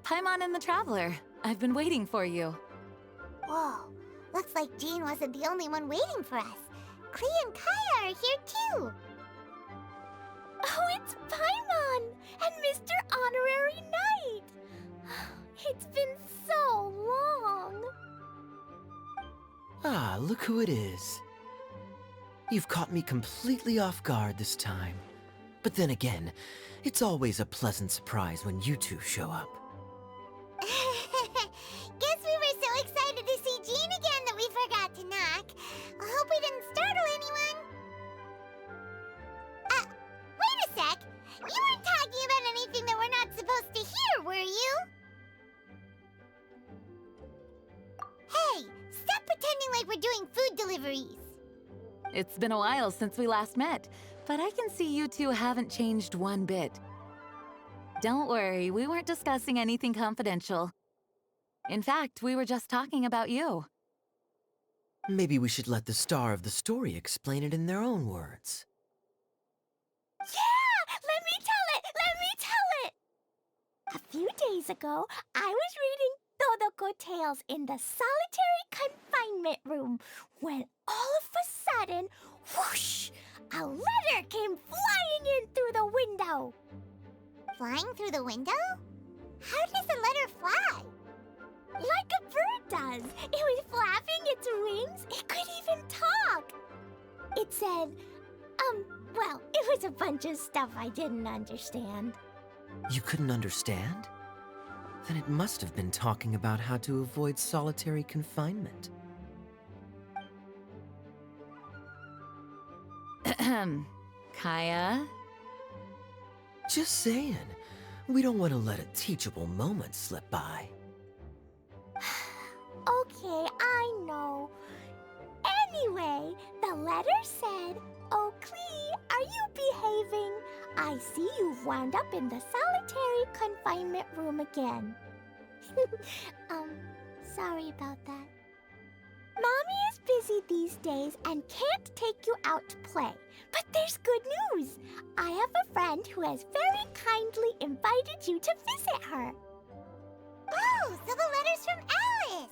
Paimon and the Traveler. I've been waiting for you. Whoa, looks like Jean wasn't the only one waiting for us. Klee and Kaya are here too. Oh, it's Paimon and Mr. Honorary Knight. It's been so long. Ah, look who it is. You've caught me completely off guard this time. But then again, it's always a pleasant surprise when you two show up. Guess we were so excited to see Jean again that we forgot to knock. I hope we didn't startle anyone. Wait a sec. You weren't talking about anything that we're not supposed to hear, were you? Hey, stop pretending like we're doing food deliveries. It's been a while since we last met, but I can see you two haven't changed one bit. Don't worry, we weren't discussing anything confidential. In fact, we were just talking about you. Maybe we should let the star of the story explain it in their own words. Yeah! Let me tell it! A few days ago, I was reading Todoko Tales in the solitary confinement room when all of a sudden, whoosh, a letter came flying in through the window. Flying through the window? How does a letter fly? Like a bird does. It was flapping its wings. It could even talk. It said, well, it was a bunch of stuff I didn't understand. You couldn't understand? Then it must have been talking about how to avoid solitary confinement. Kaya? Just saying. We don't want to let a teachable moment slip by. Okay, I know. Anyway, the letter said, "Oh, Klee, are you behaving? I see you've wound up in the solitary confinement room again." Sorry about that. Mommy is busy these days and can't take you out to play. But there's good news. I have a friend who has very kindly invited you to visit her. Oh, so the letter's from Alice.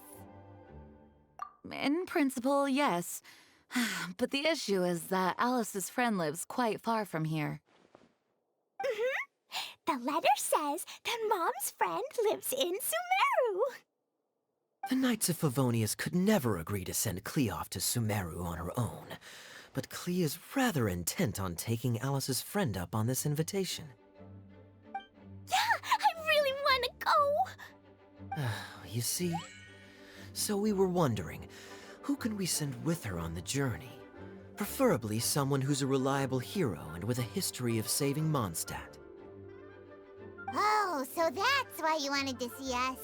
In principle, yes. But the issue is that Alice's friend lives quite far from here. The letter says that Mom's friend lives in Sumeru. The Knights of Favonius could never agree to send Klee off to Sumeru on her own, but Klee is rather intent on taking Alice's friend up on this invitation. Yeah, I really want to go. You see? So we were wondering, who can we send with her on the journey? Preferably someone who's a reliable hero and with a history of saving Mondstadt. Oh, so that's why you wanted to see us.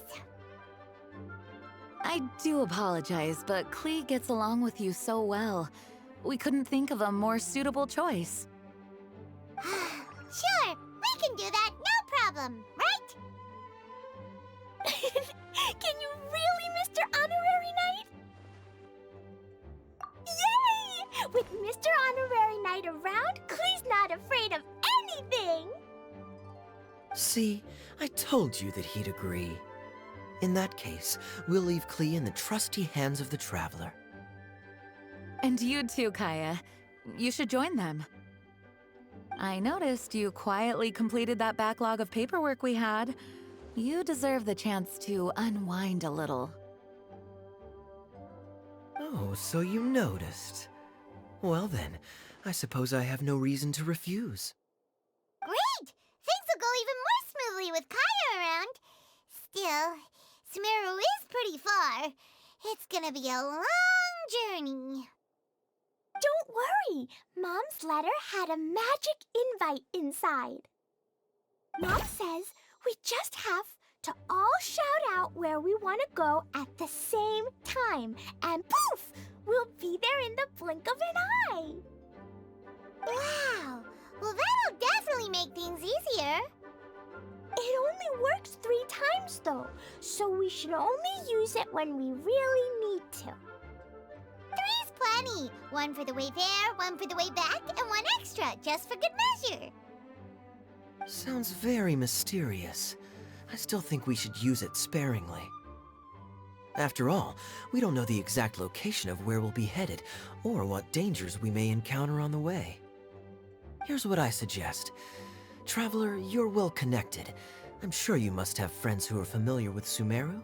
I do apologize, but Klee gets along with you so well. We couldn't think of a more suitable choice. Sure, we can do that, no problem, right? Can you really, Mr. Honorary Knight? Yay! With Mr. Honorary Knight around, Klee's not afraid of anything! See, I told you that he'd agree. In that case, we'll leave Klee in the trusty hands of the Traveler. And you too, Kaya. You should join them. I noticed you quietly completed that backlog of paperwork we had. You deserve the chance to unwind a little. Oh, so you noticed. Well then, I suppose I have no reason to refuse. Great! Things will go even more smoothly with Kaya around. Still, Sumeru is pretty far. It's gonna be a long journey. Don't worry, Mom's letter had a magic invite inside. Mom says we just have to all shout out where we want to go at the same time, and poof, we'll be there in the blink of an eye. Wow! Well, that'll definitely make things easier. It only works 3 times though, so we should only use it when we really need to. 3's plenty. 1 for the way there, 1 for the way back, and 1 extra, just for good measure. Sounds very mysterious. I still think we should use it sparingly. After all, we don't know the exact location of where we'll be headed, or what dangers we may encounter on the way. Here's what I suggest. Traveler, you're well connected. I'm sure you must have friends who are familiar with Sumeru.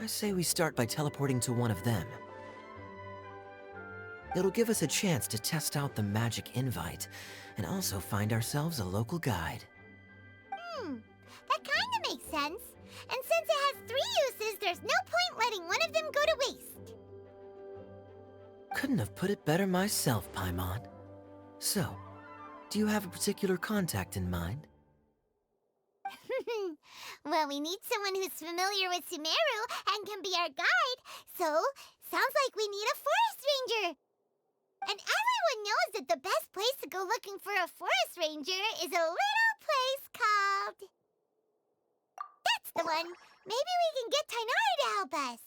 I say we start by teleporting to one of them. It'll give us a chance to test out the magic invite, and also find ourselves a local guide. That kinda makes sense. And since it has 3 uses, there's no point letting one of them go to waste. Couldn't have put it better myself, Paimon. So, do you have a particular contact in mind? Well, we need someone who's familiar with Sumeru and can be our guide, so sounds like we need a forest ranger. And everyone knows that the best place to go looking for a forest ranger is a little place called... That's the one! Maybe we can get Tighnari to help us.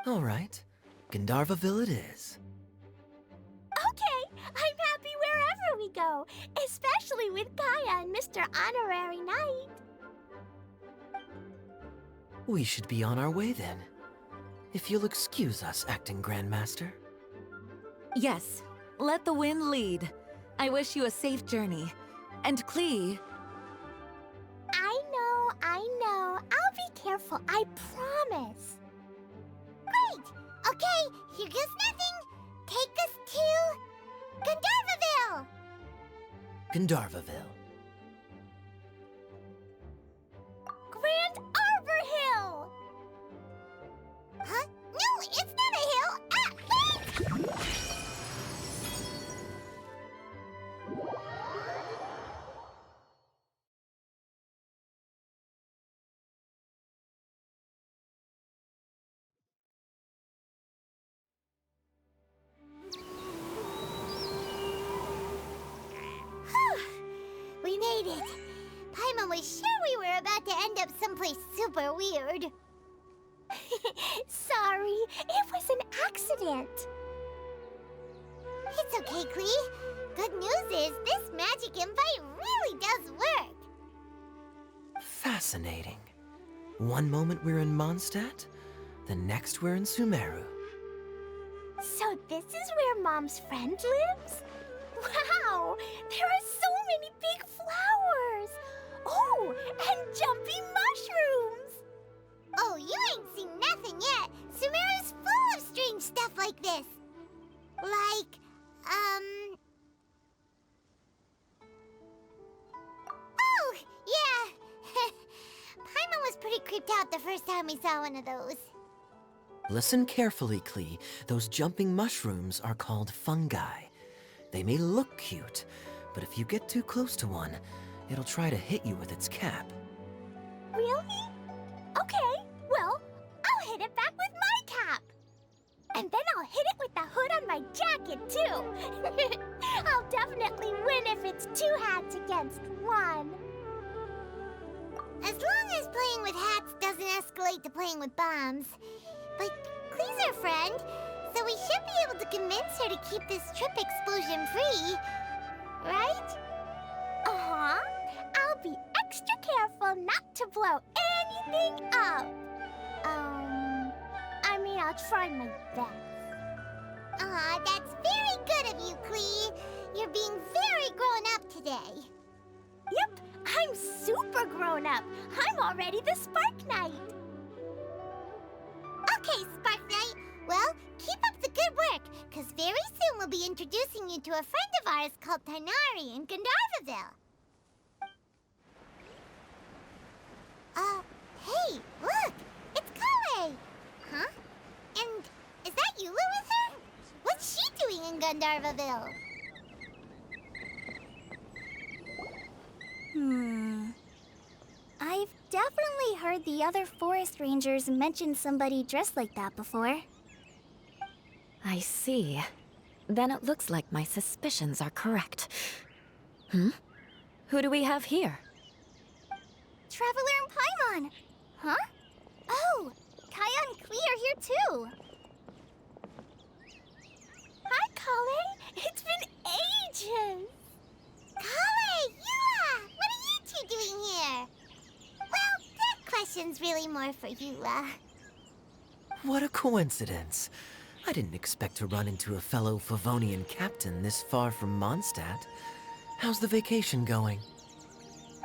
All right. Gandharvaville it is. Okay, I'm happy wherever we go, especially with Kaya and Mr. Honorary Knight. We should be on our way then. If you'll excuse us, Acting Grandmaster. Yes, let the wind lead. I wish you a safe journey. And Klee, I know. I'll be careful, I promise. Great! Okay, here goes nothing. Take us to... Gandharvaville! Gandharvaville. Grand Arbor Hill! Huh? No, it's not a hill! Ah, wait! We made it. Paimon was sure we were about to end up someplace super weird. Sorry, it was an accident. It's okay, Klee. Good news is this magic invite really does work. Fascinating. One moment we're in Mondstadt, the next we're in Sumeru. So this is where Mom's friend lives? Wow! There are so many big flowers! Oh, and jumpy mushrooms! Oh, you ain't seen nothing yet. Sumeru's full of strange stuff like this. Like, Oh, yeah. Paimon was pretty creeped out the first time we saw one of those. Listen carefully, Klee. Those jumping mushrooms are called fungi. They may look cute, but if you get too close to one, it'll try to hit you with its cap. Really? Okay, well, I'll hit it back with my cap. And then I'll hit it with the hood on my jacket, too. I'll definitely win if it's 2 hats against 1. As long as playing with hats doesn't escalate to playing with bombs. But Klee's our friend, so we should be able to convince her to keep this trip explosion-free. Right? Uh-huh. I'll be extra careful not to blow anything up. I mean, I'll try my best. Aw, that's very good of you, Klee. You're being very grown up today. Yep, I'm super grown up. I'm already the Spark Knight. Okay, Spark Knight. Well, keep up the good work, because very soon we'll be introducing you to a friend of ours called Tighnari in Gandharvaville. Hey, look! It's Kale! Huh? And is that Eula with her? What's she doing in Gandharvaville? I've definitely heard the other forest rangers mention somebody dressed like that before. I see. Then it looks like my suspicions are correct. Who do we have here? Traveler and Paimon! Huh? Oh, Kaya and Klee are here too. Hi, Kale. It's been ages. Kale! Eula! What are you two doing here? Well, one's really more for Eula. What a coincidence. I didn't expect to run into a fellow Favonian captain this far from Mondstadt. How's the vacation going?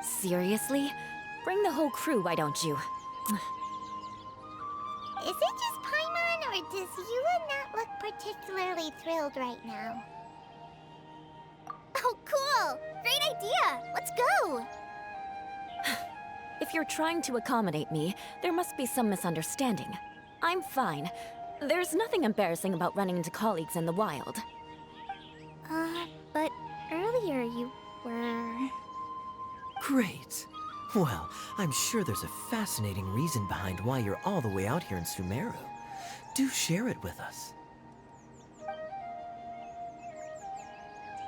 Seriously? Bring the whole crew, why don't you? Is it just Paimon, or does Eula not look particularly thrilled right now? Oh, cool! Great idea! Let's go! If you're trying to accommodate me, there must be some misunderstanding. I'm fine. There's nothing embarrassing about running into colleagues in the wild. But earlier you were... Great. Well, I'm sure there's a fascinating reason behind why you're all the way out here in Sumeru. Do share it with us.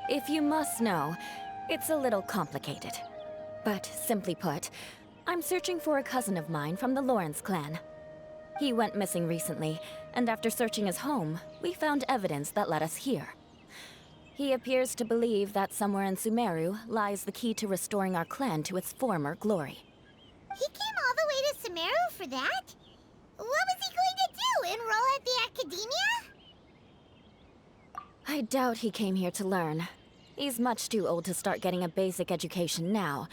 If you must know, it's a little complicated. But simply put, I'm searching for a cousin of mine from the Lawrence clan. He went missing recently, and after searching his home, we found evidence that led us here. He appears to believe that somewhere in Sumeru lies the key to restoring our clan to its former glory. He came all the way to Sumeru for that? What was he going to do, enroll at the academia? I doubt he came here to learn. He's much too old to start getting a basic education now.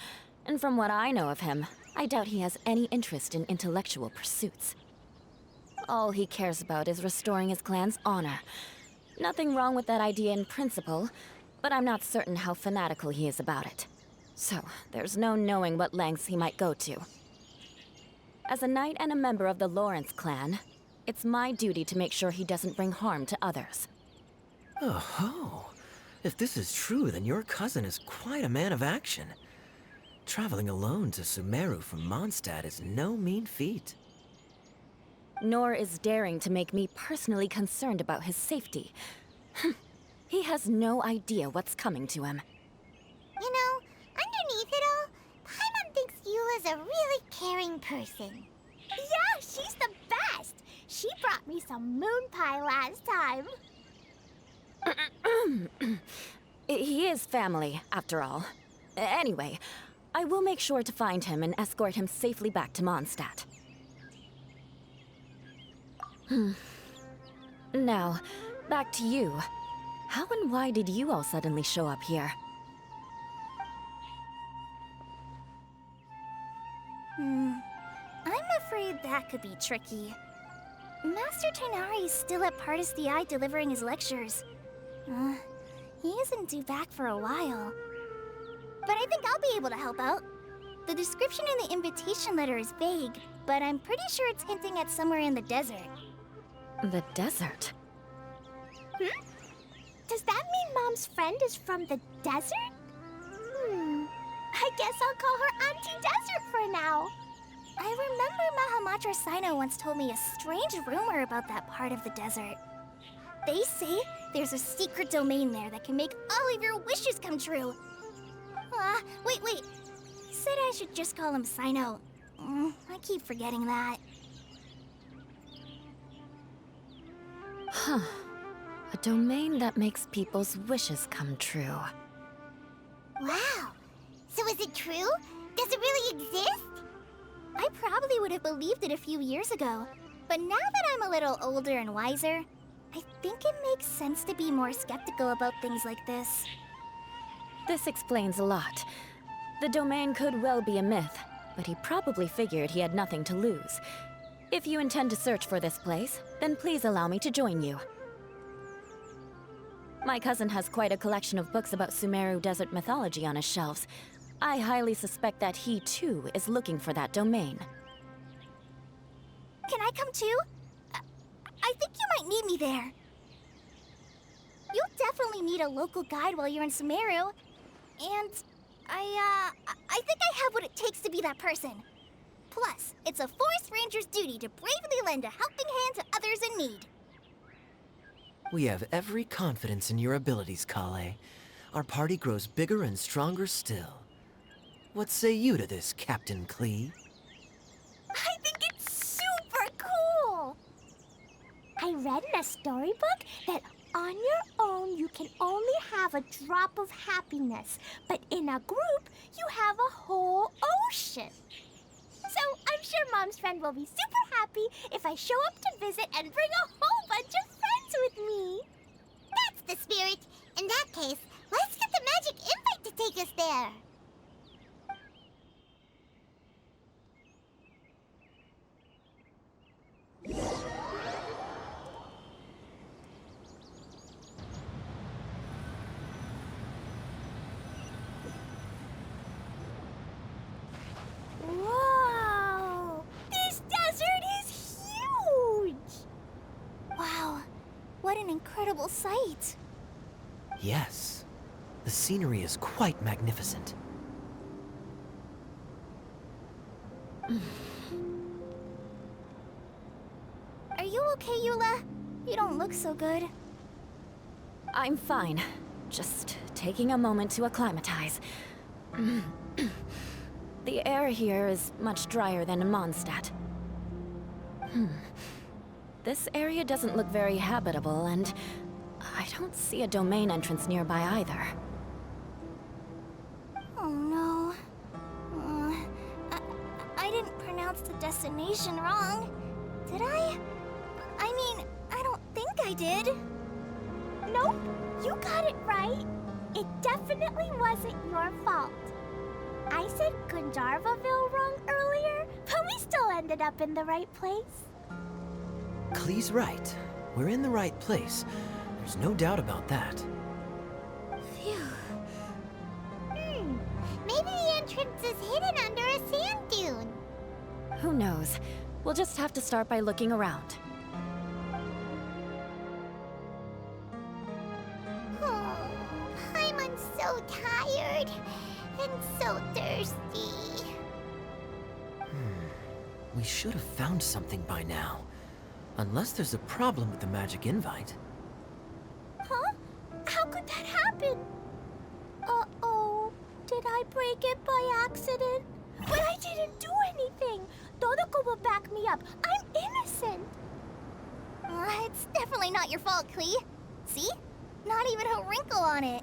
And from what I know of him, I doubt he has any interest in intellectual pursuits. All he cares about is restoring his clan's honor. Nothing wrong with that idea in principle, but I'm not certain how fanatical he is about it. So, there's no knowing what lengths he might go to. As a knight and a member of the Lawrence clan, it's my duty to make sure he doesn't bring harm to others. Oh-ho. If this is true, then your cousin is quite a man of action. Traveling alone to Sumeru from Mondstadt is no mean feat. Nor is daring to make me personally concerned about his safety. He has no idea what's coming to him. You know, underneath it all, Paimon thinks Eula's a really caring person. Yeah, she's the best! She brought me some moon pie last time. He is family, after all. Anyway, I will make sure to find him and escort him safely back to Mondstadt. Now, back to you. How and why did you all suddenly show up here? I'm afraid that could be tricky. Master Tighnari is still at Parte I delivering his lectures. He isn't due back for a while. But I think I'll be able to help out. The description in the invitation letter is vague, but I'm pretty sure it's hinting at somewhere in the desert. The desert? Does that mean Mom's friend is from the desert? I guess I'll call her Auntie Desert for now. I remember Mahamatra Sino once told me a strange rumor about that part of the desert. They say there's a secret domain there that can make all of your wishes come true. Wait. Said I should just call him Sino. I keep forgetting that. Huh. A domain that makes people's wishes come true. Wow. So is it true? Does it really exist? I probably would have believed it a few years ago. But now that I'm a little older and wiser, I think it makes sense to be more skeptical about things like this. This explains a lot. The domain could well be a myth, but he probably figured he had nothing to lose. If you intend to search for this place, then please allow me to join you. My cousin has quite a collection of books about Sumeru desert mythology on his shelves. I highly suspect that he, too, is looking for that domain. Can I come too? I think you might need me there. You'll definitely need a local guide while you're in Sumeru. And I think I have what it takes to be that person. Plus, it's a forest ranger's duty to bravely lend a helping hand to others in need. We have every confidence in your abilities, Kale. Our party grows bigger and stronger still. What say you to this, Captain Klee? I think it's super cool! I read in a storybook that on your own you can only have a drop of happiness, but in a group you have a whole ocean. So I'm sure Mom's friend will be super happy if I show up to visit and bring a whole bunch of friends with me. That's the spirit. In that case, let's get the magic invite to take us there. Whoa! This desert is huge! Wow, what an incredible sight. Yes, the scenery is quite magnificent. Are you okay, Eula? You don't look so good. I'm fine. Just taking a moment to acclimatize. The air here is much drier than in Mondstadt. This area doesn't look very habitable, and I don't see a domain entrance nearby either. Oh no. I didn't pronounce the destination wrong. Did I? I mean, I don't think I did. Nope, you got it right. It definitely wasn't your fault. I said Gunjarvaville wrong earlier, but we still ended up in the right place. Klee's right. We're in the right place. There's no doubt about that. Phew. Maybe the entrance is hidden under a sand dune. Who knows? We'll just have to start by looking around. Oh, Paimon's so tired and so thirsty. We should have found something by now. Unless there's a problem with the magic invite. Huh? How could that happen? Uh-oh. Did I break it by accident? But I didn't do anything. Todoko will back me up. I'm innocent. It's definitely not your fault, Klee. See? Not even a wrinkle on it.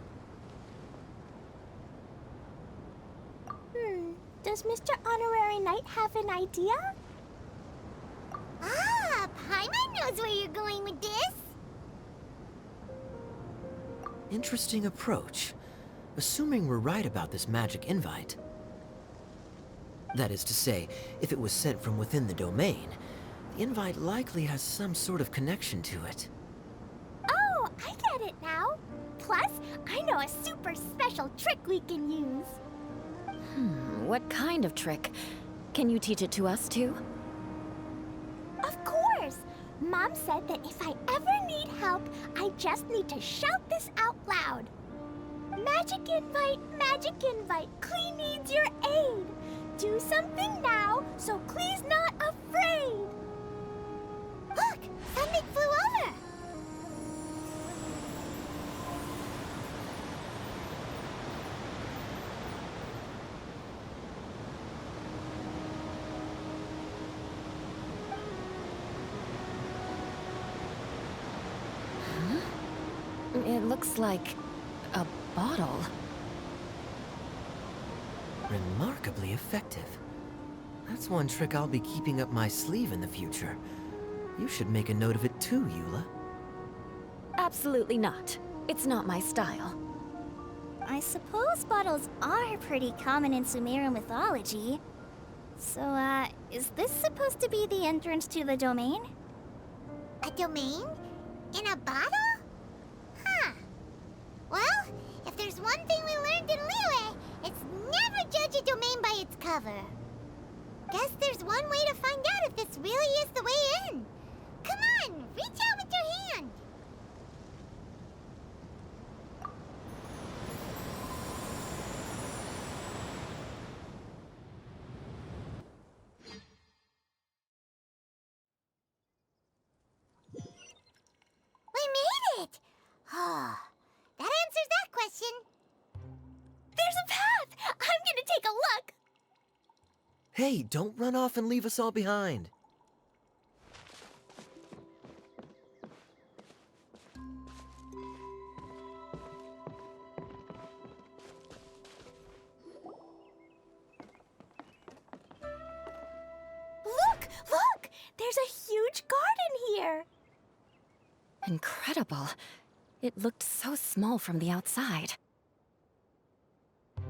Does Mr. Honorary Knight have an idea? Ah, Paimon knows where you're going with this. Interesting approach. Assuming we're right about this magic invite. That is to say, if it was sent from within the domain, the invite likely has some sort of connection to it. Oh, I get it now. Plus, I know a super special trick we can use. What kind of trick? Can you teach it to us too? Of course! Mom said that if I ever need help, I just need to shout this out loud. Magic invite, Klee needs your aid. Do something now so Klee's not afraid. Look, something flew over. It looks like a bottle. Remarkably effective. That's one trick I'll be keeping up my sleeve in the future. You should make a note of it too, Eula. Absolutely not. It's not my style. I suppose bottles are pretty common in Sumeru mythology. So, is this supposed to be the entrance to the domain? A domain? In a bottle? Huh. Well, if there's one thing we learned in Liyue, it's never judge a domain by its cover. Guess there's one way to find out if this really is the way in. Come on, reach out with your hand. We made it! Oh, that answers that question. There's a path! I'm gonna take a look! Hey, don't run off and leave us all behind. There's a huge garden here! Incredible. It looked so small from the outside.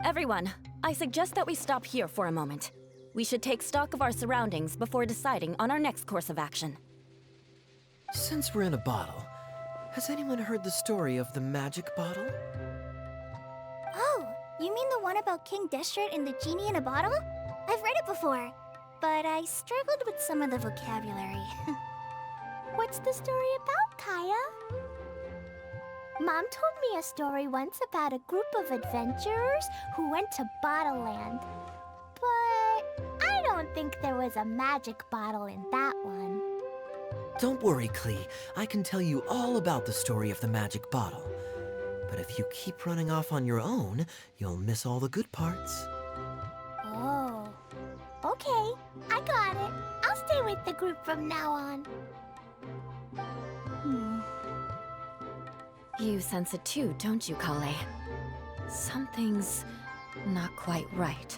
Everyone, I suggest that we stop here for a moment. We should take stock of our surroundings before deciding on our next course of action. Since we're in a bottle, has anyone heard the story of the magic bottle? Oh, you mean the one about King Deshret and the genie in a bottle? I've read it before, but I struggled with some of the vocabulary. What's the story about, Kaya? Mom told me a story once about a group of adventurers who went to Bottle Land. But I don't think there was a magic bottle in that one. Don't worry, Klee. I can tell you all about the story of the magic bottle. But if you keep running off on your own, you'll miss all the good parts. Oh. Okay, I got it. I'll stay with the group from now on. You sense it too, don't you, Kale? Something's not quite right.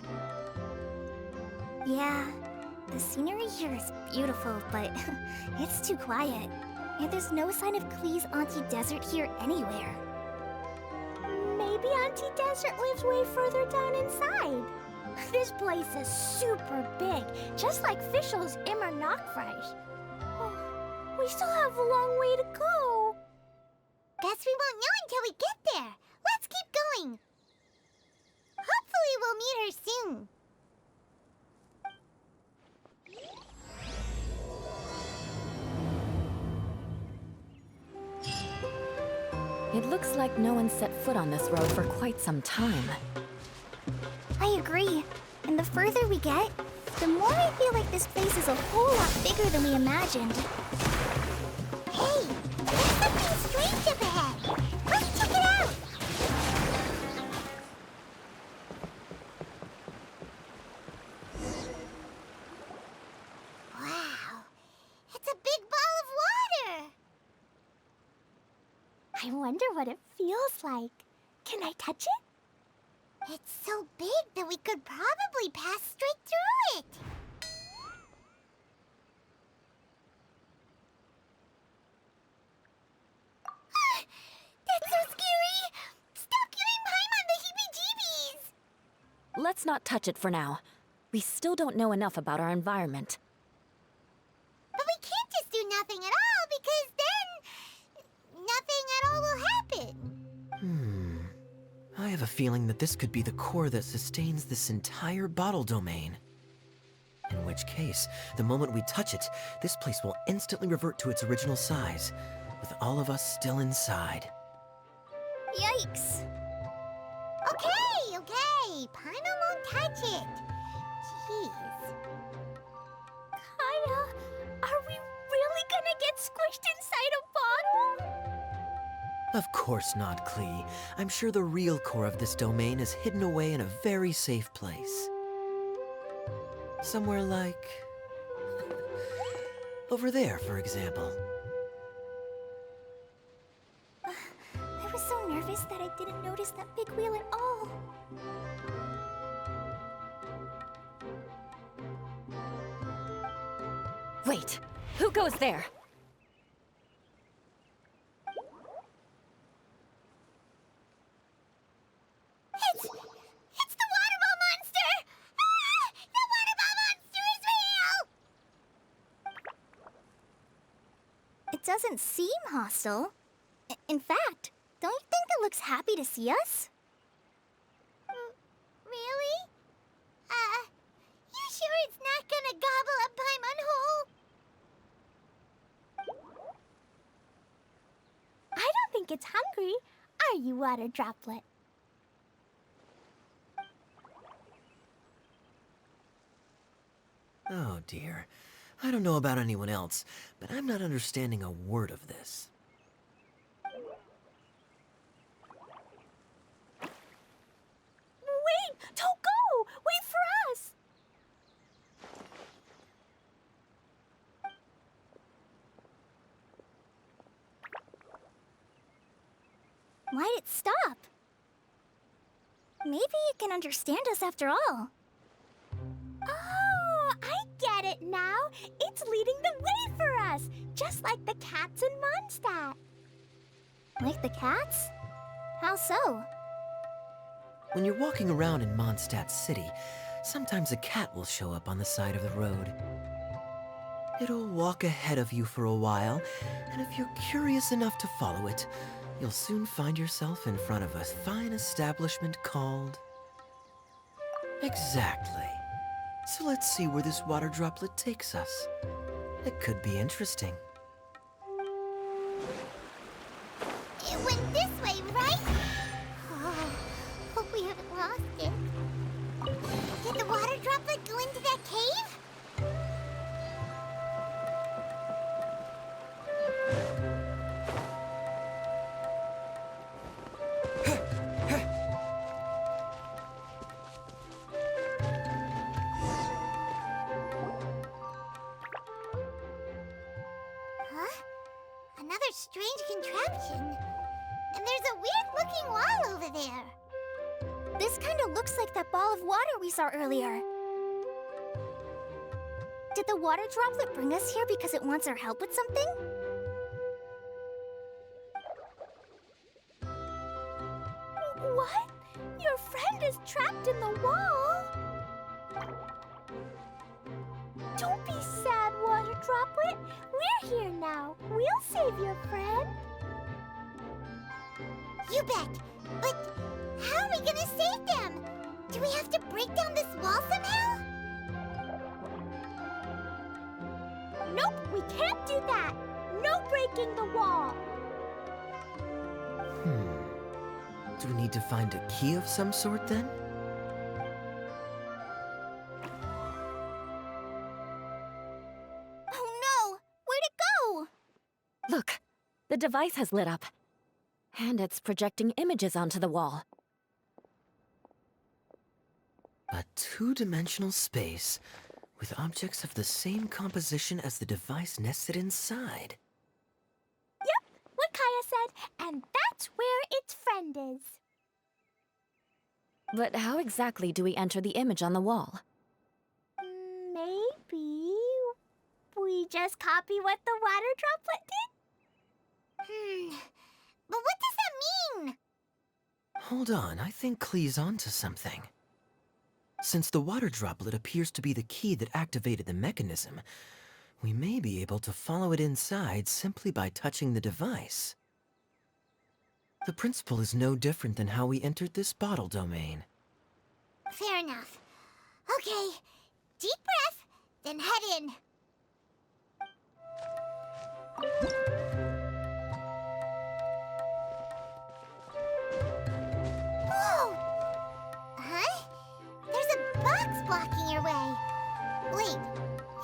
Yeah, the scenery here is beautiful, but it's too quiet. And there's no sign of Klee's Auntie Desert here anywhere. Maybe Auntie Desert lives way further down inside. This place is super big, just like Fischl's Immer Nachfreich. We still have a long way to go. Guess we won't know until we get there. Let's keep going. Hopefully we'll meet her soon. It looks like no one set foot on this road for quite some time. I agree. And the further we get, the more I feel like this place is a whole lot bigger than we imagined. Hey, there's something strange up ahead. Let's check it out. Wow, it's a big ball of water. I wonder what it feels like. Can I touch it? It's so big that we could probably pass straight through it. That's so scary! Stop giving Paimon the heebie-jeebies! Let's not touch it for now. We still don't know enough about our environment. But we can't just do nothing at all, because then nothing at all will happen. I have a feeling that this could be the core that sustains this entire bottle domain. In which case, the moment we touch it, this place will instantly revert to its original size, with all of us still inside. Yikes! Okay. Paimon won't touch it. Jeez. Kaya, are we really gonna get squished inside a bottle? Of course not, Klee. I'm sure the real core of this domain is hidden away in a very safe place. Somewhere like... over there, for example. I was so nervous that I didn't notice that big wheel at all. Wait, who goes there? It's the waterball monster! Ah! The waterball monster is real! It doesn't seem hostile. In fact, don't you think it looks happy to see us? Really? You sure it's not gonna gobble up Paimon whole? I don't think it's hungry. Are you, water droplet? Oh dear. I don't know about anyone else, but I'm not understanding a word of this. Wait! Don't go! Wait for us! Why'd it stop? Maybe it can understand us after all. Oh, I get it now. It's leading the way for us, just like the cats in Mondstadt. Like the cats? How so? When you're walking around in Mondstadt City, sometimes a cat will show up on the side of the road. It'll walk ahead of you for a while, and if you're curious enough to follow it, you'll soon find yourself in front of a fine establishment called... Exactly. So let's see where this water droplet takes us. It could be interesting. It went this way, right? Oh, hope we haven't lost it. Did the water droplet go into that cave? Another strange contraption. And there's a weird-looking wall over there. This kind of looks like that ball of water we saw earlier. Did the water droplet bring us here because it wants our help with something? What? Your friend is trapped in the wall? Don't be sad, water droplet. We're here now. We'll save your friend. You bet. But how are we gonna save them? Do we have to break down this wall somehow? Nope, we can't do that. No breaking the wall. Do we need to find a key of some sort then? Oh no! Where'd it go? Look, the device has lit up. And it's projecting images onto the wall. A two-dimensional space with objects of the same composition as the device nested inside. Yep, what Kaya said, and that's where its friend is. But how exactly do we enter the image on the wall? Maybe we just copy what the water droplet did? But what does that mean? Hold on, I think Klee's onto something. Since the water droplet appears to be the key that activated the mechanism, we may be able to follow it inside simply by touching the device. The principle is no different than how we entered this bottle domain. Fair enough. Okay, deep breath, then head in. Whoa! Huh? There's a box blocking your way. Wait,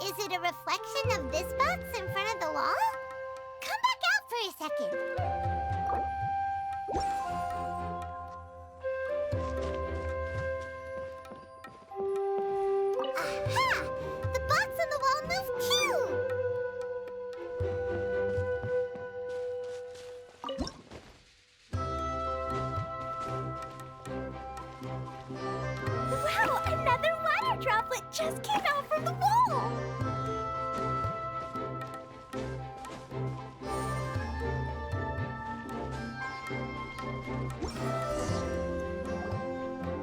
is it a reflection of this box in front of the wall? Come back out for a second. Aha! The box on the wall moved too! Wow, another water droplet just came out from the wall!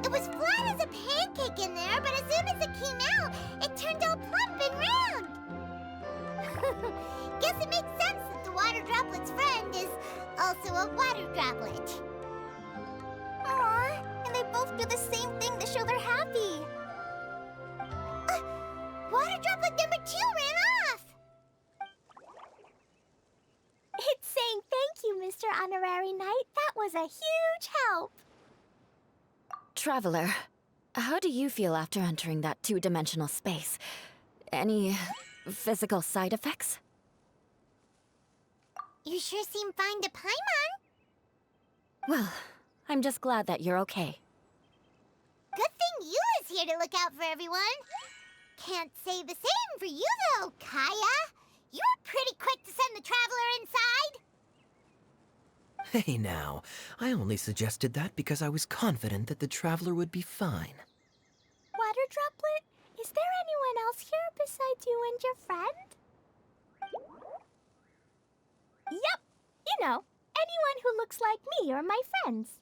It was flat as a pancake in there, but as soon as it came out, it turned all plump and round. Guess it makes sense that the water droplet's friend is also a water droplet. Aww, and they both do the same thing to show they're happy. Water droplet number 2 ran off. It's saying thank you, Mr. Honorary Knight. That was a huge help. Traveler, how do you feel after entering that two-dimensional space? Any physical side effects? You sure seem fine to Paimon. Well, I'm just glad that you're okay. Good thing you is here to look out for everyone. Can't say the same for you, though, Kaya. You were pretty quick to send the traveler inside. Hey now, I only suggested that because I was confident that the traveler would be fine. Water droplet, is there anyone else here besides you and your friend? Yep, you know, anyone who looks like me or my friends.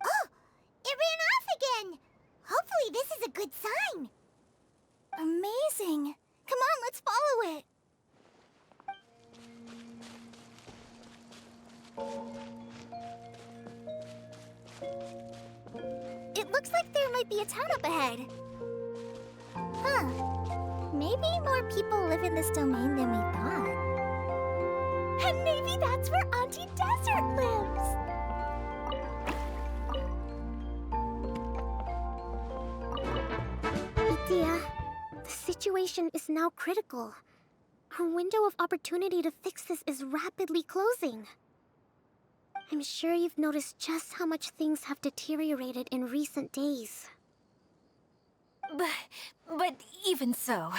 Oh, it ran off again. Hopefully this is a good sign. Amazing. Come on, let's follow it. It looks like there might be a town up ahead. Huh. Maybe more people live in this domain than we thought. And maybe that's where Auntie Desert lives. Daiya, the situation is now critical. Our window of opportunity to fix this is rapidly closing. I'm sure you've noticed just how much things have deteriorated in recent days. But even so...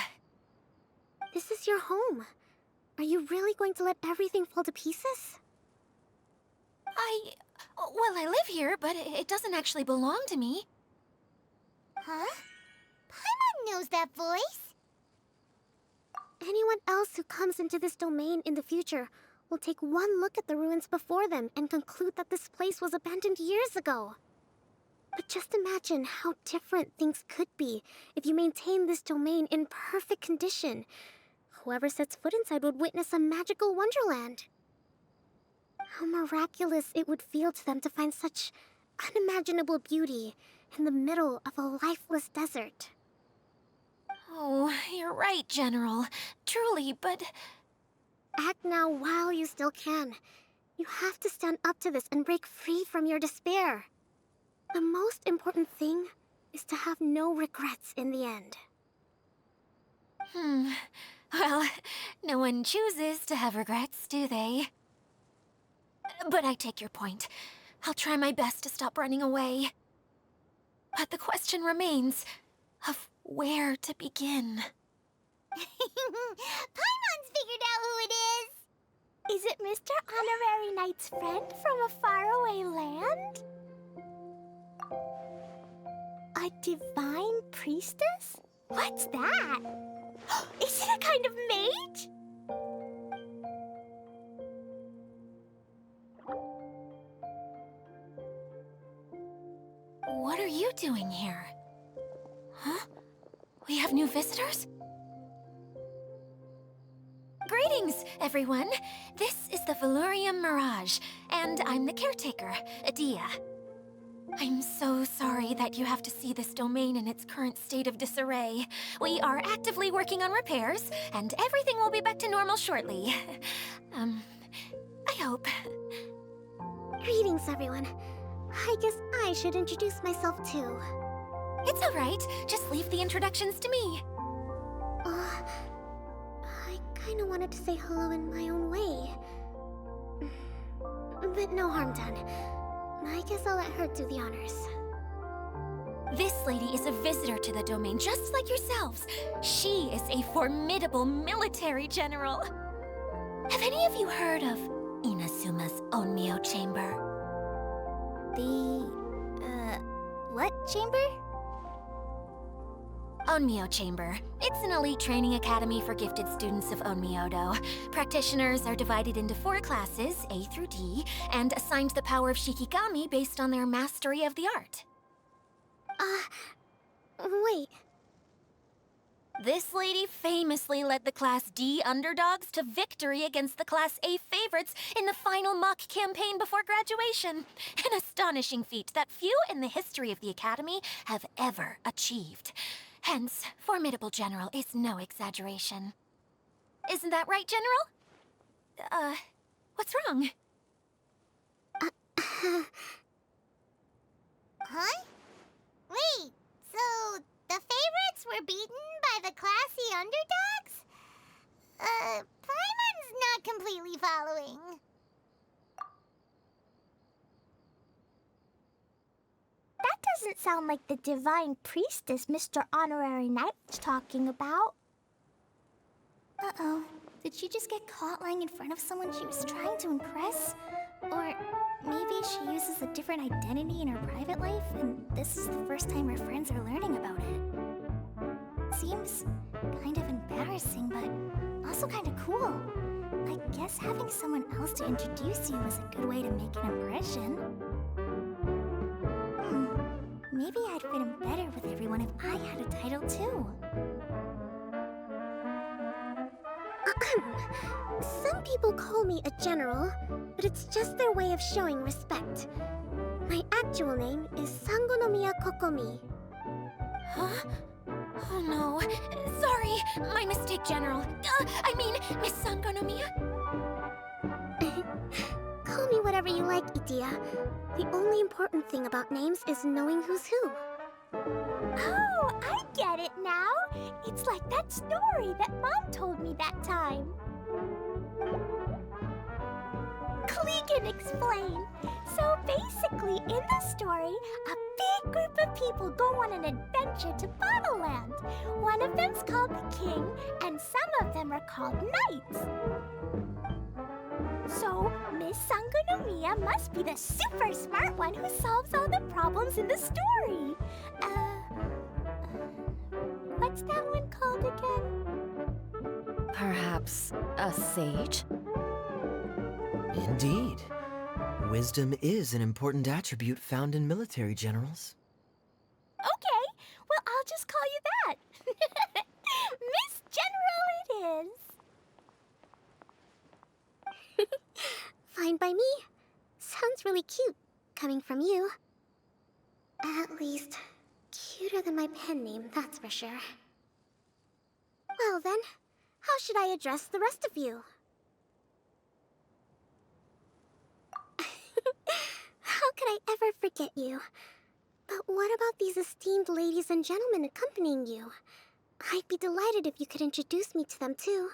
This is your home. Are you really going to let everything fall to pieces? Well, I live here, but it doesn't actually belong to me. Huh? Paimon knows that voice. Anyone else who comes into this domain in the future will take one look at the ruins before them and conclude that this place was abandoned years ago. But just imagine how different things could be if you maintain this domain in perfect condition. Whoever sets foot inside would witness a magical wonderland. How miraculous it would feel to them to find such unimaginable beauty in the middle of a lifeless desert. Oh, you're right, General. Truly, but... Act now while you still can. You have to stand up to this and break free from your despair. The most important thing is to have no regrets in the end. Well, no one chooses to have regrets, do they? But I take your point. I'll try my best to stop running away. But the question remains of where to begin. Paimon's figured out who it is. Is it Mr. Honorary Knight's friend from a faraway land? A divine priestess? What's that? Is it a kind of mage? What are you doing here? Huh? We have new visitors? Greetings, everyone. This is the Valurium Mirage, and I'm the caretaker, Daiya. I'm so sorry that you have to see this domain in its current state of disarray. We are actively working on repairs, and everything will be back to normal shortly. I hope. Greetings, everyone. I guess I should introduce myself too. It's all right. Just leave the introductions to me. I kinda wanted to say hello in my own way. But no harm done. I guess I'll let her do the honors. This lady is a visitor to the domain, just like yourselves. She is a formidable military general. Have any of you heard of Inasuma's Onmyo Chamber? What chamber? Onmyo Chamber. It's an elite training academy for gifted students of Onmyodo. Practitioners are divided into 4 classes, A through D, and assigned the power of Shikigami based on their mastery of the art. Wait. This lady famously led the Class D underdogs to victory against the Class A favorites in the final mock campaign before graduation. An astonishing feat that few in the history of the Academy have ever achieved. Hence, formidable general is no exaggeration. Isn't that right, General? What's wrong? Huh? Wait, so the favorites were beaten by the classy underdogs? Paimon's not completely following. That doesn't sound like the divine priestess Mr. Honorary Knight was talking about. Uh-oh. Did she just get caught lying in front of someone she was trying to impress? Or maybe she uses a different identity in her private life, and this is the first time her friends are learning about it. Seems kind of embarrassing, but also kind of cool. I guess having someone else to introduce you is a good way to make an impression. Maybe I'd fit in better with everyone if I had a title too. Some people call me a general, but it's just their way of showing respect. My actual name is Sangonomiya Kokomi. Huh? Oh no. Sorry, my mistake, General. I mean, Miss Sangonomiya. Call me whatever you like, Idia. The only important thing about names is knowing who's who. Oh, I get it now. It's like that story that Mom told me that time. Klee can explain. So basically, in the story, a big group of people go on an adventure to Bottleland. One of them's called the King, and some of them are called Knights. So, Miss Sangonomiya must be the super smart one who solves all the problems in the story. What's that one called again? Perhaps a sage? Indeed. Wisdom is an important attribute found in military generals. Okay, well, I'll just call you that. Miss General it is. Fine by me. Sounds really cute, coming from you. At least, cuter than my pen name, that's for sure. Well then, how should I address the rest of you? How could I ever forget you? But what about these esteemed ladies and gentlemen accompanying you? I'd be delighted if you could introduce me to them too.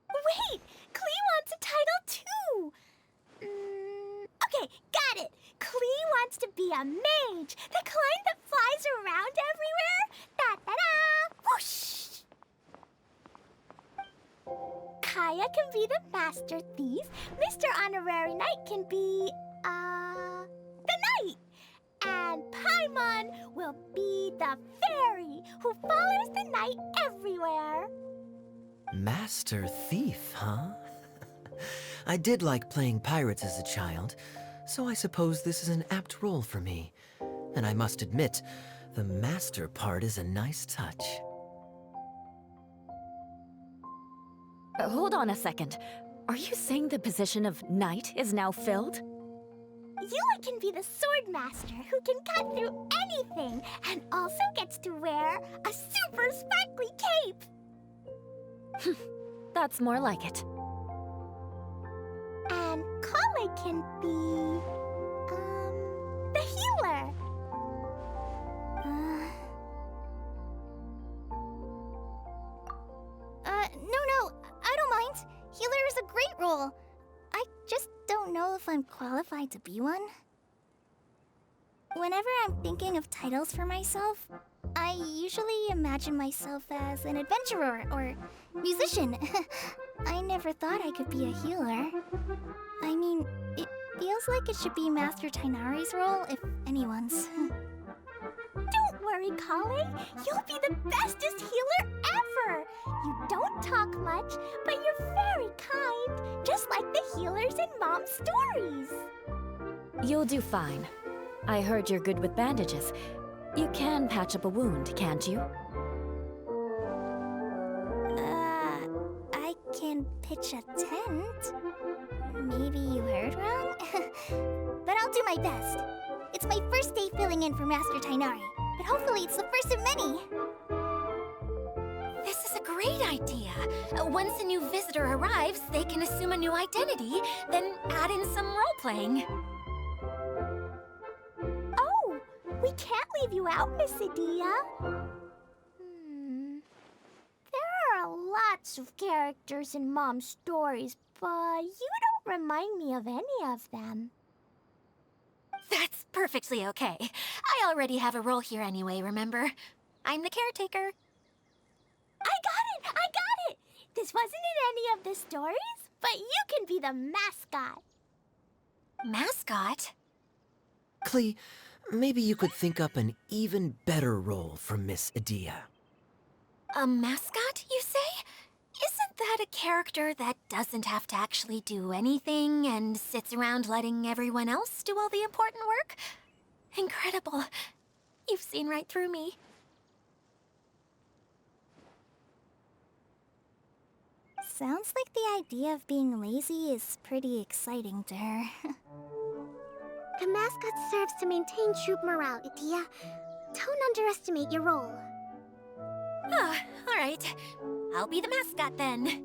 Wait, Klee wants a title too. Okay, got it. Klee wants to be a mage, the kind that flies around everywhere. Da-da-da! Whoosh! Kaya can be the master thief. Mr. Honorary Knight can be, the knight. And Paimon will be the fairy who follows the knight everywhere. Master Thief, huh? I did like playing pirates as a child, so I suppose this is an apt role for me. And I must admit, the master part is a nice touch. Hold on a second. Are you saying the position of knight is now filled? Yula can be the sword master who can cut through anything and also gets to wear a super sparkly cape. That's more like it. And Kale can be, the healer. No, I don't mind. Healer is a great role. I just don't know if I'm qualified to be one. Whenever I'm thinking of titles for myself, I usually imagine myself as an adventurer or musician. I never thought I could be a healer. I mean, it feels like it should be Master Tainari's role, if anyone's. Don't worry, Kale. You'll be the bestest healer ever. You don't talk much, but you're very kind, just like the healers in Mom's stories. You'll do fine. I heard you're good with bandages. You can patch up a wound, can't you? I can pitch a tent. Maybe you heard wrong? But I'll do my best. It's my first day filling in for Master Tainari, but hopefully it's the first of many. This is a great idea. Once a new visitor arrives, they can assume a new identity, then add in some role-playing. Oh, we can't leave you out, Miss Adia. There are lots of characters in Mom's stories, but you don't remind me of any of them. That's perfectly okay. I already have a role here anyway, remember? I'm the caretaker. I got it! This wasn't in any of the stories, but you can be the mascot. Mascot? Klee, maybe you could think up an even better role for Miss Daiya. A mascot, you say? Isn't that a character that doesn't have to actually do anything and sits around letting everyone else do all the important work? Incredible. You've seen right through me. Sounds like the idea of being lazy is pretty exciting to her. The mascot serves to maintain troop morale, Daiya. Don't underestimate your role. Ah, all right. I'll be the mascot then.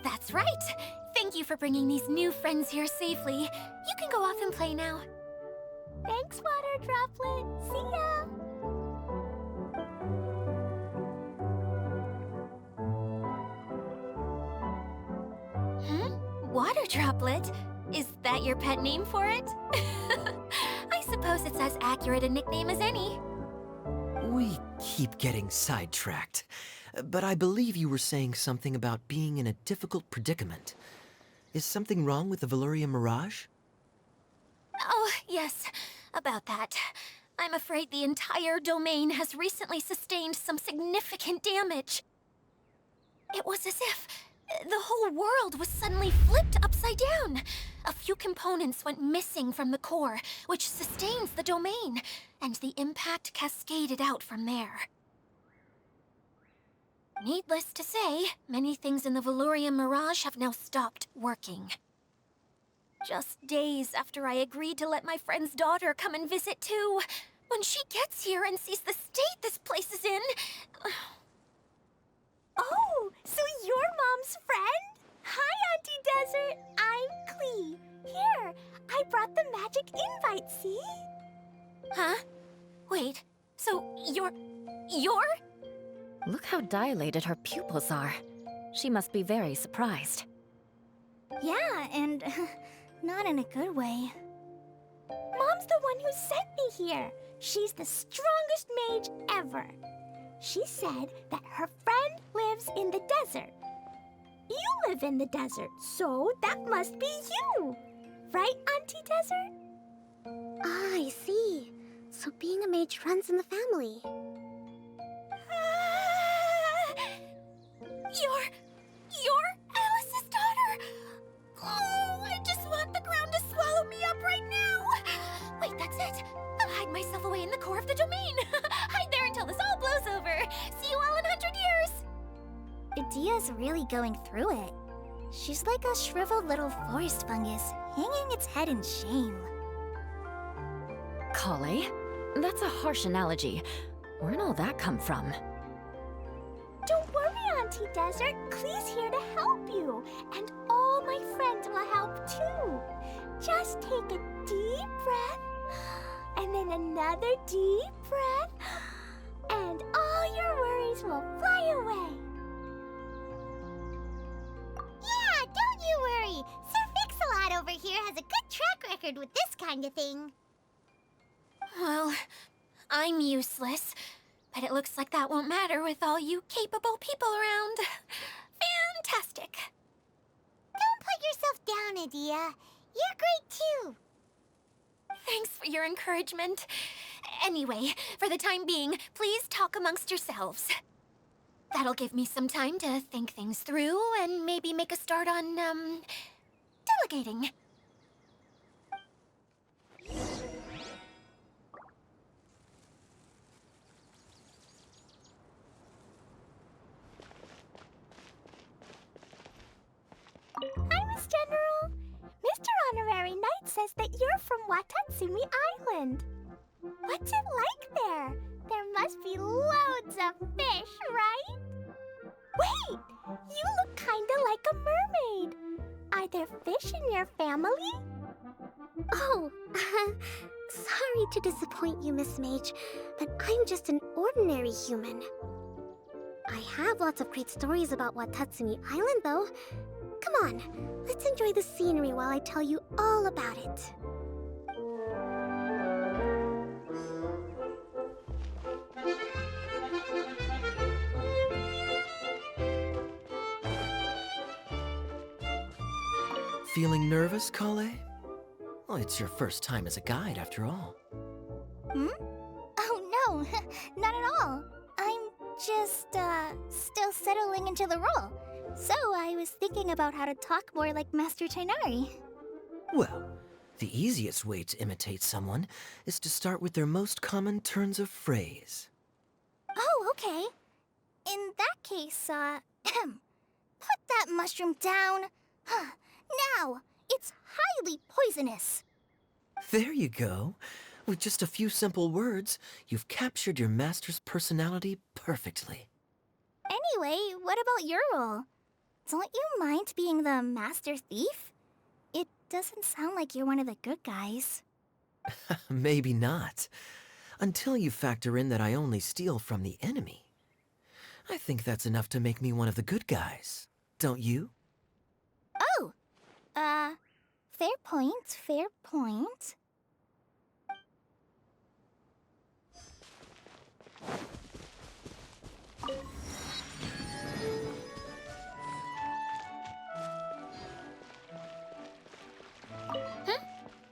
That's right. Thank you for bringing these new friends here safely. You can go off and play now. Thanks, Water Droplet. See ya! Water Droplet? Is that your pet name for it? I suppose it's as accurate a nickname as any. We keep getting sidetracked, but I believe you were saying something about being in a difficult predicament. Is something wrong with the Veluria Mirage? Oh, yes, about that. I'm afraid the entire domain has recently sustained some significant damage. It was as if the whole world was suddenly flipped upside down. A few components went missing from the core, which sustains the domain, and the impact cascaded out from there. Needless to say, many things in the Veluria Mirage have now stopped working. Just days after I agreed to let my friend's daughter come and visit too. When she gets here and sees the state this place is in... Oh, so you're Mom's friend? Hi, Auntie Desert. I'm Klee. Here, I brought the magic invite, see? Huh? Wait, so you're... Look how dilated her pupils are. She must be very surprised. Yeah, and not in a good way. Mom's the one who sent me here. She's the strongest mage ever. She said that her friend lives in the desert. You live in the desert, so that must be you. Right, Auntie Desert? Ah, I see. So being a mage runs in the family. You're Alice's daughter! Oh, I just want the ground to swallow me up right now! Wait, that's it! I'll hide myself away in the core of the domain! Hide there until this all blows over! See you all in 100 years! Daiya's really going through it. She's like a shriveled little forest fungus, hanging its head in shame. Kale? That's a harsh analogy. Where'd all that come from? Don't worry, Auntie Desert. Klee's here to help you. And all my friends will help too. Just take a deep breath, and then another deep breath, and all your worries will fly away. Yeah, don't you worry. Sir Fix-a-Lot over here has a good track record with this kind of thing. Well, I'm useless, but it looks like that won't matter with all you capable people around. Fantastic. Don't put yourself down, Daiya. You're great too. Thanks for your encouragement. Anyway, for the time being, please talk amongst yourselves. That'll give me some time to think things through and maybe make a start on, delegating. Hi, Miss General. Mr. Honorary Knight says that you're from Watatsumi Island. What's it like there? There must be loads of fish, right? Wait! You look kinda like a mermaid. Are there fish in your family? Oh, sorry to disappoint you, Miss Mage, but I'm just an ordinary human. I have lots of great stories about Watatsumi Island, though. Come on, let's enjoy the scenery while I tell you all about it. Feeling nervous, Kale? Well, it's your first time as a guide, after all. Hmm? Oh, no, not at all. I'm just, still settling into the role. So I was thinking about how to talk more like Master Tighnari. Well, the easiest way to imitate someone is to start with their most common turns of phrase. Oh, okay. In that case, put that mushroom down. Now, it's highly poisonous. There you go. With just a few simple words, you've captured your master's personality perfectly. Anyway, what about your role? Don't you mind being the master thief? It doesn't sound like you're one of the good guys. Maybe not. Until you factor in that I only steal from the enemy. I think that's enough to make me one of the good guys. Don't you? Oh! Fair point, fair point.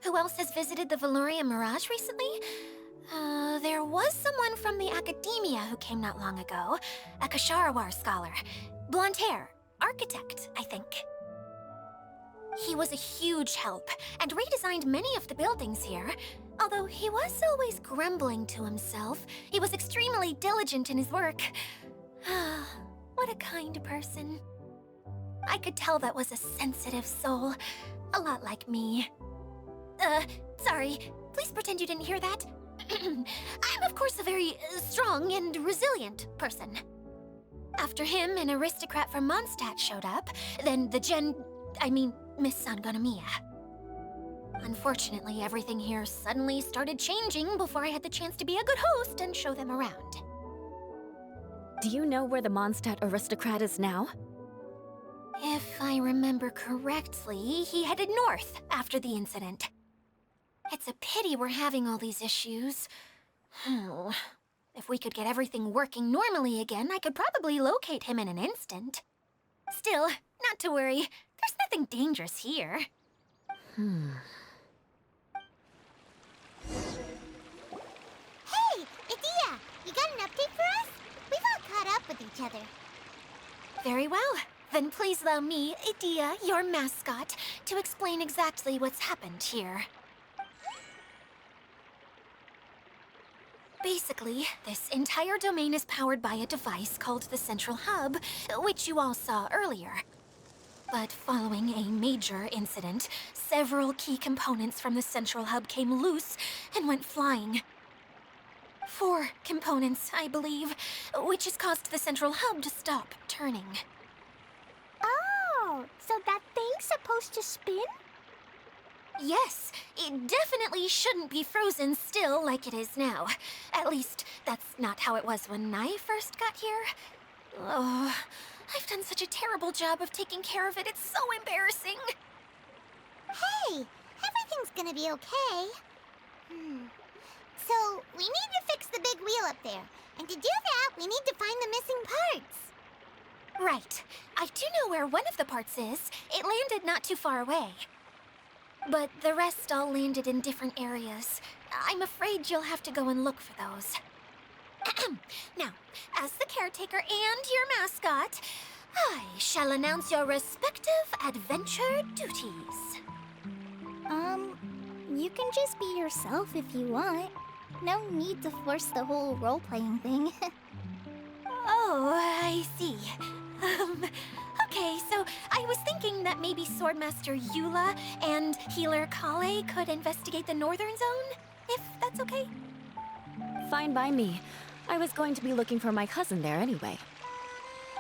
Who else has visited the Valoria Mirage recently? There was someone from the academia who came not long ago. A Kasharawar scholar. Blonde hair. Architect, I think. He was a huge help, and redesigned many of the buildings here. Although he was always grumbling to himself, he was extremely diligent in his work. What a kind person. I could tell that was a sensitive soul. A lot like me. Sorry. Please pretend you didn't hear that. I'm, of course, a very strong and resilient person. After him, an aristocrat from Mondstadt showed up, then Miss Sangonomiya. Unfortunately, everything here suddenly started changing before I had the chance to be a good host and show them around. Do you know where the Mondstadt aristocrat is now? If I remember correctly, he headed north after the incident. It's a pity we're having all these issues. If we could get everything working normally again, I could probably locate him in an instant. Still, not to worry. There's nothing dangerous here. Hey, Daiya, you got an update for us? We've all caught up with each other. Very well. Then please allow me, Daiya, your mascot, to explain exactly what's happened here. Basically, this entire domain is powered by a device called the Central Hub, which you all saw earlier. But following a major incident, several key components from the Central Hub came loose and went flying. 4 components, I believe, which has caused the Central Hub to stop turning. Oh, so that thing's supposed to spin? Yes, it definitely shouldn't be frozen still like it is now. At least, that's not how it was when I first got here. Oh, I've done such a terrible job of taking care of it, it's so embarrassing. Hey, everything's gonna be okay. So, we need to fix the big wheel up there. And to do that, we need to find the missing parts. Right. I do know where one of the parts is. It landed not too far away. But the rest all landed in different areas. I'm afraid you'll have to go and look for those. Now, as the caretaker and your mascot, I shall announce your respective adventure duties. You can just be yourself if you want. No need to force the whole role-playing thing. Oh, I see. Okay, so I was thinking that maybe Swordmaster Eula and Healer Kale could investigate the northern zone, if that's okay? Fine by me. I was going to be looking for my cousin there anyway.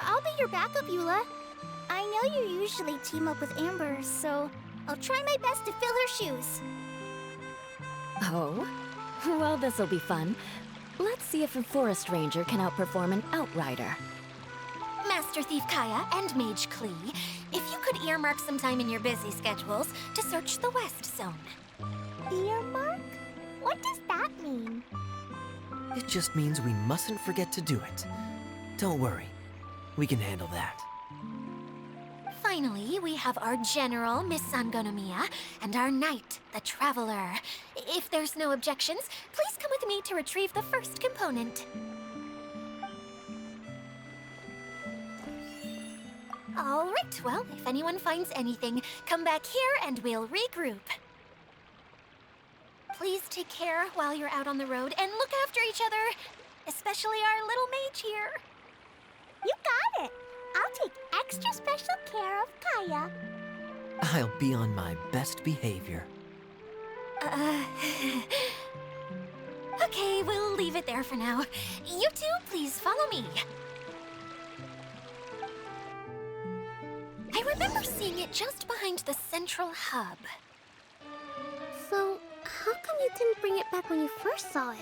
I'll be your backup, Eula. I know you usually team up with Amber, so I'll try my best to fill her shoes. Oh? Well, this'll be fun. Let's see if a forest ranger can outperform an outrider. Master Thief Kaya and Mage Klee, if you could earmark some time in your busy schedules to search the west zone. Earmark? What does that mean? It just means we mustn't forget to do it. Don't worry. We can handle that. Fine Finally, we have our general, Miss Sangonomiya, and our knight, the Traveler. If there's no objections, please come with me to retrieve the first component. All right, well, if anyone finds anything, come back here and we'll regroup. Please take care while you're out on the road and look after each other, especially our little mage here. You got it. I'll take extra special care of Kaya. I'll be on my best behavior. Okay, we'll leave it there for now. You two, please follow me. I remember seeing it just behind the central hub. So, how come you didn't bring it back when you first saw it?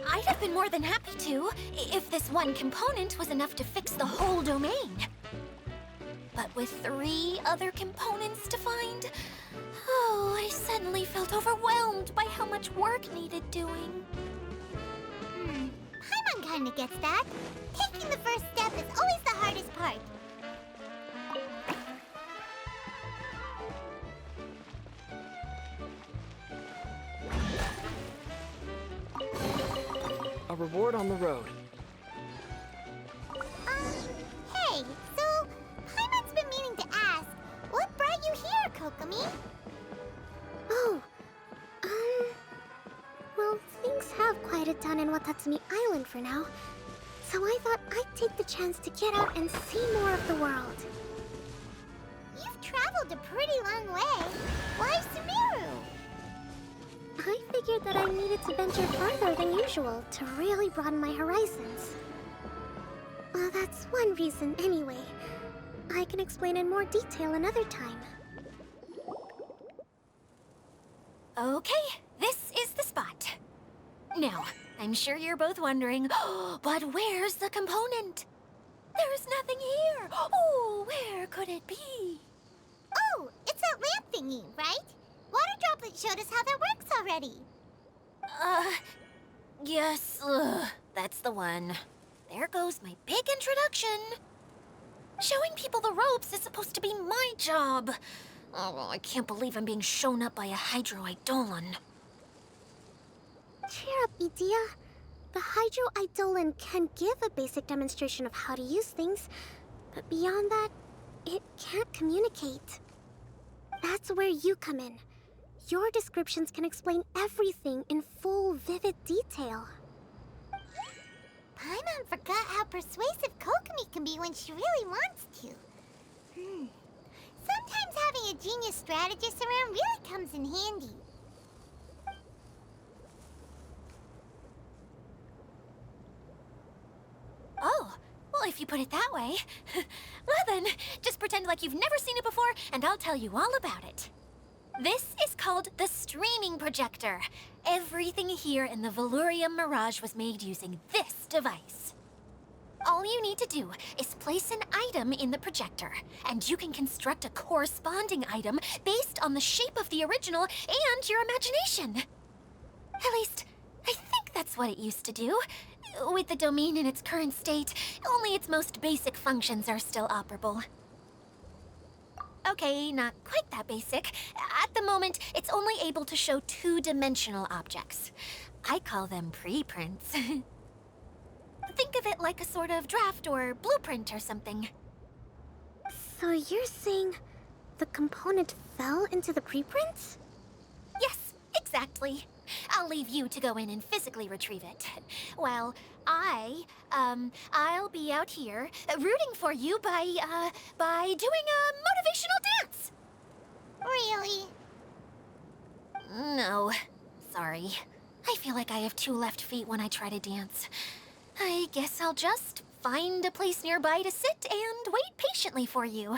I'd have been more than happy to, if this one component was enough to fix the whole domain. But with 3 other components to find, oh, I suddenly felt overwhelmed by how much work needed doing. Paimon kinda gets that. Taking the first step is always the hardest part. A reward on the road. Hey, so Paimon's been meaning to ask, what brought you here, Kokomi? Oh, well, things have quieted down in Watatsumi Island for now. So I thought I'd take the chance to get out and see more of the world. You've traveled a pretty long way. Why Sumeru? I figured that I needed to venture farther than usual to really broaden my horizons. Well, that's one reason anyway. I can explain in more detail another time. Okay, this is the spot. Now, I'm sure you're both wondering, but where's the component? There's nothing here. Oh, where could it be? Oh, it's that lamp thingy, right? Water Droplet showed us how that works already. Yes, that's the one. There goes my big introduction. Showing people the ropes is supposed to be my job. Oh, I can't believe I'm being shown up by a Hydro Eidolon. Cheer up, Daiya. The Hydro Eidolon can give a basic demonstration of how to use things, but beyond that, it can't communicate. That's where you come in. Your descriptions can explain everything in full, vivid detail. Paimon forgot how persuasive Kokomi can be when she really wants to. Sometimes having a genius strategist around really comes in handy. Oh, well, if you put it that way. Well then, just pretend like you've never seen it before, and I'll tell you all about it. This is called the streaming projector. Everything here in the Valurium Mirage was made using this device. All you need to do is place an item in the projector, and you can construct a corresponding item based on the shape of the original and your imagination. At least, I think that's what it used to do. With the domain in its current state, only its most basic functions are still operable. Okay, not quite that basic. At the moment, it's only able to show 2-dimensional objects. I call them preprints. Think of it like a sort of draft or blueprint or something. So you're saying the component fell into the preprints? Yes, exactly. I'll leave you to go in and physically retrieve it. Well, I'll be out here rooting for you by doing a motivational dance. Really? No, sorry. I feel like I have 2 left feet when I try to dance. I guess I'll just find a place nearby to sit and wait patiently for you.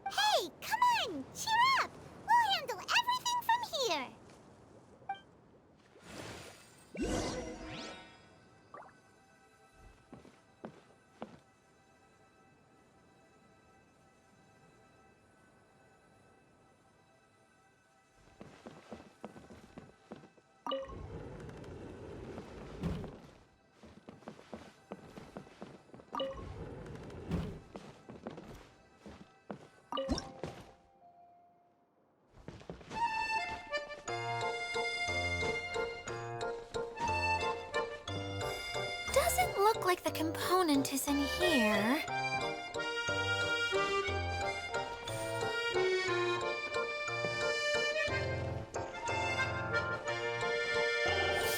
Hey, come on! Cheer up! We'll handle everything from here! look like the component is in here.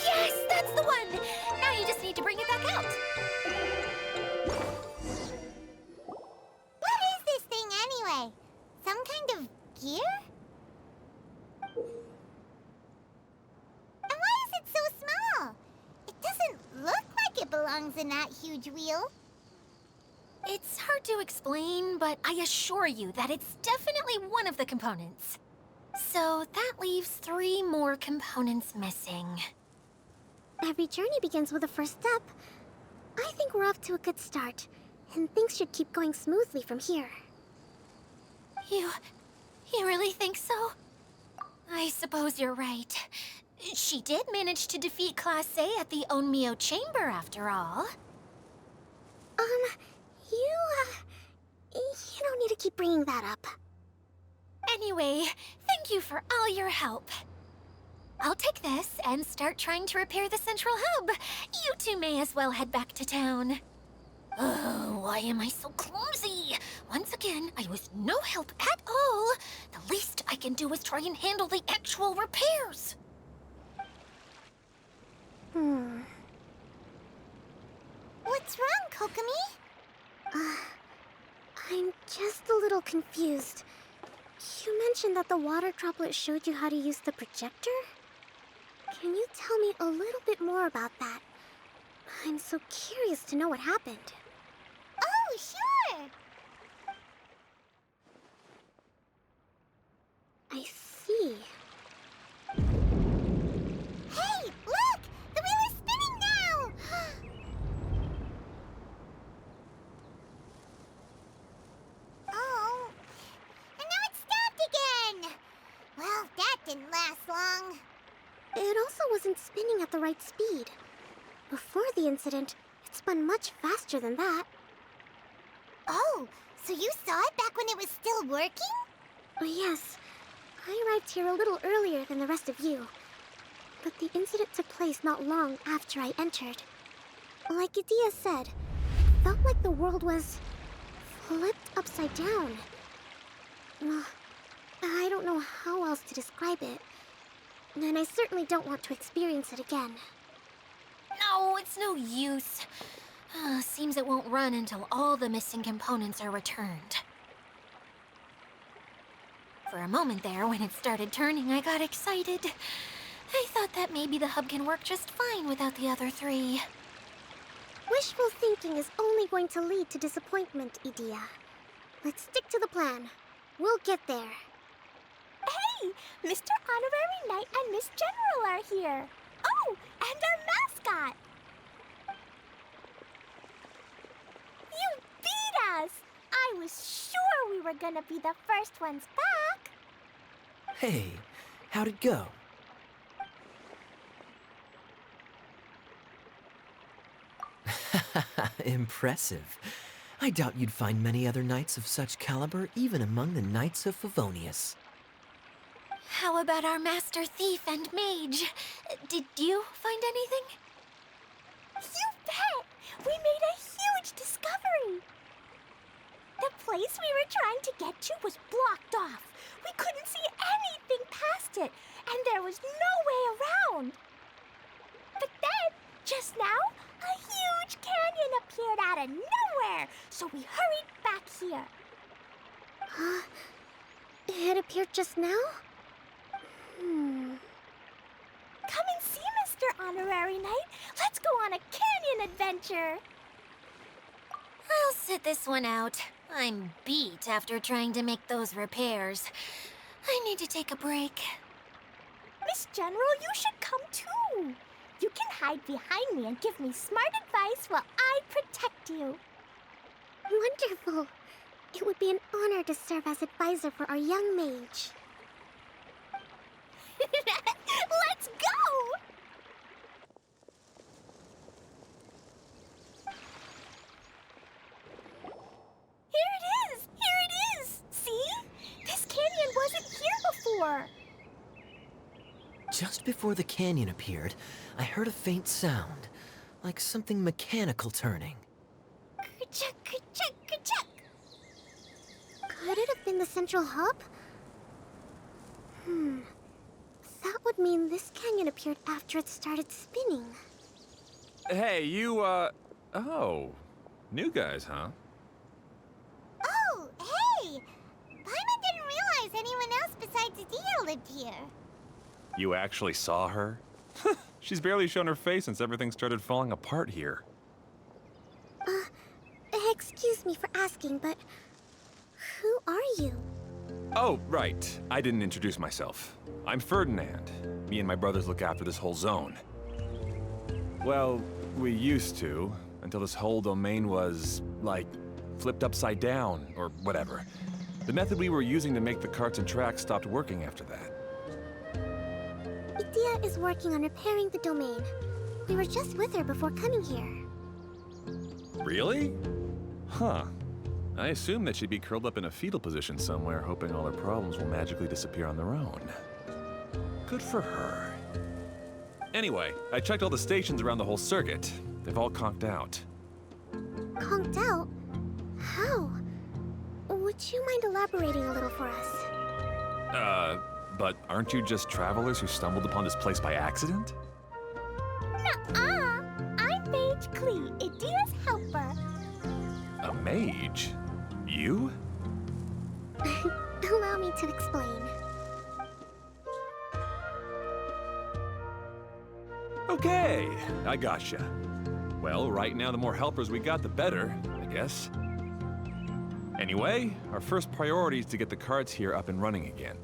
Yes, that's the one! Now you just need to bring it back out. What is this thing anyway? Some kind of gear? And why is it so small? It doesn't look like it belongs in that huge wheel. It's hard to explain, but I assure you that it's definitely one of the components. So that leaves 3 more components missing. Every journey begins with a first step. I think we're off to a good start, and things should keep going smoothly from here. You really think so? I suppose you're right. She did manage to defeat Class A at the Onmyo Chamber, after all. You don't need to keep bringing that up. Anyway, thank you for all your help. I'll take this and start trying to repair the central hub. You two may as well head back to town. Oh, why am I so clumsy? Once again, I was no help at all. The least I can do is try and handle the actual repairs. What's wrong, Kokomi? I'm just a little confused. You mentioned that the water droplet showed you how to use the projector? Can you tell me a little bit more about that? I'm so curious to know what happened. Oh, sure! I see. Hey, look! The wheel is spinning now! Oh, and now it's stopped again! Well, that didn't last long. It also wasn't spinning at the right speed. Before the incident, it spun much faster than that. Oh, so you saw it back when it was still working? Oh, yes. I arrived here a little earlier than the rest of you. But the incident took place not long after I entered. Like Daiya said, it felt like the world was flipped upside down. Well, I don't know how else to describe it. And I certainly don't want to experience it again. No, it's no use. Seems it won't run until all the missing components are returned. For a moment there, when it started turning, I got excited. I thought that maybe the hub can work just fine without the other 3. Wishful thinking is only going to lead to disappointment, Daiya. Let's stick to the plan. We'll get there. Hey, Mr. Honorary Knight and Miss General are here. Oh, and our mascot. You beat us! I was sure we were gonna be the first ones back. Hey, how'd it go? Impressive. I doubt you'd find many other knights of such caliber even among the Knights of Favonius. How about our master thief and mage? Did you find anything? You bet! We made a huge discovery. The place we were trying to get to was blocked off. We couldn't see anything past it, and there was no way around. But then, just now, a huge canyon appeared out of nowhere, so we hurried back here. Huh? It appeared just now? Come and see, Mr. Honorary Knight. Let's go on a canyon adventure. I'll sit this one out. I'm beat after trying to make those repairs. I need to take a break. Miss General, you should come too. You can hide behind me and give me smart advice while I protect you. Wonderful. It would be an honor to serve as advisor for our young mage. Let's go! Here it is! Here it is! See? This canyon wasn't here before. Just before the canyon appeared, I heard a faint sound. like something mechanical turning. Ka-chuck, ka-chuck, ka-chuck. Could it have been the central hub? That would mean this canyon appeared after it started spinning. Hey, you, oh. New guys, huh? Oh, hey! Paimon didn't realize anyone else besides Daiya lived here. You actually saw her? She's barely shown her face since everything started falling apart here. Excuse me for asking, but who are you? Oh, right. I didn't introduce myself. I'm Ferdinand. Me and my brothers look after this whole zone. Well, we used to, until this whole domain was, like, flipped upside down, or whatever. The method we were using to make the carts and tracks stopped working after that. Daiya is working on repairing the domain. We were just with her before coming here. Really? Huh. I assumed that she'd be curled up in a fetal position somewhere, hoping all her problems will magically disappear on their own. Good for her. Anyway, I checked all the stations around the whole circuit. They've all conked out. Conked out? How? Would you mind elaborating a little for us? But aren't you just travelers who stumbled upon this place by accident? Nuh-uh! I'm Mage Klee, Daiya's helper. A mage? You? Allow me to explain. Okay, I gotcha. Well, right now the more helpers we got, the better, I guess. Anyway, our first priority is to get the carts here up and running again.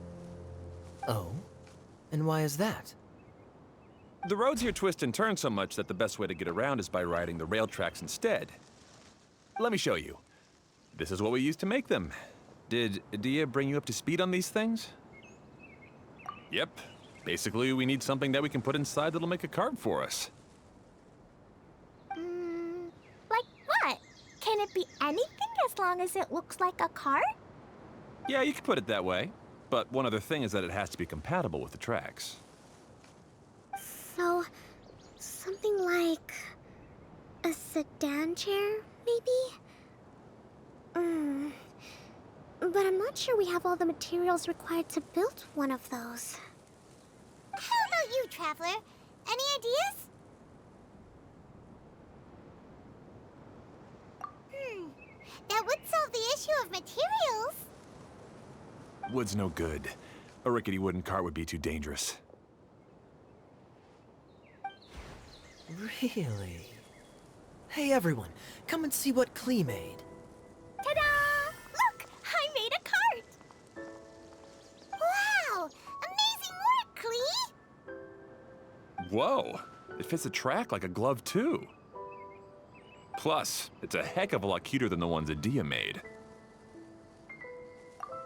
Oh? And why is that? The roads here twist and turn so much that the best way to get around is by riding the rail tracks instead. Let me show you. This is what we used to make them. Did Daiya bring you up to speed on these things? Yep. Basically, we need something that we can put inside that'll make a cart for us. Like what? Can it be anything as long as it looks like a cart? Yeah, you could put it that way. But one other thing is that it has to be compatible with the tracks. So, something like a sedan chair, maybe? But I'm not sure we have all the materials required to build one of those. How about you, Traveler? Any ideas? That would solve the issue of materials. Wood's no good. A rickety wooden cart would be too dangerous. Really? Hey everyone, come and see what Klee made. Ta-da! Look! I made a cart! Wow! Amazing work, Klee! Whoa! It fits the track like a glove, too. Plus, it's a heck of a lot cuter than the ones that Daiya made.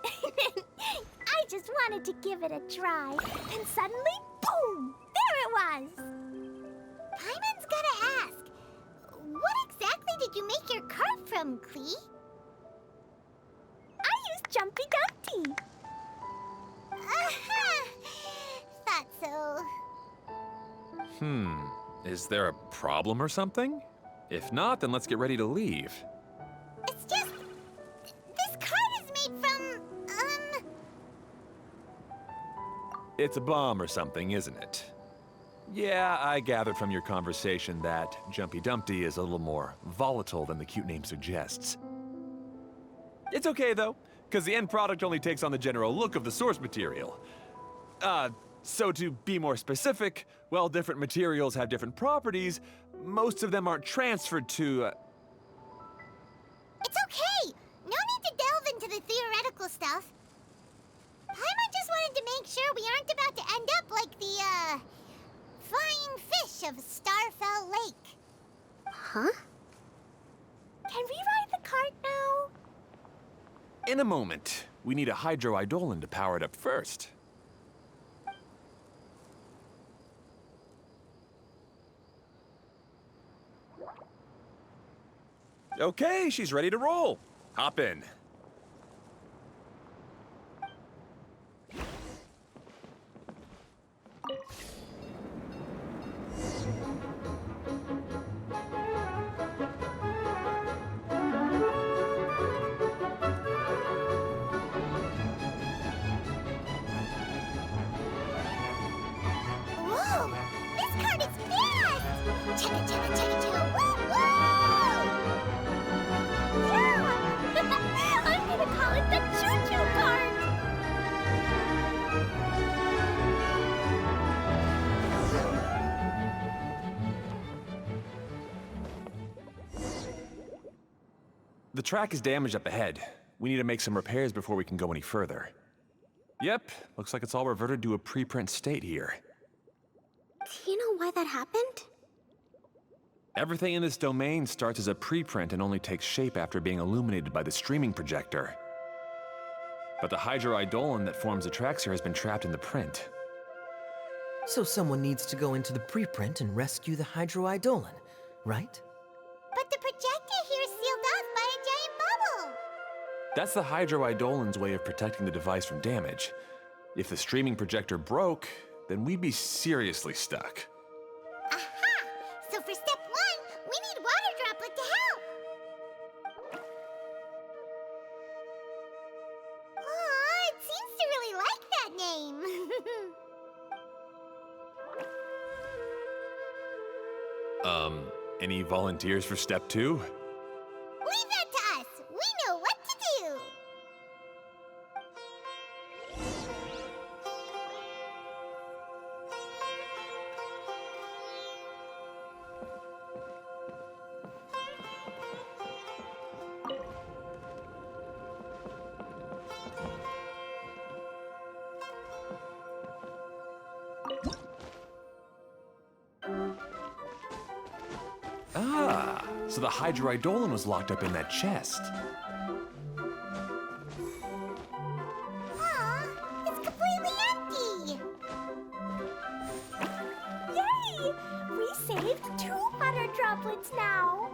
I just wanted to give it a try, and suddenly, boom! There it was! Paimon's gotta ask, what exactly did you make your cart from, Klee? I used Jumpy Dumpty! Thought so. Is there a problem or something? If not, then let's get ready to leave. It's just... this cart is made from, It's a bomb or something, isn't it? Yeah, I gathered from your conversation that Jumpy Dumpty is a little more volatile than the cute name suggests. It's okay, though, because the end product only takes on the general look of the source material. So to be more specific, while different materials have different properties, most of them aren't transferred to, It's okay! No need to delve into the theoretical stuff. Paimon just wanted to make sure we aren't about to end up like the, flying fish of Starfell Lake. Huh? Can we ride the cart now? In a moment. We need a hydroidolin to power it up first. Okay, she's ready to roll. Hop in. Chugga, chugga, chugga, chugga, woo, woo! Yeah! I'm gonna call it the choo-choo cart! The track is damaged up ahead. We need to make some repairs before we can go any further. Yep, looks like it's all reverted to a preprint state here. Do you know why that happened? Everything in this domain starts as a preprint and only takes shape after being illuminated by the streaming projector. But the hydroidolin that forms the tracks here has been trapped in the print. So someone needs to go into the preprint and rescue the hydroidolin, right? But the projector here is sealed off by a giant bubble. That's the hydroidolin's way of protecting the device from damage. If the streaming projector broke, then we'd be seriously stuck. Aha! So for step 1, we need water droplet to help. Aw, it seems to really like that name. Any volunteers for step 2? Leave that to us. We know what to do. Ah, so the hydroidolin was locked up in that chest. Aw, it's completely empty. Yay! We saved 2 water droplets now!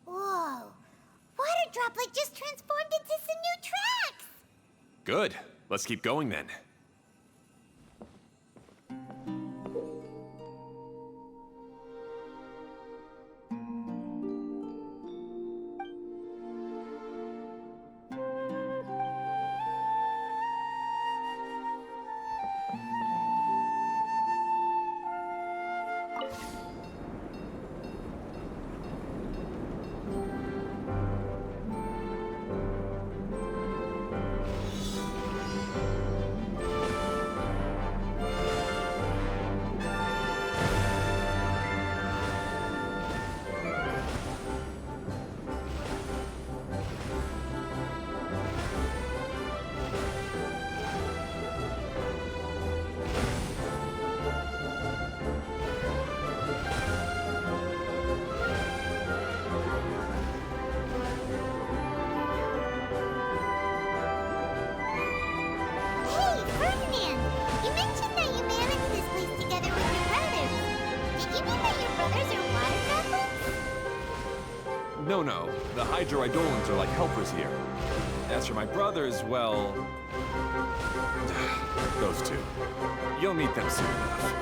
Whoa, water droplet just transformed into some new tracks. Good. Let's keep going then. Hey, Ferdinand! You mentioned that you managed this place together with your brothers. Did you mean that your brothers are water droplets? No. The hydroidolins are like helpers here. As for my brothers, well... those two. You'll meet them soon enough.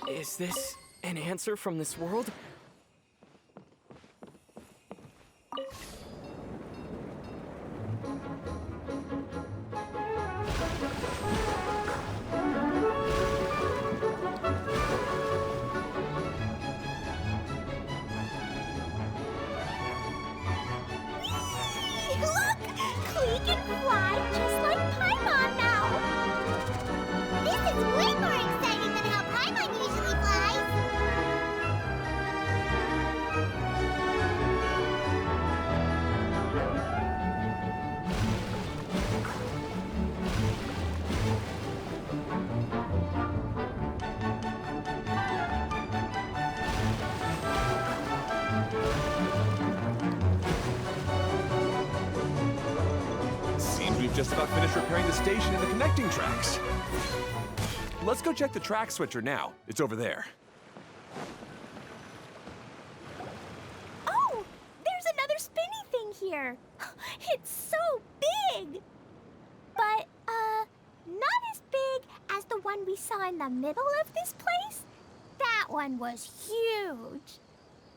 Is this an answer from this world? Look! Klee can fly just like Paimon now! This is way more exciting than how Paimon usually flies. Seems we've just about finished repairing the station and the connecting tracks. Let's go check the track switcher now. It's over there. Oh! There's another spinny thing here! It's so big! But, not as big as the one we saw in the middle of this place? That one was huge.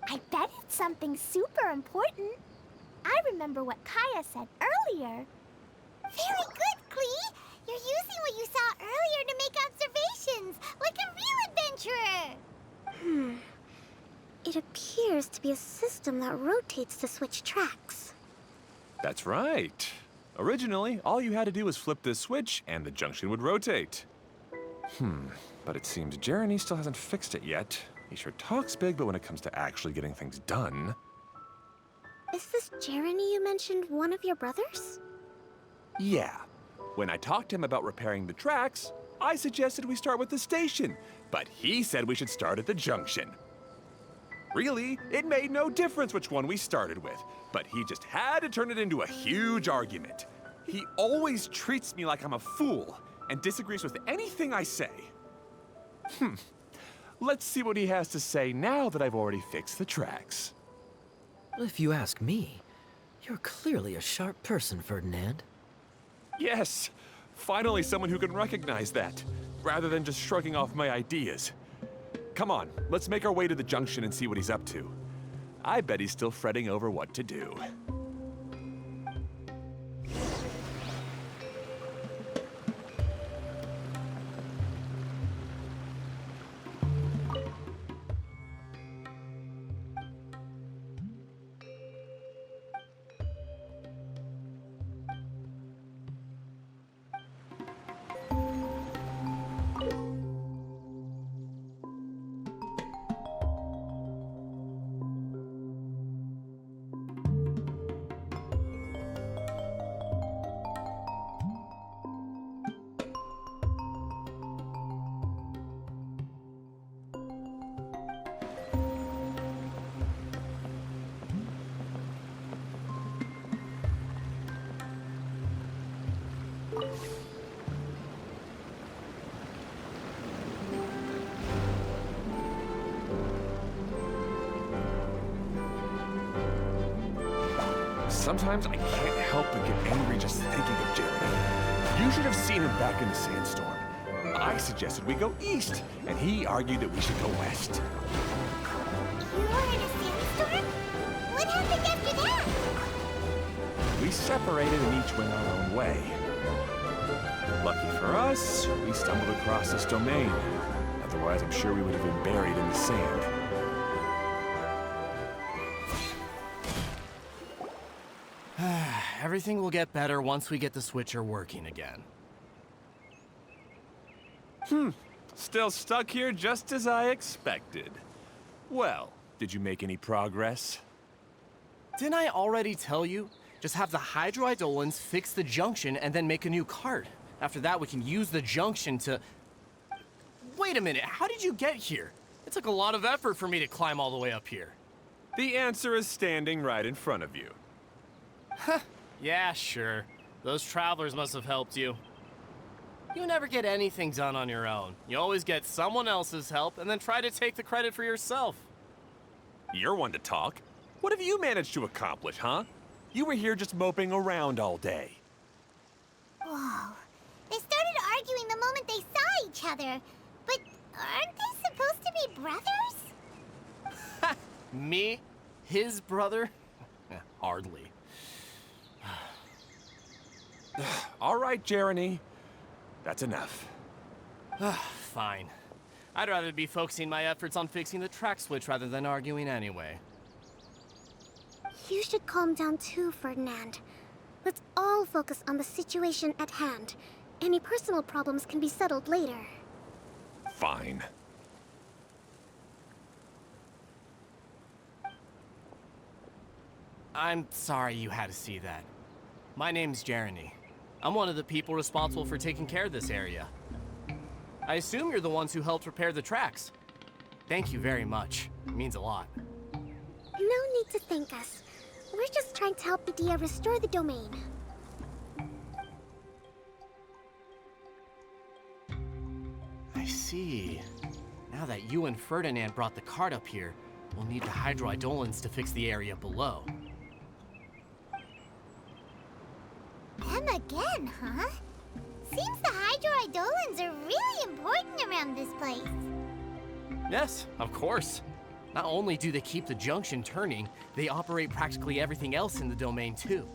I bet it's something super important. I remember what Kaya said earlier. Very good, Klee! You're using what you saw earlier to make observations, like a real adventurer! It appears to be a system that rotates to switch tracks. That's right. Originally, all you had to do was flip this switch and the junction would rotate. But it seems Jeremy still hasn't fixed it yet. He sure talks big, but when it comes to actually getting things done... Is this Jeremy you mentioned one of your brothers? Yeah. When I talked to him about repairing the tracks, I suggested we start with the station, but he said we should start at the junction. Really, it made no difference which one we started with, but he just had to turn it into a huge argument. He always treats me like I'm a fool and disagrees with anything I say. Let's see what he has to say now that I've already fixed the tracks. If you ask me, you're clearly a sharp person, Ferdinand. Yes, finally someone who can recognize that, rather than just shrugging off my ideas. Come on, let's make our way to the junction and see what he's up to. I bet he's still fretting over what to do. Sometimes I can't help but get angry just thinking of Jeremy. You should have seen him back in the sandstorm. I suggested we go east, and he argued that we should go west. You were in a sandstorm? What happened after that? We separated and each went our own way. Lucky for us, we stumbled across this domain. Otherwise, I'm sure we would have been buried in the sand. Everything will get better once we get the switcher working again. Still stuck here just as I expected. Well, did you make any progress? Didn't I already tell you? Just have the hydroidolins fix the junction and then make a new cart. After that, we can use the junction to... Wait a minute, how did you get here? It took a lot of effort for me to climb all the way up here. The answer is standing right in front of you. Yeah, sure. Those travelers must have helped you. You never get anything done on your own. You always get someone else's help and then try to take the credit for yourself. You're one to talk. What have you managed to accomplish, huh? You were here just moping around all day. Whoa. They started arguing the moment they saw each other. But aren't they supposed to be brothers? Me? His brother? Hardly. All right, Jeremy. That's enough. Fine. I'd rather be focusing my efforts on fixing the track switch rather than arguing anyway. You should calm down too, Ferdinand. Let's all focus on the situation at hand. Any personal problems can be settled later. Fine. I'm sorry you had to see that. My name's Jeremy. I'm one of the people responsible for taking care of this area. I assume you're the ones who helped repair the tracks. Thank you very much. It means a lot. No need to thank us. We're just trying to help Daiya restore the domain. I see. Now that you and Ferdinand brought the cart up here, we'll need the hydroidolins to fix the area below. Them again, huh? Seems the hydroidolins are really important around this place. Yes, of course. Not only do they keep the junction turning, they operate practically everything else in the domain too.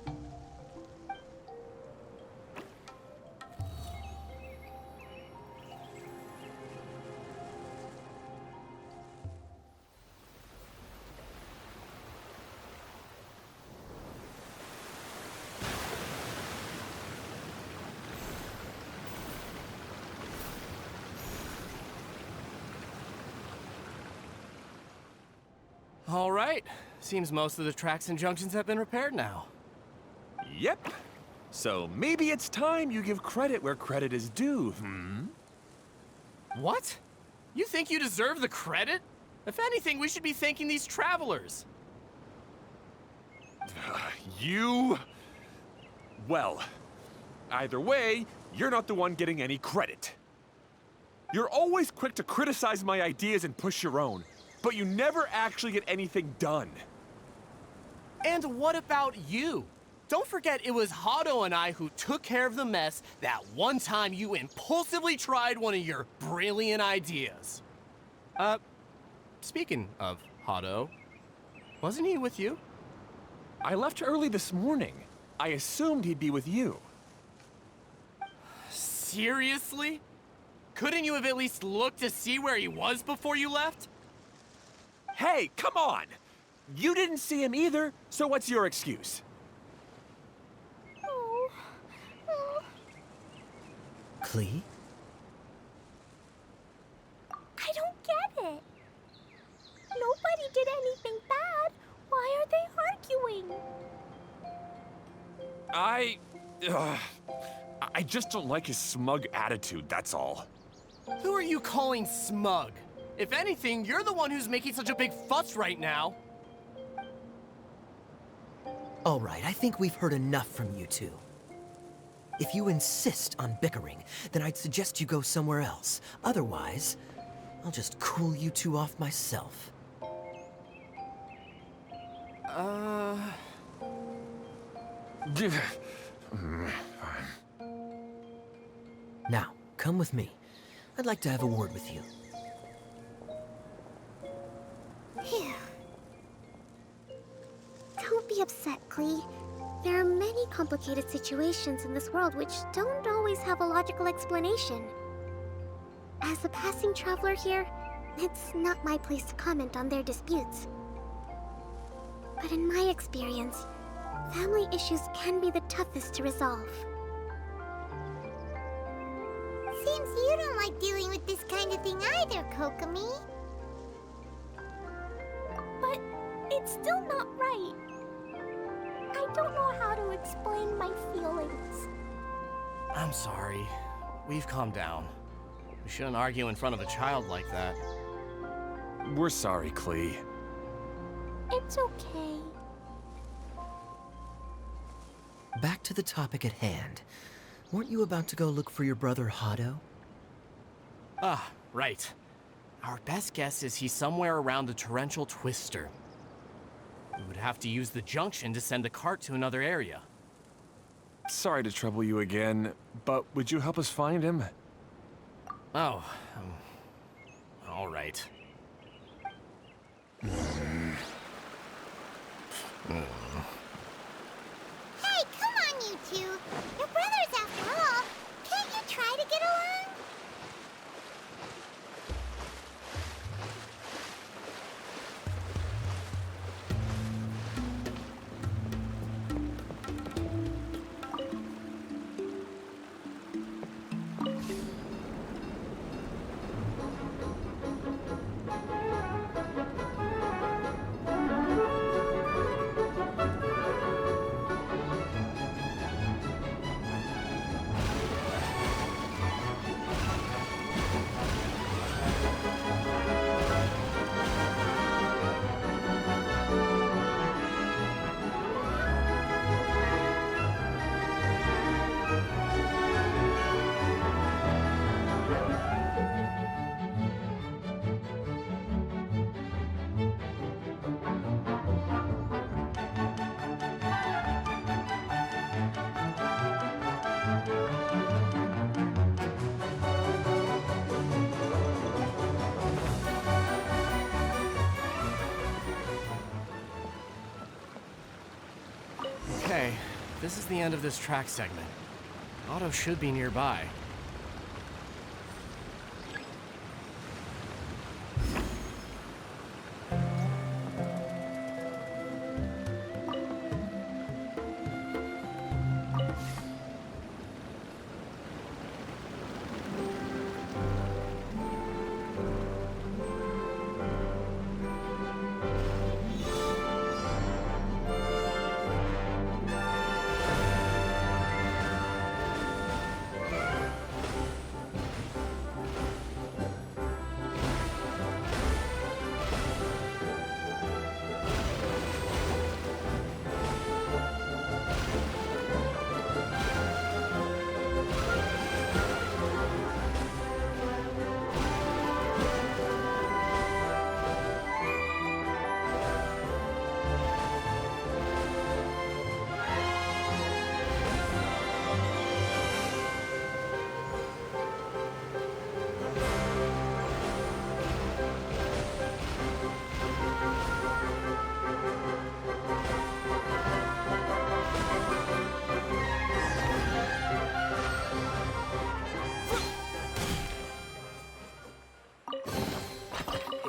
All right. Seems most of the tracks and junctions have been repaired now. Yep. So maybe it's time you give credit where credit is due, What? You think you deserve the credit? If anything, we should be thanking these travelers. You... Well, either way, you're not the one getting any credit. You're always quick to criticize my ideas and push your own, but you never actually get anything done. And what about you? Don't forget it was Hado and I who took care of the mess that one time you impulsively tried one of your brilliant ideas. Speaking of Hado, wasn't he with you? I left early this morning. I assumed he'd be with you. Seriously? Couldn't you have at least looked to see where he was before you left? Hey, come on! You didn't see him either, so what's your excuse? Klee? I don't get it. Nobody did anything bad. Why are they arguing? I just don't like his smug attitude, that's all. Who are you calling smug? If anything, you're the one who's making such a big fuss right now. All right, I think we've heard enough from you two. If you insist on bickering, then I'd suggest you go somewhere else. Otherwise, I'll just cool you two off myself. Now, come with me. I'd like to have a word with you. Phew. Don't be upset, Klee. There are many complicated situations in this world which don't always have a logical explanation. As a passing traveler here, it's not my place to comment on their disputes. But in my experience, family issues can be the toughest to resolve. Seems you don't like dealing with this kind of thing either, Kokomi. But it's still not right. I don't know how to explain my feelings. I'm sorry. We've calmed down. We shouldn't argue in front of a child like that. We're sorry, Klee. It's okay. Back to the topic at hand. Weren't you about to go look for your brother Hado? Ah, right. Our best guess is he's somewhere around the torrential twister. We would have to use the junction to send the cart to another area. Sorry to trouble you again, but would you help us find him? Oh, all right. Hey, come on, you two. You're brothers after all. Can't you try to get along? this is the end of this track segment. Otto should be nearby.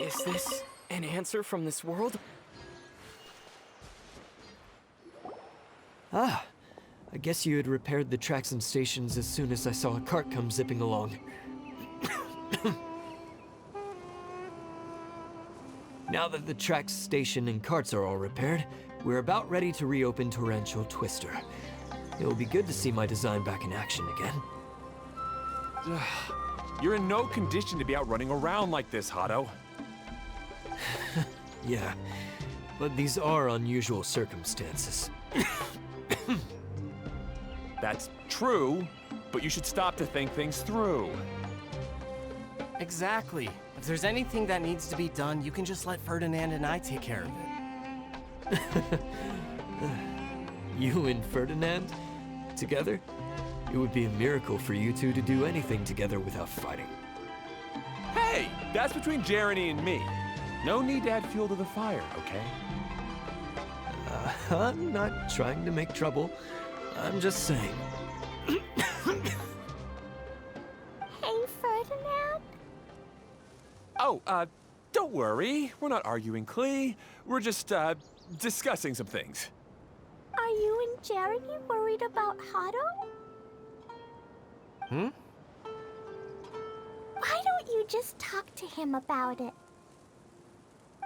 Is this an answer from this world? Ah, I guess you had repaired the tracks and stations as soon as I saw a cart come zipping along. Now that the tracks, station, and carts are all repaired, we're about ready to reopen Torrential Twister. It'll be good to see my design back in action again. You're in no condition to be out running around like this, Hado. Yeah, but these are unusual circumstances. That's true, but you should stop to think things through. Exactly. If there's anything that needs to be done, you can just let Ferdinand and I take care of it. You and Ferdinand? Together? It would be a miracle for you two to do anything together without fighting. Hey, that's between Jeremy and me. No need to add fuel to the fire, okay? I'm not trying to make trouble. I'm just saying. Hey, Ferdinand? Oh, don't worry. We're not arguing, Klee. We're just, discussing some things. Are you and Jeremy worried about Hado? Hmm? Why don't you just talk to him about it?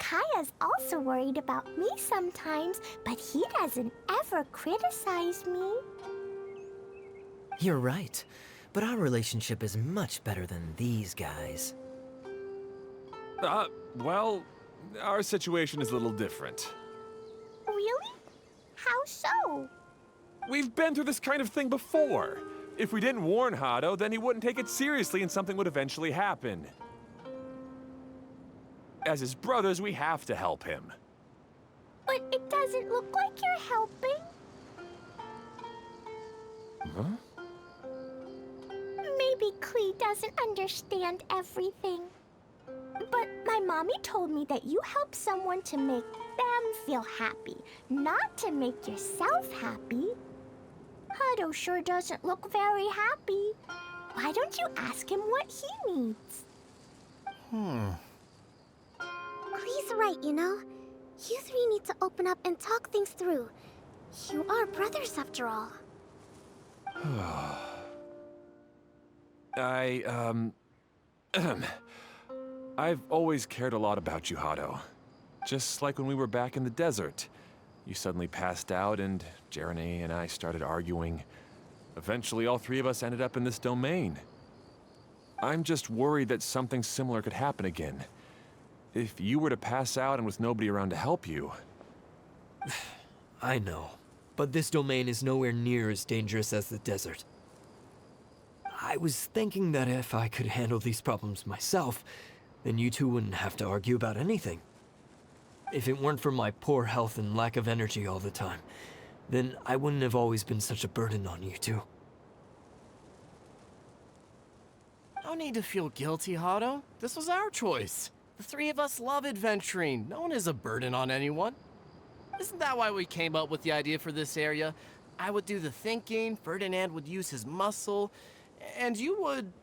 Kaya's also worried about me sometimes, but he doesn't ever criticize me. You're right, but our relationship is much better than these guys. Well, our situation is a little different. Really? How so? We've been through this kind of thing before. If we didn't warn Hado, then he wouldn't take it seriously and something would eventually happen. As his brothers, we have to help him. But it doesn't look like you're helping. Huh? Maybe Klee doesn't understand everything. But my mommy told me that you help someone to make them feel happy, not to make yourself happy. Hado sure doesn't look very happy. Why don't you ask him what he needs? Klee's right, you know? You three need to open up and talk things through. You are brothers, after all. I've always cared a lot about you, Hado. Just like when we were back in the desert. You suddenly passed out and Jeremy and I started arguing. Eventually, all three of us ended up in this domain. I'm just worried that something similar could happen again. If you were to pass out and with nobody around to help you. I know, but this domain is nowhere near as dangerous as the desert. I was thinking that if I could handle these problems myself, then you two wouldn't have to argue about anything. If it weren't for my poor health and lack of energy all the time, then I wouldn't have always been such a burden on you two. No need to feel guilty, Hado. This was our choice. The three of us love adventuring. No one is a burden on anyone. Isn't that why we came up with the idea for this area? I would do the thinking, Ferdinand would use his muscle, and you would...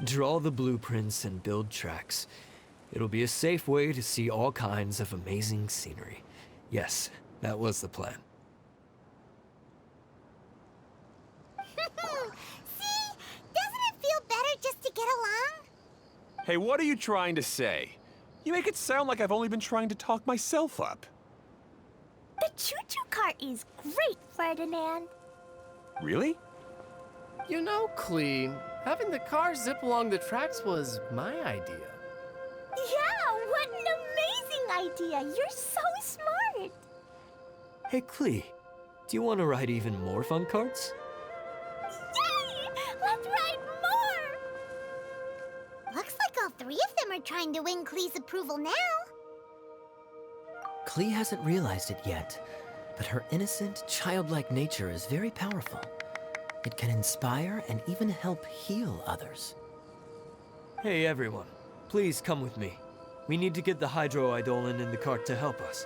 Draw the blueprints and build tracks. It'll be a safe way to see all kinds of amazing scenery. Yes, that was the plan. See? Doesn't it feel better just to get along? Hey, what are you trying to say? You make it sound like I've only been trying to talk myself up. The choo-choo cart is great, Ferdinand. Really? You know, Clee, having the car zip along the tracks was my idea. Yeah, what an amazing idea! You're so smart! Hey, Klee, do you want to ride even more fun carts? Yay! Let's ride more! Looks like all three of them are trying to win Klee's approval now. Klee hasn't realized it yet, but her innocent, childlike nature is very powerful. It can inspire and even help heal others. Hey everyone, please come with me. We need to get the hydroidolin in the cart to help us.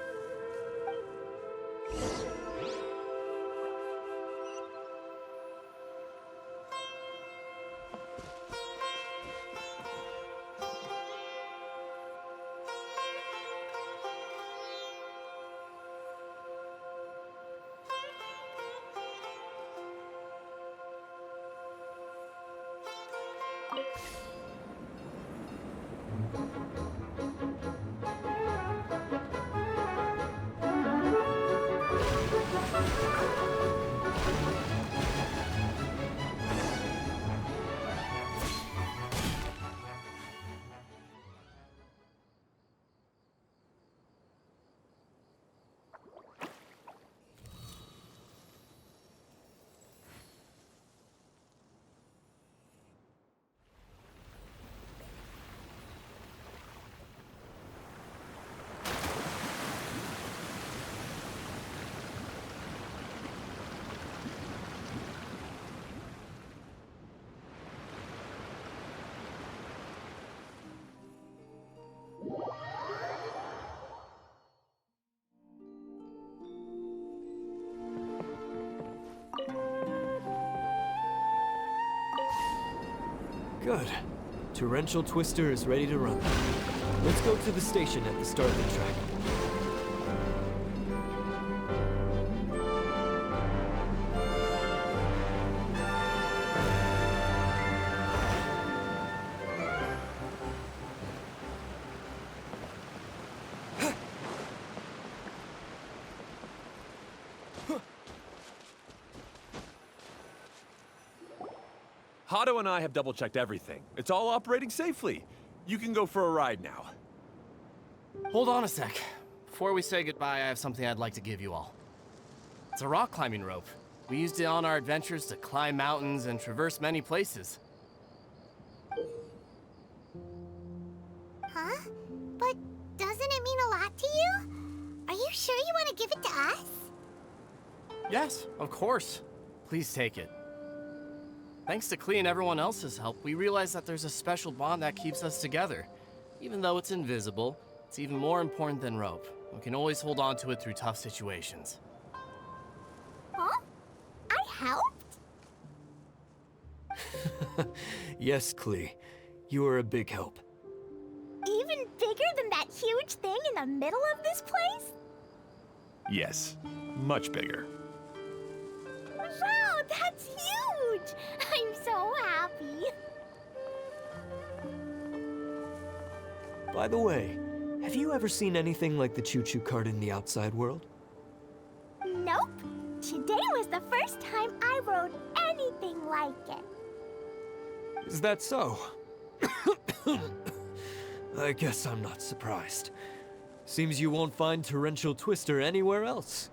Good. Torrential Twister is ready to run. Let's go to the station at the start of the track. Hato and I have double-checked everything. It's all operating safely. You can go for a ride now. Hold on a sec. Before we say goodbye, I have something I'd like to give you all. It's a rock climbing rope. We used it on our adventures to climb mountains and traverse many places. Huh? But doesn't it mean a lot to you? Are you sure you want to give it to us? Yes, of course. Please take it. Thanks to Klee and everyone else's help, we realized that there's a special bond that keeps us together. Even though it's invisible, it's even more important than rope. We can always hold on to it through tough situations. Huh? I helped? Yes, Klee. You are a big help. Even bigger than that huge thing in the middle of this place? Yes, much bigger. Wow, that's huge! I'm so happy. By the way, have you ever seen anything like the choo-choo cart in the outside world? Nope. Today was the first time I rode anything like it. Is that so? I guess I'm not surprised. Seems you won't find Torrential Twister anywhere else.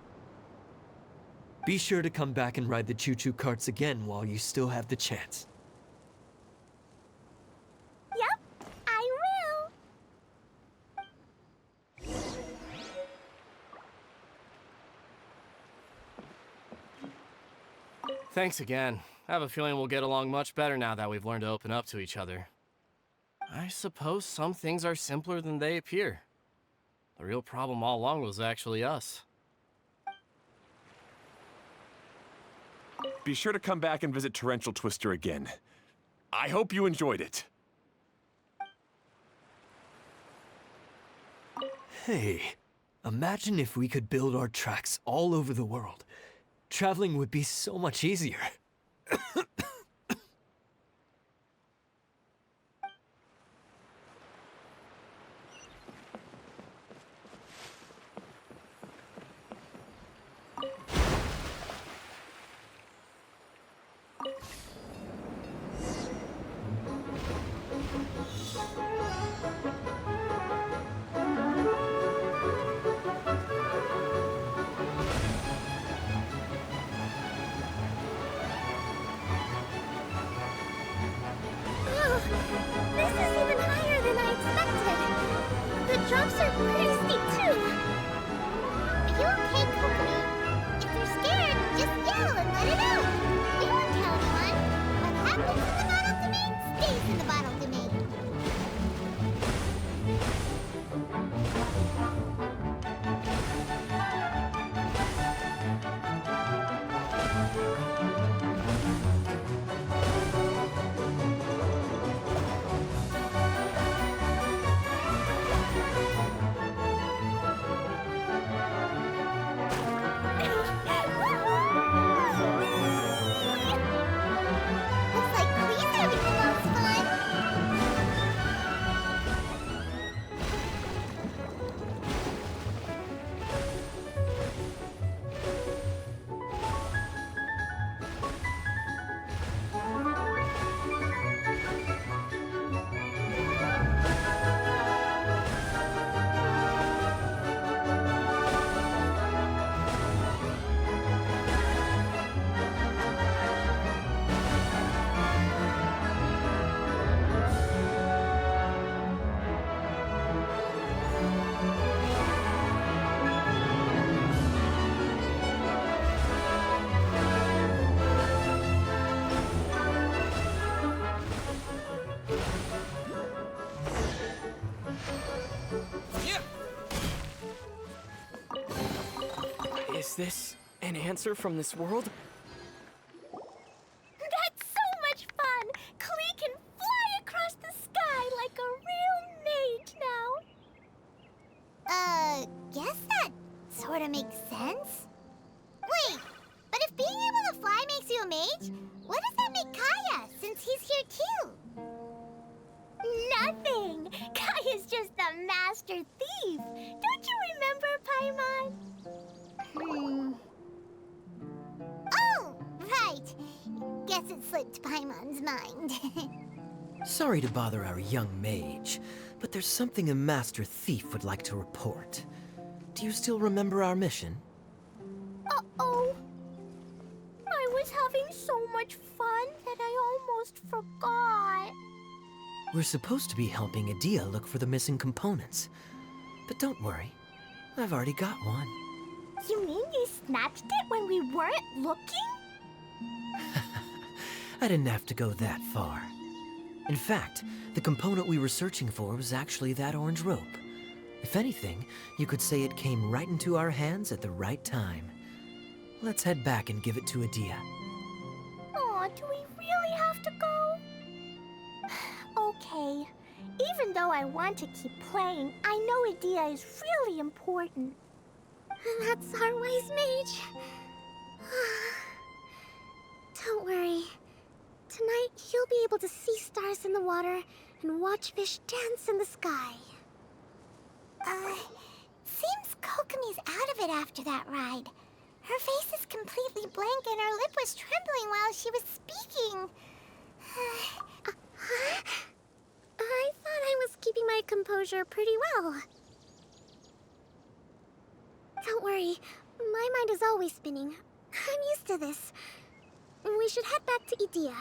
Be sure to come back and ride the choo-choo carts again while you still have the chance. Yep, I will. Thanks again. I have a feeling we'll get along much better now that we've learned to open up to each other. I suppose some things are simpler than they appear. The real problem all along was actually us. Be sure to come back and visit Torrential Twister again. I hope you enjoyed it. Hey, imagine if we could build our tracks all over the world. Traveling would be so much easier. This is even higher than I expected. The jumps are pretty steep, too. Are you okay, Kokomi? If you're scared, just yell and let it out. We won't tell anyone. What happens in the bottle domain stays in the bottle domain. Looks like Clee's having the most fun. Is this an answer from this world? That's so much fun! Klee can fly across the sky like a real mage now. Guess that sort of makes sense. Wait, but if being able to fly makes you a mage, what does that make Kaya, since he's here too? Nothing! Kaya's just a master thief. Don't you remember, Paimon? Oh, right. Guess it slipped Paimon's mind. Sorry to bother our young mage, but there's something a master thief would like to report. Do you still remember our mission? Uh-oh. I was having so much fun that I almost forgot. We're supposed to be helping Daiya look for the missing components. But don't worry, I've already got one. You mean you snatched it when we weren't looking? I didn't have to go that far. In fact, the component we were searching for was actually that orange rope. If anything, you could say it came right into our hands at the right time. Let's head back and give it to Daiya. Aw, do we really have to go? Okay. Even though I want to keep playing, I know Daiya is really important. That's our wise mage. Don't worry. Tonight, you'll be able to see stars in the water and watch fish dance in the sky. Seems Kokomi's out of it after that ride. Her face is completely blank and her lip was trembling while she was speaking. I thought I was keeping my composure pretty well. Don't worry, my mind is always spinning. I'm used to this. We should head back to Daiya.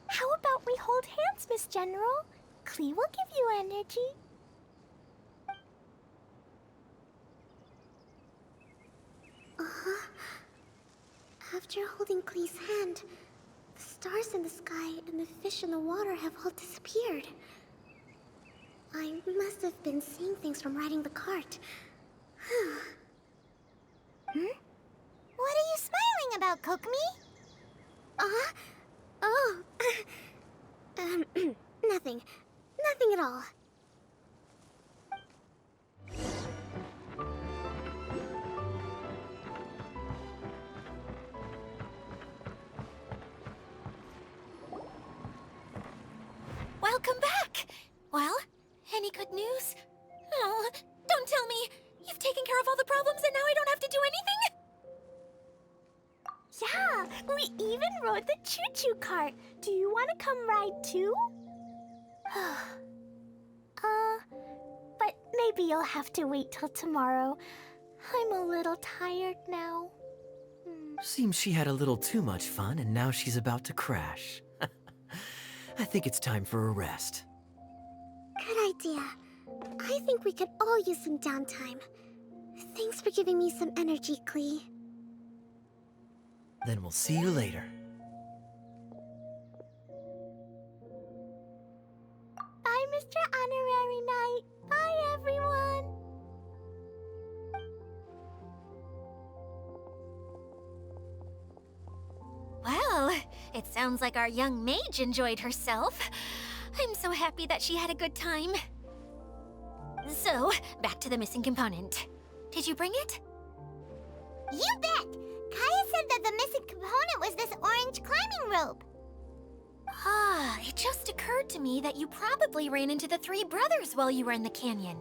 How about we hold hands, Miss General? Klee will give you energy. After holding Klee's hand, the stars in the sky and the fish in the water have all disappeared. I must have been seeing things from riding the cart. What are you smiling about, Kokomi? Oh. Nothing. Nothing at all. Welcome back! Well, any good news? Oh, don't tell me! You've taken care of all the problems and now I don't have to do anything? Yeah, we even rode the choo-choo cart. Do you want to come ride too? But maybe you'll have to wait till tomorrow. I'm a little tired now. Seems she had a little too much fun and now she's about to crash. I think it's time for a rest. Good idea. I think we could all use some downtime. Thanks for giving me some energy, Klee. Then we'll see you later. Bye, Mr. Honorary Knight. Bye, everyone. Well, it sounds like our young mage enjoyed herself. I'm so happy that she had a good time. So, back to the missing component. Did you bring it? You bet! Kaya said that the missing component was this orange climbing rope. Ah, it just occurred to me that you probably ran into the three brothers while you were in the canyon.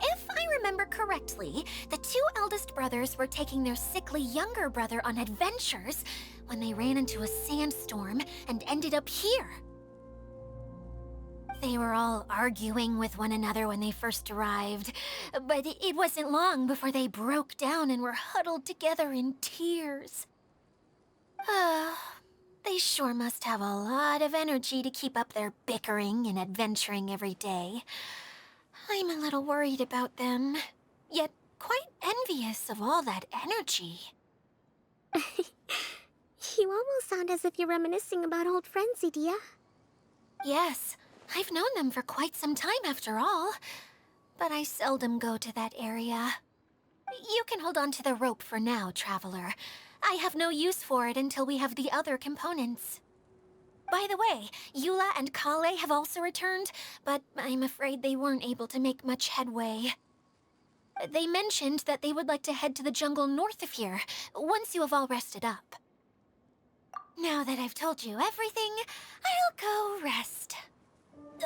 If I remember correctly, the two eldest brothers were taking their sickly younger brother on adventures when they ran into a sandstorm and ended up here. They were all arguing with one another when they first arrived, but it wasn't long before they broke down and were huddled together in tears. They sure must have a lot of energy to keep up their bickering and adventuring every day. I'm a little worried about them, yet quite envious of all that energy. You almost sound as if you're reminiscing about old friends, Daiya. Yes, I've known them for quite some time after all, but I seldom go to that area. You can hold on to the rope for now, Traveler. I have no use for it until we have the other components. By the way, Eula and Kale have also returned, but I'm afraid they weren't able to make much headway. They mentioned that they would like to head to the jungle north of here, once you have all rested up. Now that I've told you everything, I'll go rest.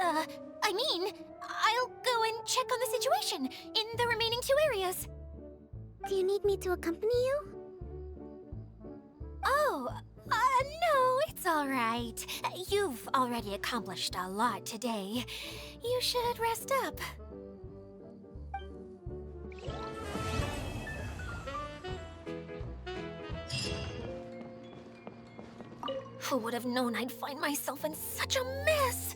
I'll go and check on the situation in the remaining two areas. Do you need me to accompany you? Oh, no, it's all right. You've already accomplished a lot today. You should rest up. Who would have known I'd find myself in such a mess?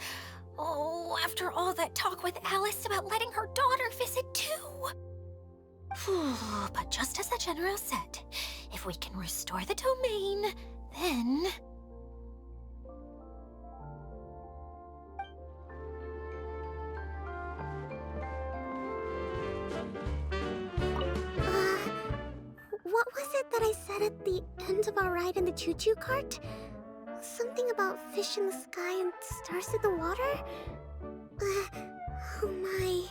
Oh, after all that talk with Alice about letting her daughter visit too. But just as the General said, if we can restore the domain, then... What was it that I said at the end of our ride in the choo-choo cart? Something about fish in the sky and stars in the water? Oh my...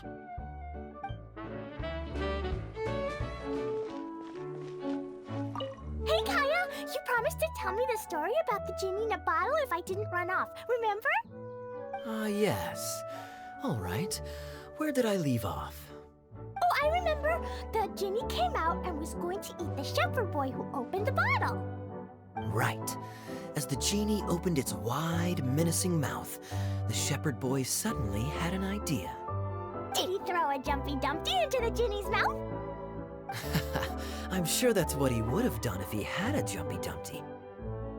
Hey, Kaya! You promised to tell me the story about the genie in a bottle if I didn't run off, remember? Yes. All right. Where did I leave off? Oh, I remember! The genie came out and was going to eat the shepherd boy who opened the bottle. Right. As the genie opened its wide, menacing mouth, the shepherd boy suddenly had an idea. Did he throw a Jumpy Dumpty into the genie's mouth? I'm sure that's what he would have done if he had a Jumpy Dumpty.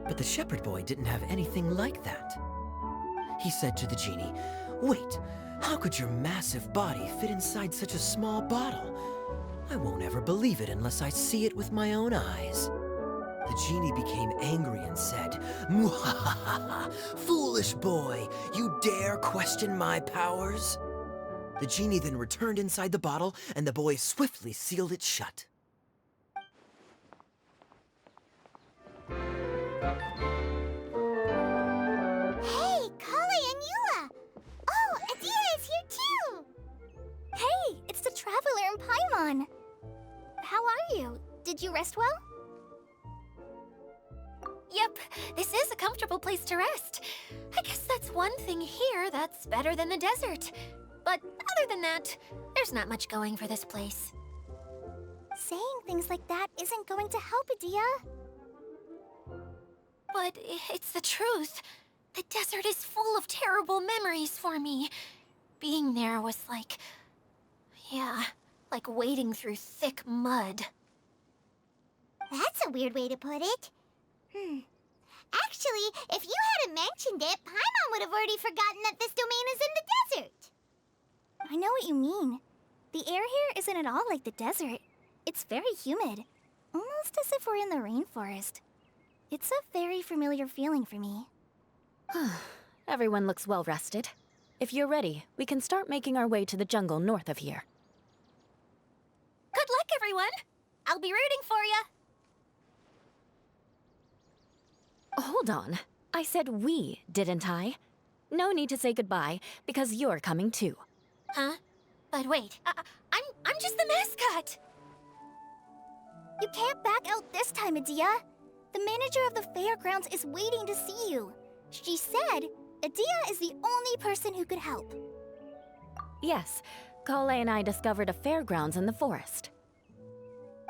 But the shepherd boy didn't have anything like that. He said to the genie, "Wait, how could your massive body fit inside such a small bottle? I won't ever believe it unless I see it with my own eyes." The genie became angry and said, "Mwahaha! Foolish boy! You dare question my powers?" The genie then returned inside the bottle, and the boy swiftly sealed it shut. Did you rest well? Yep, this is a comfortable place to rest. I guess that's one thing here that's better than the desert. But other than that, there's not much going for this place. Saying things like that isn't going to help, Daiya. But it's the truth. The desert is full of terrible memories for me. Being there was like... yeah, like wading through thick mud. That's a weird way to put it. Actually, if you hadn't mentioned it, Paimon would have already forgotten that this domain is in the desert. I know what you mean. The air here isn't at all like the desert. It's very humid, almost as if we're in the rainforest. It's a very familiar feeling for me. Everyone looks well rested. If you're ready, we can start making our way to the jungle north of here. Good luck, everyone! I'll be rooting for ya! Hold on. I said we, didn't I? No need to say goodbye, because you're coming too. Huh? But wait, I'm just the mascot! You can't back out this time, Daiya. The manager of the fairgrounds is waiting to see you. She said Daiya is the only person who could help. Yes, Kale and I discovered a fairgrounds in the forest.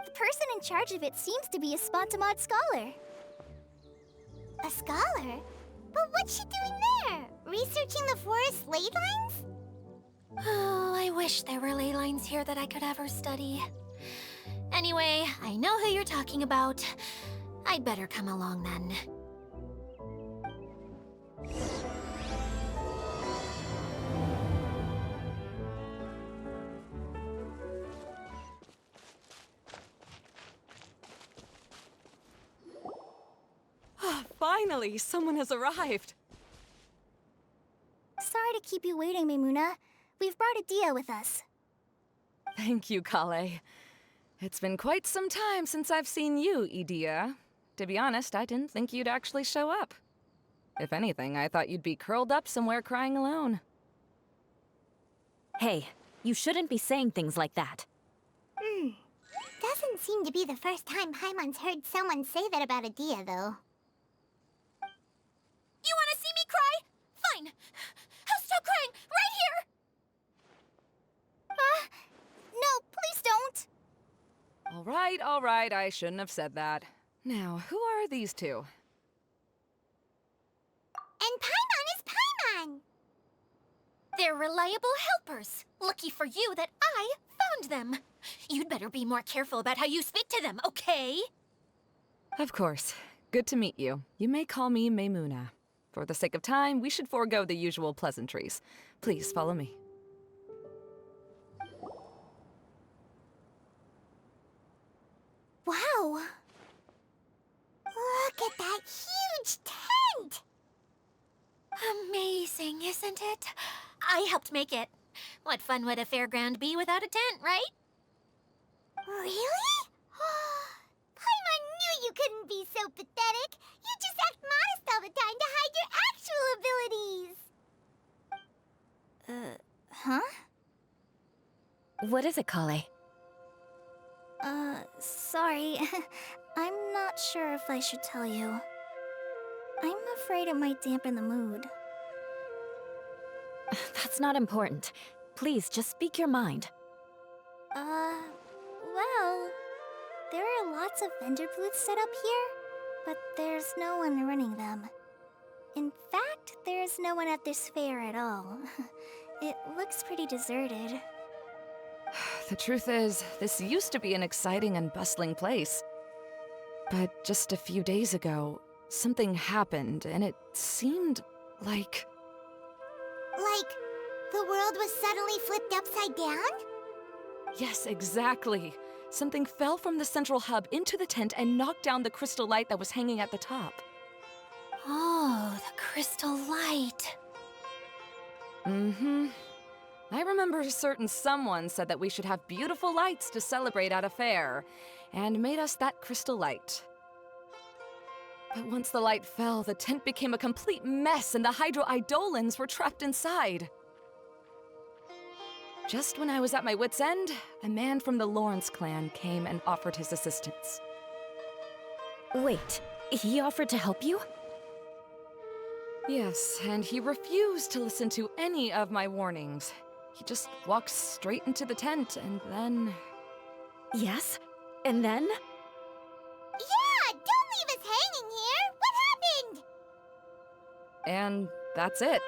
The person in charge of it seems to be a Spontamod scholar. A scholar? But what's she doing there? Researching the forest ley lines? Oh, I wish there were ley lines here that I could ever study. Anyway, I know who you're talking about. I'd better come along then. Finally, someone has arrived. Sorry to keep you waiting, Maimuna. We've brought Daiya with us. Thank you, Kale. It's been quite some time since I've seen you, Daiya. To be honest, I didn't think you'd actually show up. If anything, I thought you'd be curled up somewhere crying alone. Hey, you shouldn't be saying things like that. Doesn't seem to be the first time Paimon's heard someone say that about Daiya, though. You want to see me cry? Fine. I'll stop crying right here. No, please don't. All right, I shouldn't have said that. Now, who are these two? And Paimon is Paimon! They're reliable helpers. Lucky for you that I found them. You'd better be more careful about how you speak to them, okay? Of course. Good to meet you. You may call me Maimuna. For the sake of time, we should forego the usual pleasantries. Please follow me. Wow! Look at that huge tent! Amazing, isn't it? I helped make it. What fun would a fairground be without a tent, right? Really? Paimon knew you couldn't be so pathetic. You just act modest all the time to hide your actual abilities. Huh? What is it, Kale? Sorry. I'm not sure if I should tell you. I'm afraid it might dampen the mood. That's not important. Please, just speak your mind. Well, there are lots of vendor booths set up here, but there's no one running them. In fact, there's no one at this fair at all. It looks pretty deserted. The truth is, this used to be an exciting and bustling place. But just a few days ago, something happened, and it seemed like... Like, the world was suddenly flipped upside down? Yes, exactly. Something fell from the central hub into the tent and knocked down the crystal light that was hanging at the top. Oh, the crystal light. Mm-hmm. I remember a certain someone said that we should have beautiful lights to celebrate at a fair, and made us that crystal light. But once the light fell, the tent became a complete mess and the Hydro Eidolons were trapped inside. Just when I was at my wit's end, a man from the Lawrence clan came and offered his assistance. Wait, he offered to help you? Yes, and he refused to listen to any of my warnings. He just walked straight into the tent, and then... Yes? And then? Yeah, don't leave us hanging here! What happened? And that's it.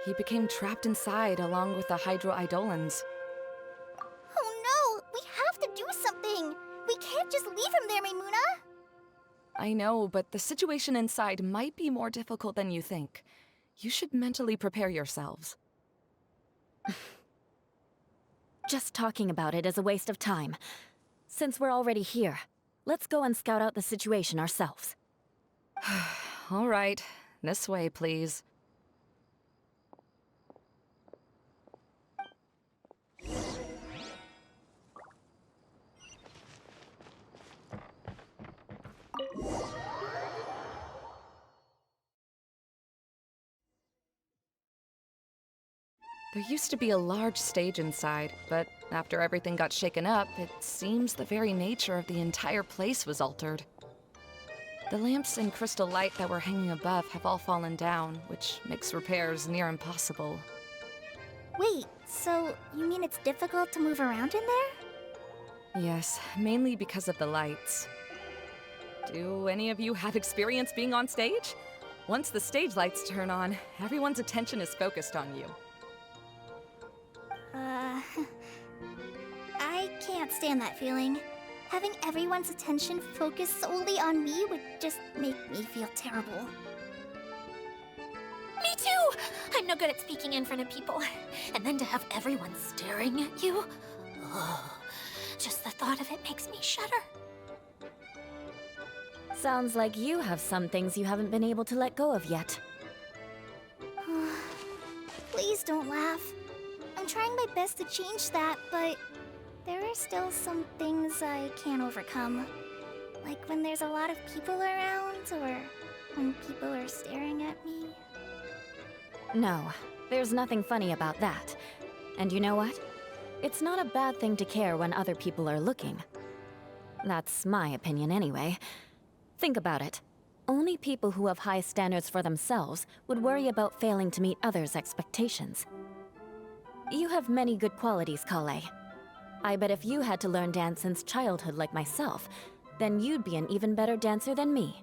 He became trapped inside along with the Hydro-Eidolons. Oh no! We have to do something! We can't just leave him there, Maimuna! I know, but the situation inside might be more difficult than you think. You should mentally prepare yourselves. Just talking about it is a waste of time. Since we're already here, let's go and scout out the situation ourselves. All right, this way, please. There used to be a large stage inside, but after everything got shaken up, it seems the very nature of the entire place was altered. The lamps and crystal light that were hanging above have all fallen down, which makes repairs near impossible. Wait, so you mean it's difficult to move around in there? Yes, mainly because of the lights. Do any of you have experience being on stage? Once the stage lights turn on, everyone's attention is focused on you. I can't stand that feeling. Having everyone's attention focused solely on me would just make me feel terrible. Me too! I'm no good at speaking in front of people. And then to have everyone staring at you. Oh, just the thought of it makes me shudder. Sounds like you have some things you haven't been able to let go of yet. Please don't laugh. I'm trying my best to change that, but there are still some things I can't overcome. Like when there's a lot of people around, or when people are staring at me. No, there's nothing funny about that. And you know what? It's not a bad thing to care when other people are looking. That's my opinion anyway. Think about it. Only people who have high standards for themselves would worry about failing to meet others' expectations. You have many good qualities, Kale. I bet if you had to learn dance since childhood like myself, then you'd be an even better dancer than me.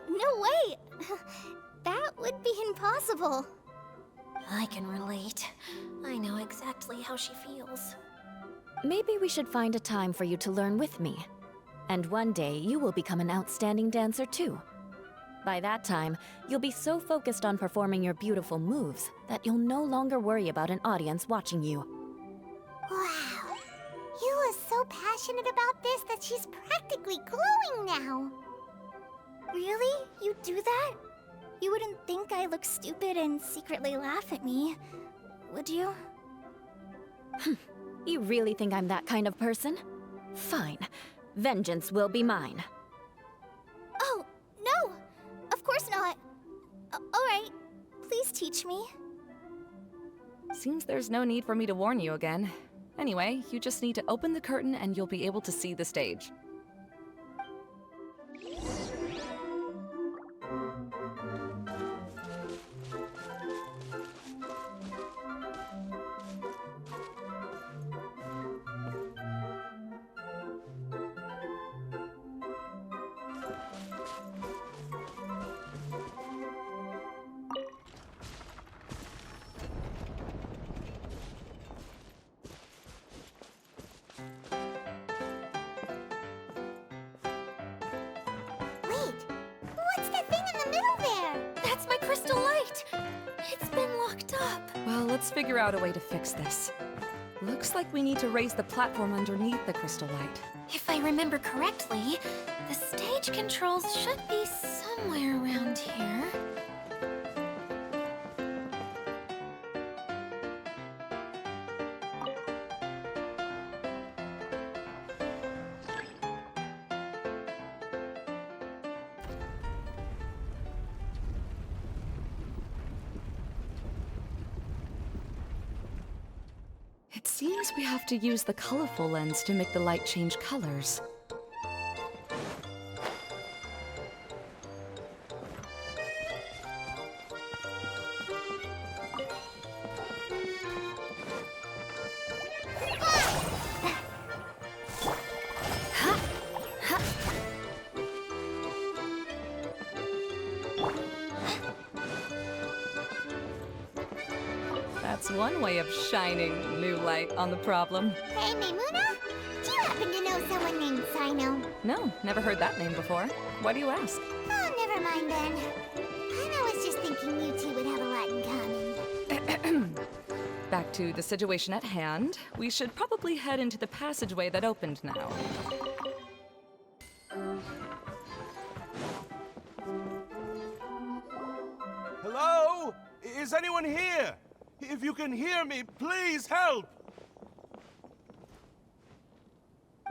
No way! That would be impossible. I can relate. I know exactly how she feels. Maybe we should find a time for you to learn with me. And one day, you will become an outstanding dancer too. By that time, you'll be so focused on performing your beautiful moves that you'll no longer worry about an audience watching you. Wow. You are so passionate about this that she's practically glowing now. Really? You do that? You wouldn't think I look stupid and secretly laugh at me, would you? You really think I'm that kind of person? Fine. Vengeance will be mine. Oh, no! Of course not. Alright, please teach me. Seems there's no need for me to warn you again. Anyway, you just need to open the curtain and you'll be able to see the stage. Wait, what's that thing in the middle there? That's my crystal light! It's been locked up. Well, let's figure out a way to fix this. Looks like we need to raise the platform underneath the crystal light. If I remember correctly, the stage controls should be somewhere around here. It seems we have to use the colorful lens to make the light change colors. That's one way of shining new light on the problem. Hey, Maimuna? Do you happen to know someone named Sino? No, never heard that name before. Why do you ask? Oh, never mind then. I was just thinking you two would have a lot in common. Back to the situation at hand. We should probably head into the passageway that opened now. Hello? Is anyone here? If you can hear me, please help!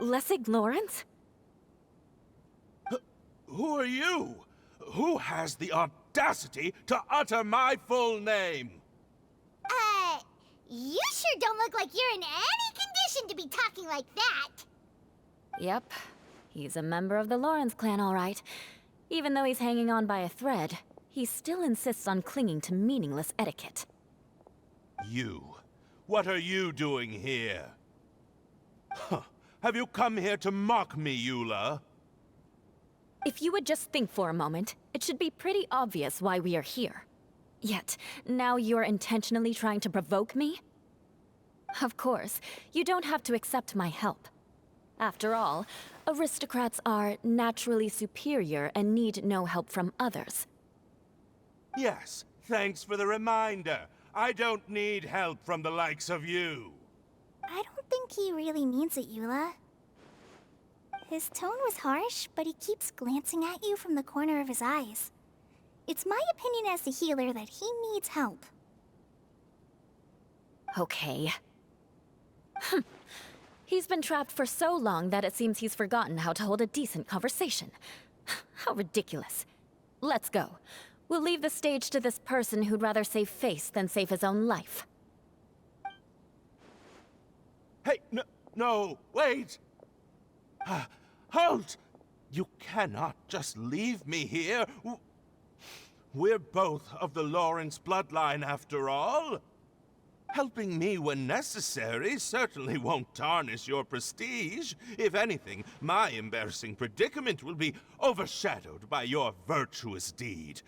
Lessig Lawrence? Who are you? Who has the audacity to utter my full name? You sure don't look like you're in any condition to be talking like that. Yep. He's a member of the Lawrence clan, all right. Even though he's hanging on by a thread, he still insists on clinging to meaningless etiquette. You. What are you doing here? Huh. Have you come here to mock me, Eula? If you would just think for a moment, it should be pretty obvious why we are here. Yet, now you're intentionally trying to provoke me? Of course, you don't have to accept my help. After all, aristocrats are naturally superior and need no help from others. Yes, thanks for the reminder. I don't need help from the likes of you. I don't think he really means it, Eula. His tone was harsh, but he keeps glancing at you from the corner of his eyes. It's my opinion as the healer that he needs help. Okay. He's been trapped for so long that it seems he's forgotten how to hold a decent conversation. How ridiculous. Let's go. We'll leave the stage to this person who'd rather save face than save his own life. Hey, no, wait! Halt! You cannot just leave me here. We're both of the Lawrence bloodline, after all. Helping me when necessary certainly won't tarnish your prestige. If anything, my embarrassing predicament will be overshadowed by your virtuous deed.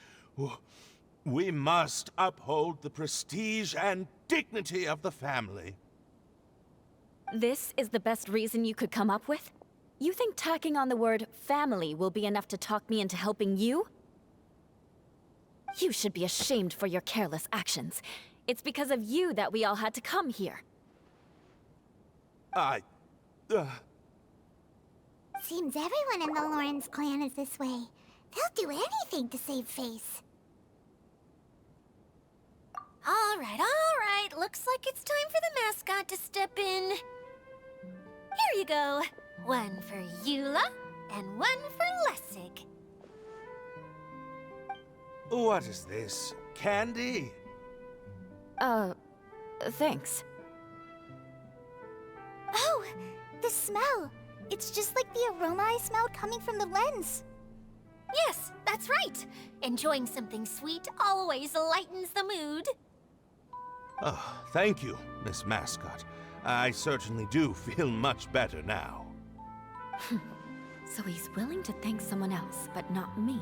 We must uphold the prestige and dignity of the family. This is the best reason you could come up with? You think tacking on the word family will be enough to talk me into helping you? You should be ashamed for your careless actions. It's because of you that we all had to come here. Seems everyone in the Lawrence clan is this way. They'll do anything to save face. All right. Looks like it's time for the mascot to step in. Here you go. One for Eula, and one for Lessig. What is this? Candy? Thanks. Oh, the smell! It's just like the aroma I smelled coming from the lens. Yes, that's right. Enjoying something sweet always lightens the mood. Oh, thank you, Miss Mascot. I certainly do feel much better now. So he's willing to thank someone else, but not me.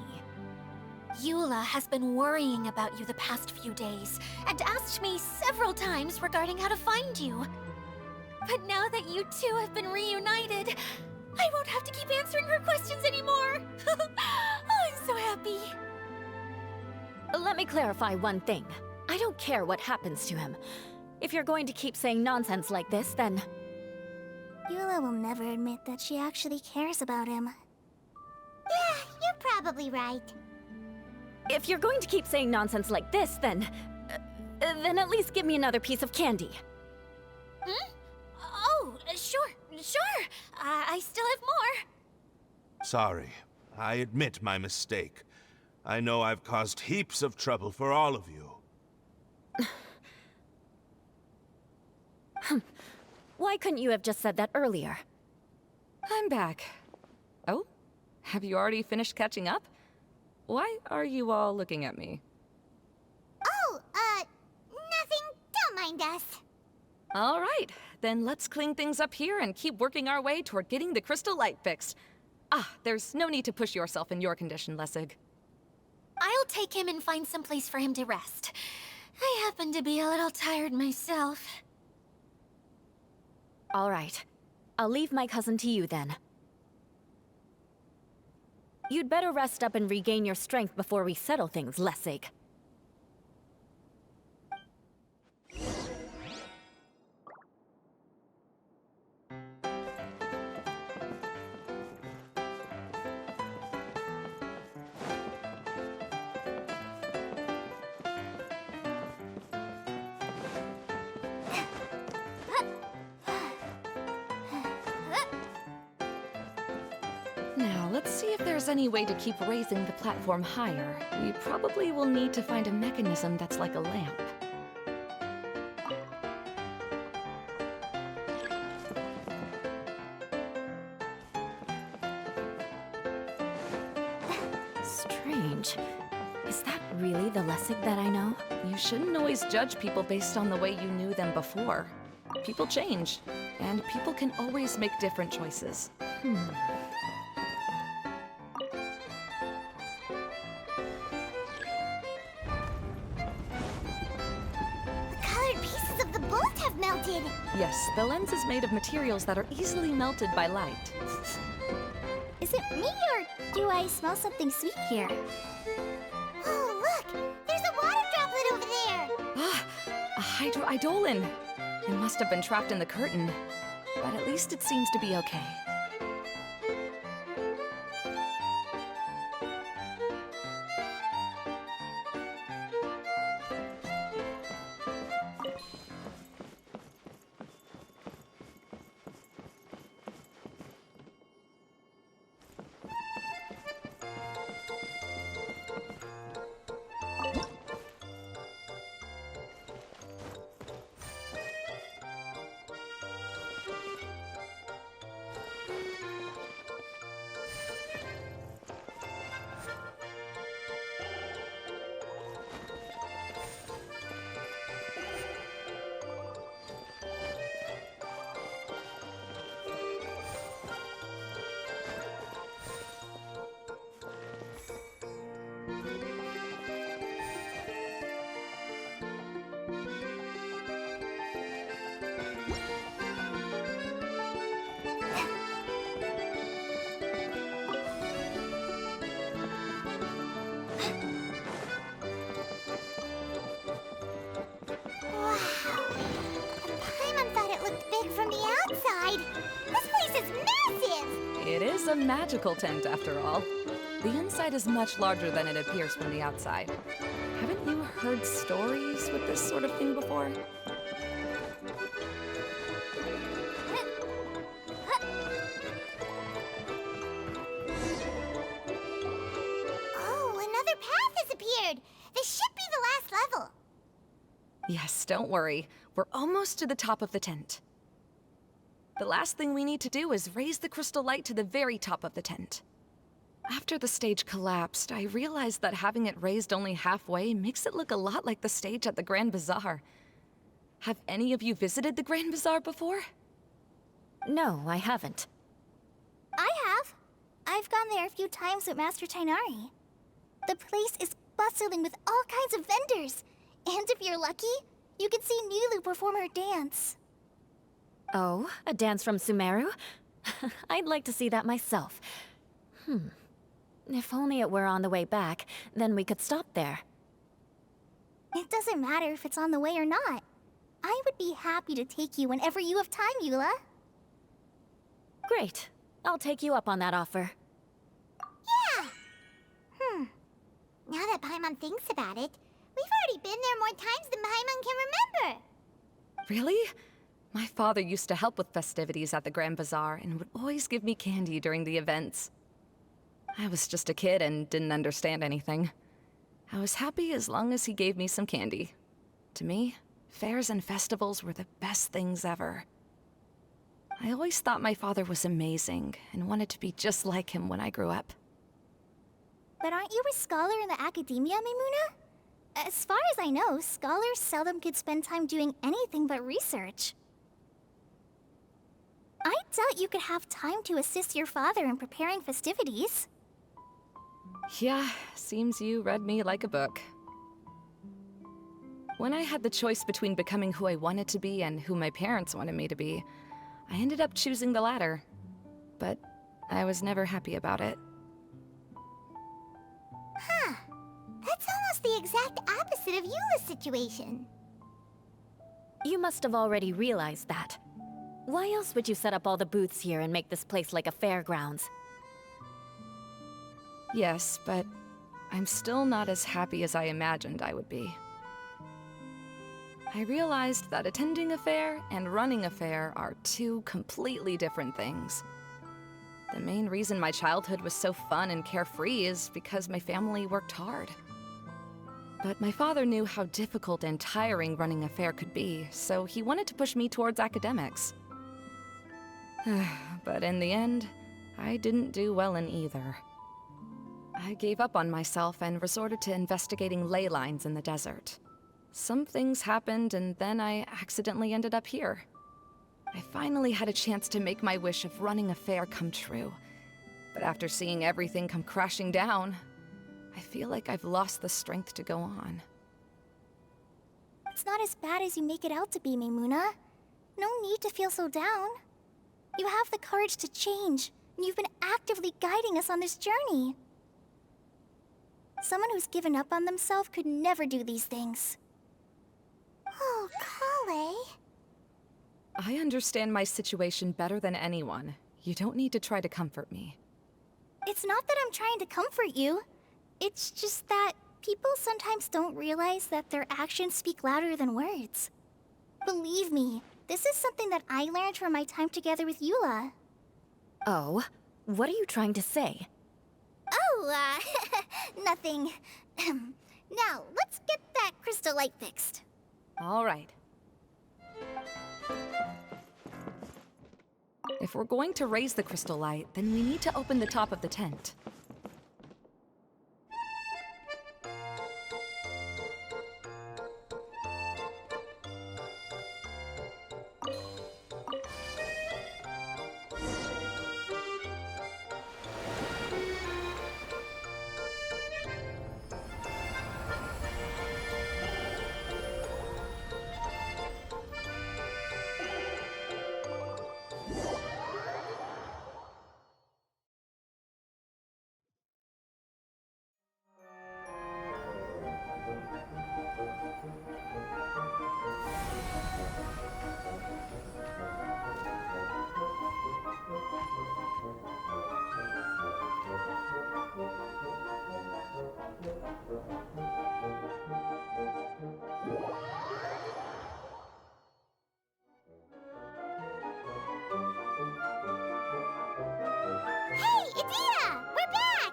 Eula has been worrying about you the past few days, and asked me several times regarding how to find you. But now that you two have been reunited, I won't have to keep answering her questions anymore. I'm so happy. Let me clarify one thing. I don't care what happens to him. If you're going to keep saying nonsense like this, then... Eula will never admit that she actually cares about him. Yeah, you're probably right. If you're going to keep saying nonsense like this, then at least give me another piece of candy. Oh, sure. I still have more. Sorry. I admit my mistake. I know I've caused heaps of trouble for all of you. Why couldn't you have just said that earlier? I'm back. Oh? Have you already finished catching up? Why are you all looking at me? Oh, nothing. Don't mind us. All right, then let's clean things up here and keep working our way toward getting the crystal light fixed. Ah, there's no need to push yourself in your condition, Lessig. I'll take him and find some place for him to rest. I happen to be a little tired myself. All right. I'll leave my cousin to you then. You'd better rest up and regain your strength before we settle things, Lessig. Now, let's see if there's any way to keep raising the platform higher. We probably will need to find a mechanism that's like a lamp. Strange. Is that really the Lessig that I know? You shouldn't always judge people based on the way you knew them before. People change, and people can always make different choices. The colored pieces of the bolt have melted. Yes, the lens is made of materials that are easily melted by light. Is it me, or do I smell something sweet here? Oh, look! There's a water droplet over there! Ah, a hydroidolin! It must have been trapped in the curtain, but at least it seems to be okay. From the outside. This place is massive! It is a magical tent, after all. The inside is much larger than it appears from the outside. Haven't you heard stories with this sort of thing before? Oh, another path has appeared! This should be the last level. Yes, don't worry. We're almost to the top of the tent. The last thing we need to do is raise the crystal light to the very top of the tent. After the stage collapsed, I realized that having it raised only halfway makes it look a lot like the stage at the Grand Bazaar. Have any of you visited the Grand Bazaar before? No, I haven't. I have. I've gone there a few times with Master Tainari. The place is bustling with all kinds of vendors. And if you're lucky, you can see Nulu perform her dance. Oh, a dance from Sumeru? I'd like to see that myself. If only it were on the way back, then we could stop there. It doesn't matter if it's on the way or not. I would be happy to take you whenever you have time, Eula. Great. I'll take you up on that offer. Yeah! Now that Paimon thinks about it, we've already been there more times than Paimon can remember. Really? My father used to help with festivities at the Grand Bazaar and would always give me candy during the events. I was just a kid and didn't understand anything. I was happy as long as he gave me some candy. To me, fairs and festivals were the best things ever. I always thought my father was amazing and wanted to be just like him when I grew up. But aren't you a scholar in the academia, Maimuna? As far as I know, scholars seldom could spend time doing anything but research. I doubt you could have time to assist your father in preparing festivities. Yeah, seems you read me like a book. When I had the choice between becoming who I wanted to be and who my parents wanted me to be, I ended up choosing the latter. But I was never happy about it. Huh. That's almost the exact opposite of Eula's situation. You must have already realized that. Why else would you set up all the booths here and make this place like a fairgrounds? Yes, but I'm still not as happy as I imagined I would be. I realized that attending a fair and running a fair are two completely different things. The main reason my childhood was so fun and carefree is because my family worked hard. But my father knew how difficult and tiring running a fair could be, so he wanted to push me towards academics. But in the end, I didn't do well in either. I gave up on myself and resorted to investigating ley lines in the desert. Some things happened, and then I accidentally ended up here. I finally had a chance to make my wish of running a fair come true. But after seeing everything come crashing down, I feel like I've lost the strength to go on. It's not as bad as you make it out to be, Maimuna. No need to feel so down. You have the courage to change, and you've been actively guiding us on this journey. Someone who's given up on themselves could never do these things. Oh, Kale. I understand my situation better than anyone. You don't need to try to comfort me. It's not that I'm trying to comfort you. It's just that people sometimes don't realize that their actions speak louder than words. Believe me, this is something that I learned from my time together with Eula. Oh? What are you trying to say? Oh, nothing. Now, let's get that crystal light fixed. All right. If we're going to raise the crystal light, then we need to open the top of the tent. Hey, Daiya! We're back!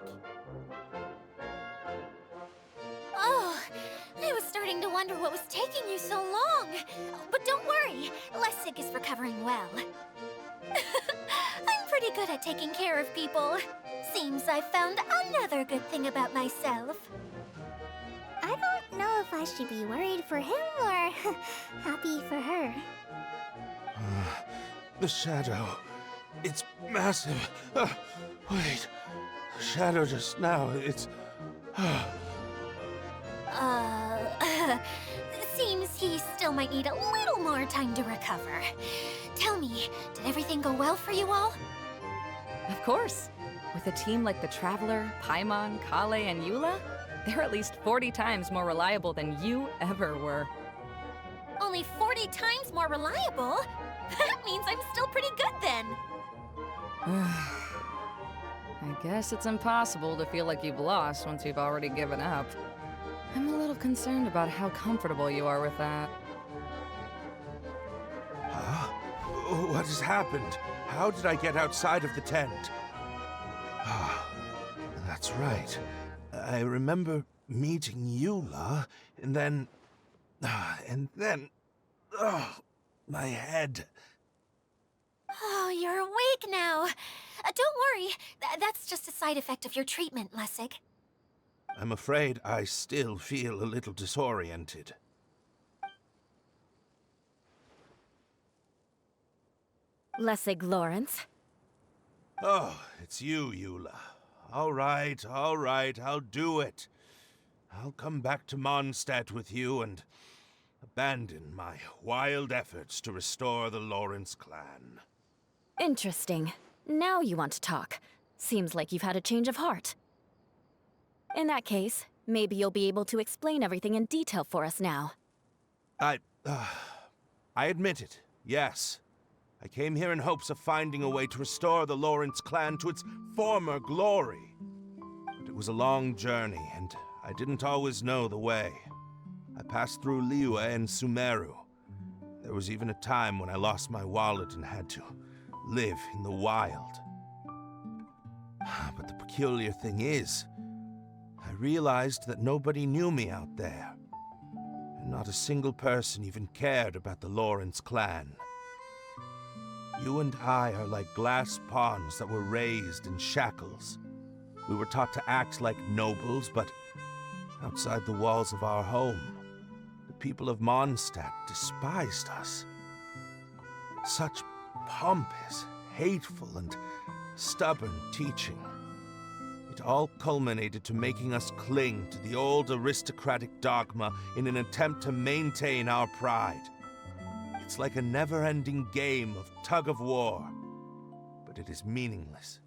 Oh, I was starting to wonder what was taking you so long. But don't worry, Lessig is recovering well. I'm pretty good at taking care of people. Seems I've found another good thing about myself. I don't know if I should be worried for him or happy for her. The shadow. It's massive. Wait. The shadow just now, it's... Seems he still might need a little more time to recover. Tell me, did everything go well for you all? Of course. With a team like the Traveler, Paimon, Kale, and Eula, they're at least 40 times more reliable than you ever were. Only 40 times more reliable? That means I'm still pretty good then. I guess it's impossible to feel like you've lost once you've already given up. I'm a little concerned about how comfortable you are with that. Huh? What has happened? How did I get outside of the tent? Ah, that's right. I remember meeting Eula, and then... Oh, my head. Oh, you're awake now. Don't worry. That's just a side effect of your treatment, Lessig. I'm afraid I still feel a little disoriented. Lessig Lawrence. Oh, it's you, Eula. All right, I'll do it. I'll come back to Mondstadt with you and abandon my wild efforts to restore the Lawrence clan. Interesting. Now you want to talk. Seems like you've had a change of heart. In that case, maybe you'll be able to explain everything in detail for us now. I admit it, yes. I came here in hopes of finding a way to restore the Lawrence clan to its former glory. But it was a long journey, and I didn't always know the way. I passed through Liyue and Sumeru. There was even a time when I lost my wallet and had to live in the wild. But the peculiar thing is, I realized that nobody knew me out there. And not a single person even cared about the Lawrence clan. You and I are like glass pawns that were raised in shackles. We were taught to act like nobles, but outside the walls of our home, the people of Mondstadt despised us. Such pompous, hateful, and stubborn teaching. It all culminated to making us cling to the old aristocratic dogma in an attempt to maintain our pride. It's like a never-ending game of tug-of-war, but it is meaningless.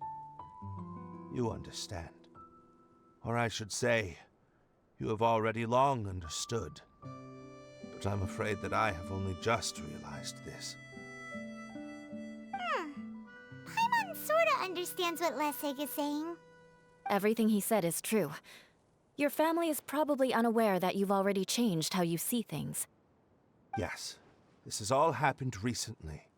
You understand. Or I should say, you have already long understood. But I'm afraid that I have only just realized this. Paimon sorta understands what Lessig is saying. Everything he said is true. Your family is probably unaware that you've already changed how you see things. Yes, this has all happened recently.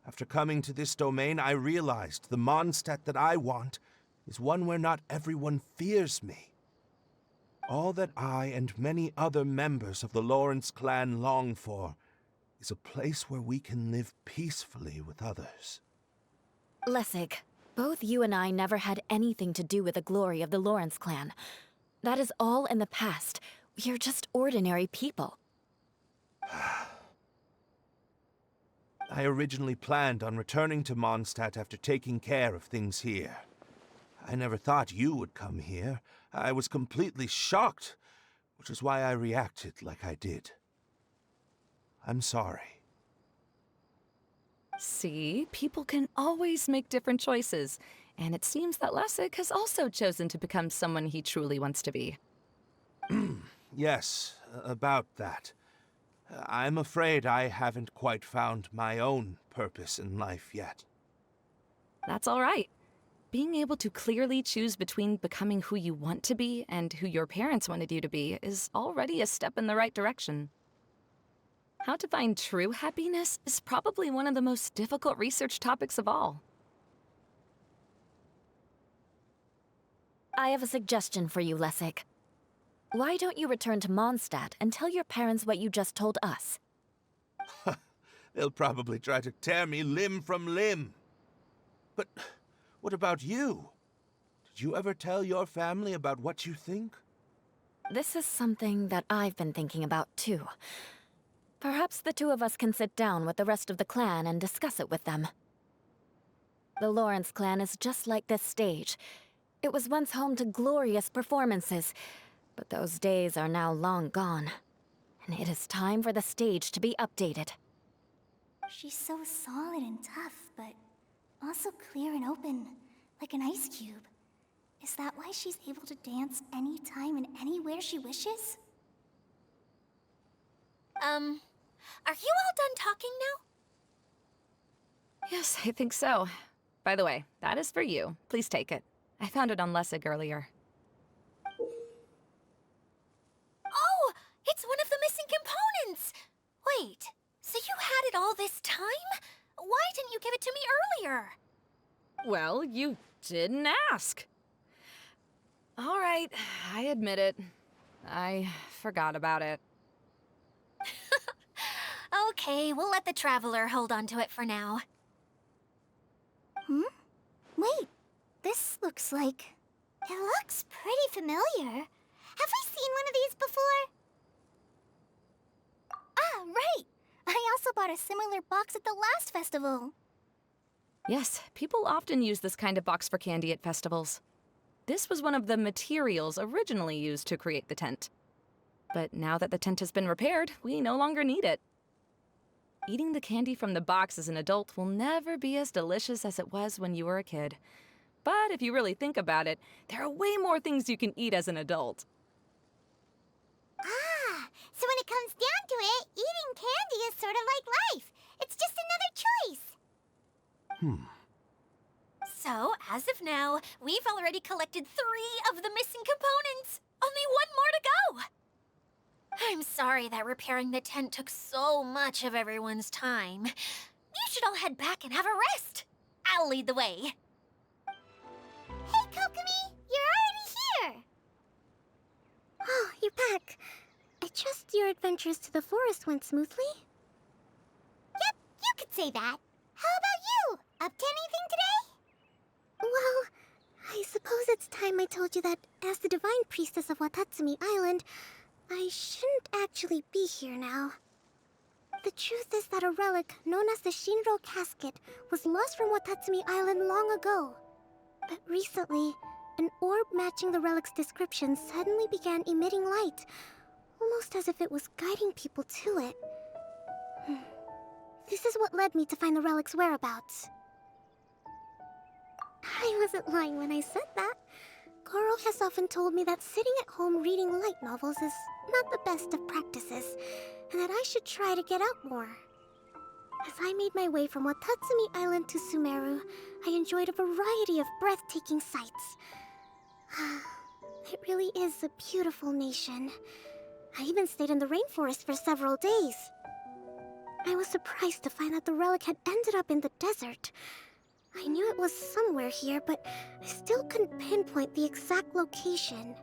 After coming to this domain, I realized the Mondstadt that I want is one where not everyone fears me. All that I and many other members of the Lawrence clan long for is a place where we can live peacefully with others. Lessig, both you and I never had anything to do with the glory of the Lawrence clan. That is all in the past. We are just ordinary people. I originally planned on returning to Mondstadt after taking care of things here. I never thought you would come here. I was completely shocked, which is why I reacted like I did. I'm sorry. See, people can always make different choices, and it seems that Lessig has also chosen to become someone he truly wants to be. Yes, about that. I'm afraid I haven't quite found my own purpose in life yet. That's all right. Being able to clearly choose between becoming who you want to be and who your parents wanted you to be is already a step in the right direction. How to find true happiness is probably one of the most difficult research topics of all. I have a suggestion for you, Lessig. Why don't you return to Mondstadt and tell your parents what you just told us? They'll probably try to tear me limb from limb. But what about you? Did you ever tell your family about what you think? This is something that I've been thinking about, too. Perhaps the two of us can sit down with the rest of the clan and discuss it with them. The Lawrence clan is just like this stage. It was once home to glorious performances, but those days are now long gone. And it is time for the stage to be updated. She's so solid and tough, but also clear and open, like an ice cube. Is that why she's able to dance anytime and anywhere she wishes? Are you all done talking now? Yes, I think so. By the way, that is for you. Please take it. I found it on Lessig earlier. Oh, it's one of the missing components! Wait, so you had it all this time? Why didn't you give it to me earlier? Well, you didn't ask. All right, I admit it. I forgot about it. Okay, we'll let the Traveler hold on to it for now. Wait, this looks like... It looks pretty familiar. Have we seen one of these before? Ah, right! I also bought a similar box at the last festival. Yes, people often use this kind of box for candy at festivals. This was one of the materials originally used to create the tent. But now that the tent has been repaired, we no longer need it. Eating the candy from the box as an adult will never be as delicious as it was when you were a kid. But if you really think about it, there are way more things you can eat as an adult. Ah, so when it comes down to it, eating candy is sort of like life. It's just another choice. So, as of now, we've already collected 3 of the missing components. Only 1 more to go. I'm sorry that repairing the tent took so much of everyone's time. You should all head back and have a rest. I'll lead the way. Hey, Kokomi, you're already here. Oh, you're back. I trust your adventures to the forest went smoothly? Yep, you could say that. How about you? Up to anything today? Well, I suppose it's time I told you that as the divine priestess of Watatsumi Island, I shouldn't actually be here now. The truth is that a relic known as the Shinro Casket was lost from Watatsumi Island long ago. But recently, an orb matching the relic's description suddenly began emitting light, almost as if it was guiding people to it. This is what led me to find the relic's whereabouts. I wasn't lying when I said that. Goro has often told me that sitting at home reading light novels is not the best of practices, and that I should try to get out more. As I made my way from Watatsumi Island to Sumeru, I enjoyed a variety of breathtaking sights. It really is a beautiful nation. I even stayed in the rainforest for several days. I was surprised to find that the relic had ended up in the desert. I knew it was somewhere here, but I still couldn't pinpoint the exact location.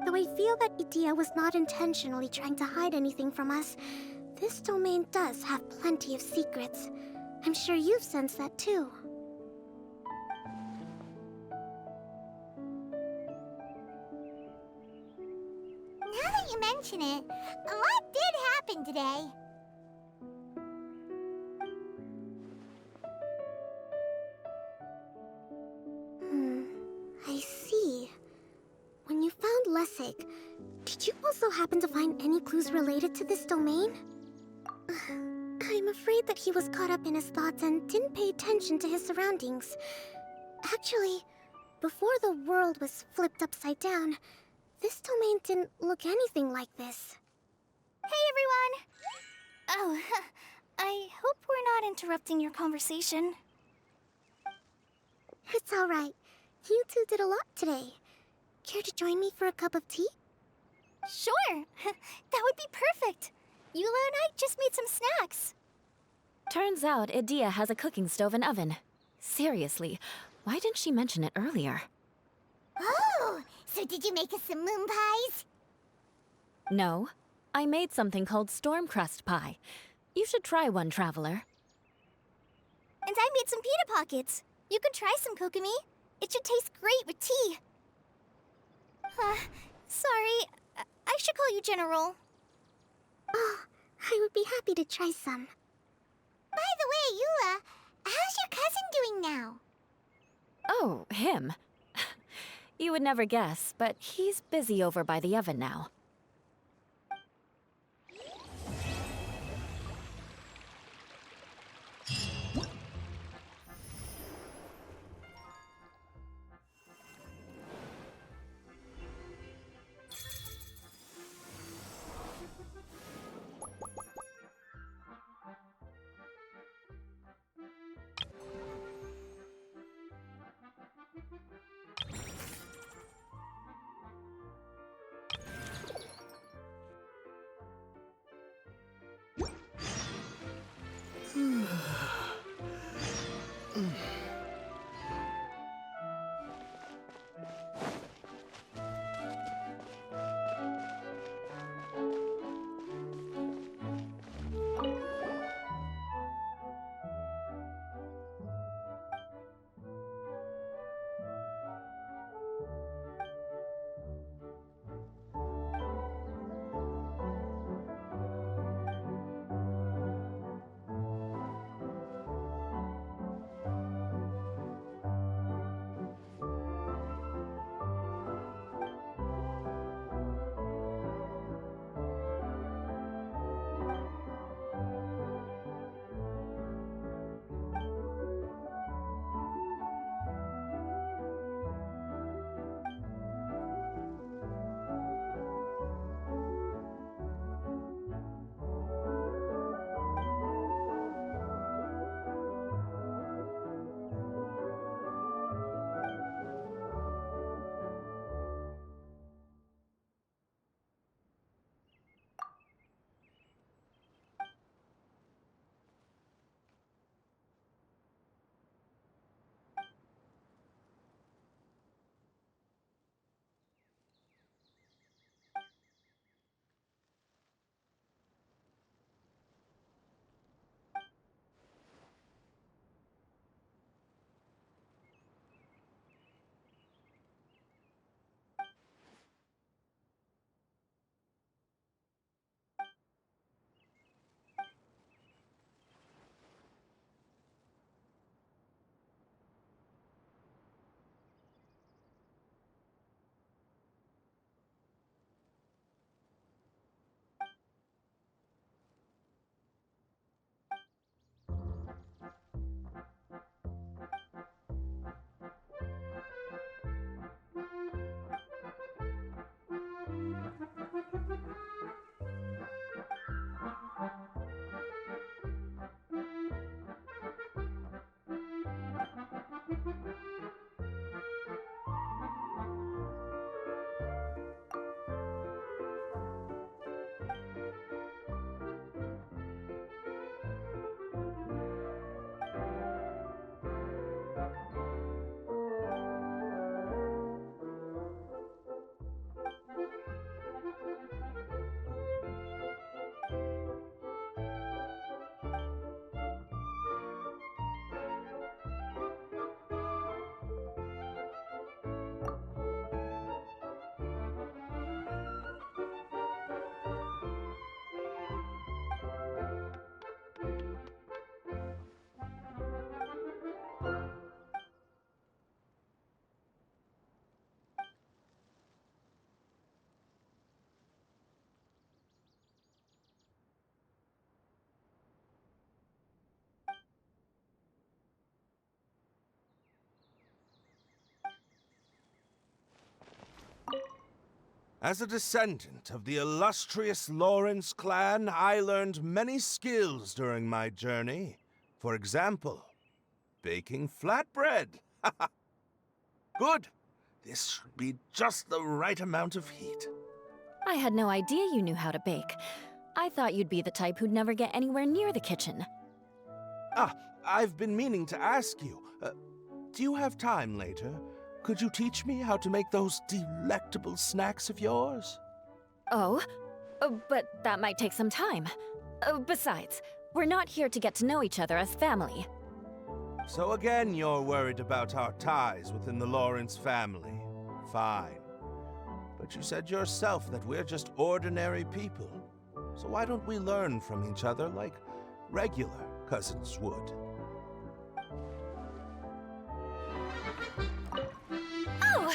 Though I feel that Idia was not intentionally trying to hide anything from us, this domain does have plenty of secrets. I'm sure you've sensed that too. Now that you mention it, a lot did happen today. I see. When you found Lessig, did you also happen to find any clues related to this domain? I'm afraid that he was caught up in his thoughts and didn't pay attention to his surroundings. Actually, before the world was flipped upside down, this domain didn't look anything like this. Hey, everyone! Oh, I hope we're not interrupting your conversation. It's alright. You two did a lot today. Care to join me for a cup of tea? Sure! That would be perfect! Eula and I just made some snacks. Turns out Idia has a cooking stove and oven. Seriously, why didn't she mention it earlier? Oh, so did you make us some moon pies? No, I made something called storm crust pie. You should try one, traveler. And I made some pita pockets. You can try some, Kokomi. It should taste great with tea. Sorry, I should call you General. Oh, I would be happy to try some. By the way, Eula, how's your cousin doing now? Oh, him. You would never guess, but he's busy over by the oven now. As a descendant of the illustrious Lawrence clan, I learned many skills during my journey. For example, baking flatbread. Good. This should be just the right amount of heat. I had no idea you knew how to bake. I thought you'd be the type who'd never get anywhere near the kitchen. Ah, I've been meaning to ask you. Do you have time later? Could you teach me how to make those delectable snacks of yours? Oh? But that might take some time. Besides, we're not here to get to know each other as family. So again, you're worried about our ties within the Lawrence family. Fine. But you said yourself that we're just ordinary people. So why don't we learn from each other like regular cousins would? Oh,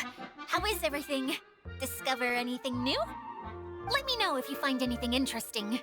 how is everything? Discover anything new? Let me know if you find anything interesting.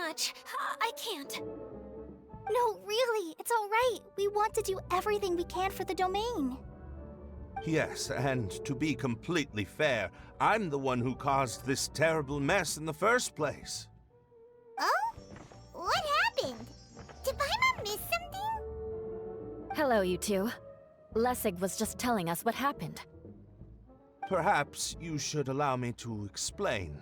much. I can't. No, really, it's all right. We want to do everything we can for the domain. Yes, and to be completely fair, I'm the one who caused this terrible mess in the first place. Oh? What happened? Did Paimon miss something? Hello, you two. Lessig was just telling us what happened. Perhaps you should allow me to explain.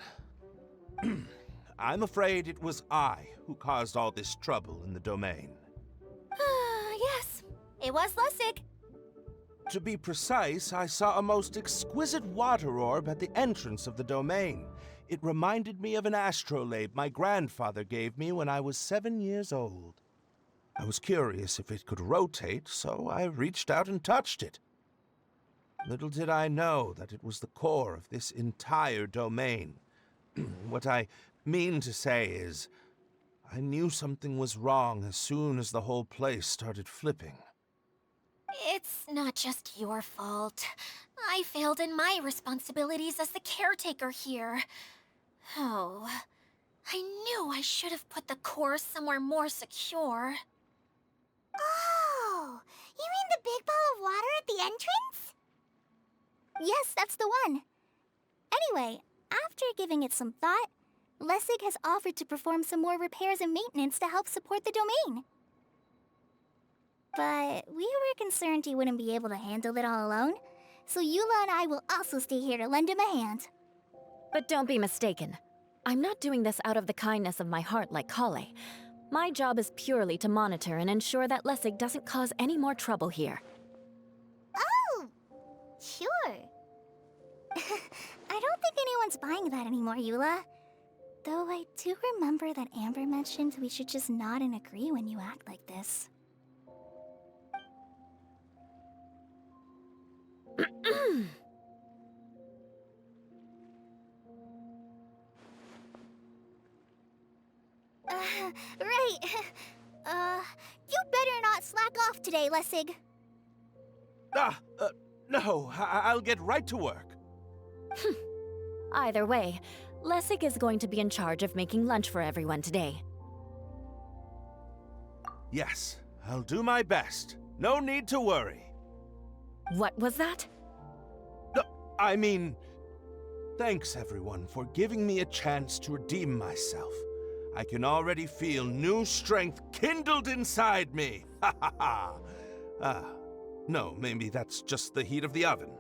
I'm afraid it was I who caused all this trouble in the domain. Yes, it was Lessig. To be precise, I saw a most exquisite water orb at the entrance of the domain. It reminded me of an astrolabe my grandfather gave me when I was 7 years old. I was curious if it could rotate, so I reached out and touched it. Little did I know that it was the core of this entire domain. What I mean to say is, I knew something was wrong as soon as the whole place started flipping. It's not just your fault. I failed in my responsibilities as the caretaker here. Oh, I knew I should have put the core somewhere more secure. Oh, you mean the big ball of water at the entrance? Yes, that's the one. Anyway, after giving it some thought, Lessig has offered to perform some more repairs and maintenance to help support the domain. But we were concerned he wouldn't be able to handle it all alone, so Eula and I will also stay here to lend him a hand. But don't be mistaken. I'm not doing this out of the kindness of my heart like Kale. My job is purely to monitor and ensure that Lessig doesn't cause any more trouble here. Oh, sure. I don't think anyone's buying that anymore, Eula. Though I do remember that Amber mentioned we should just nod and agree when you act like this. Right. You better not slack off today, Lessig. No, I'll get right to work. Either way, Lessig is going to be in charge of making lunch for everyone today. Yes, I'll do my best. No need to worry. What was that? No, I mean, thanks everyone for giving me a chance to redeem myself. I can already feel new strength kindled inside me. Ha ha ha. No, maybe that's just the heat of the oven.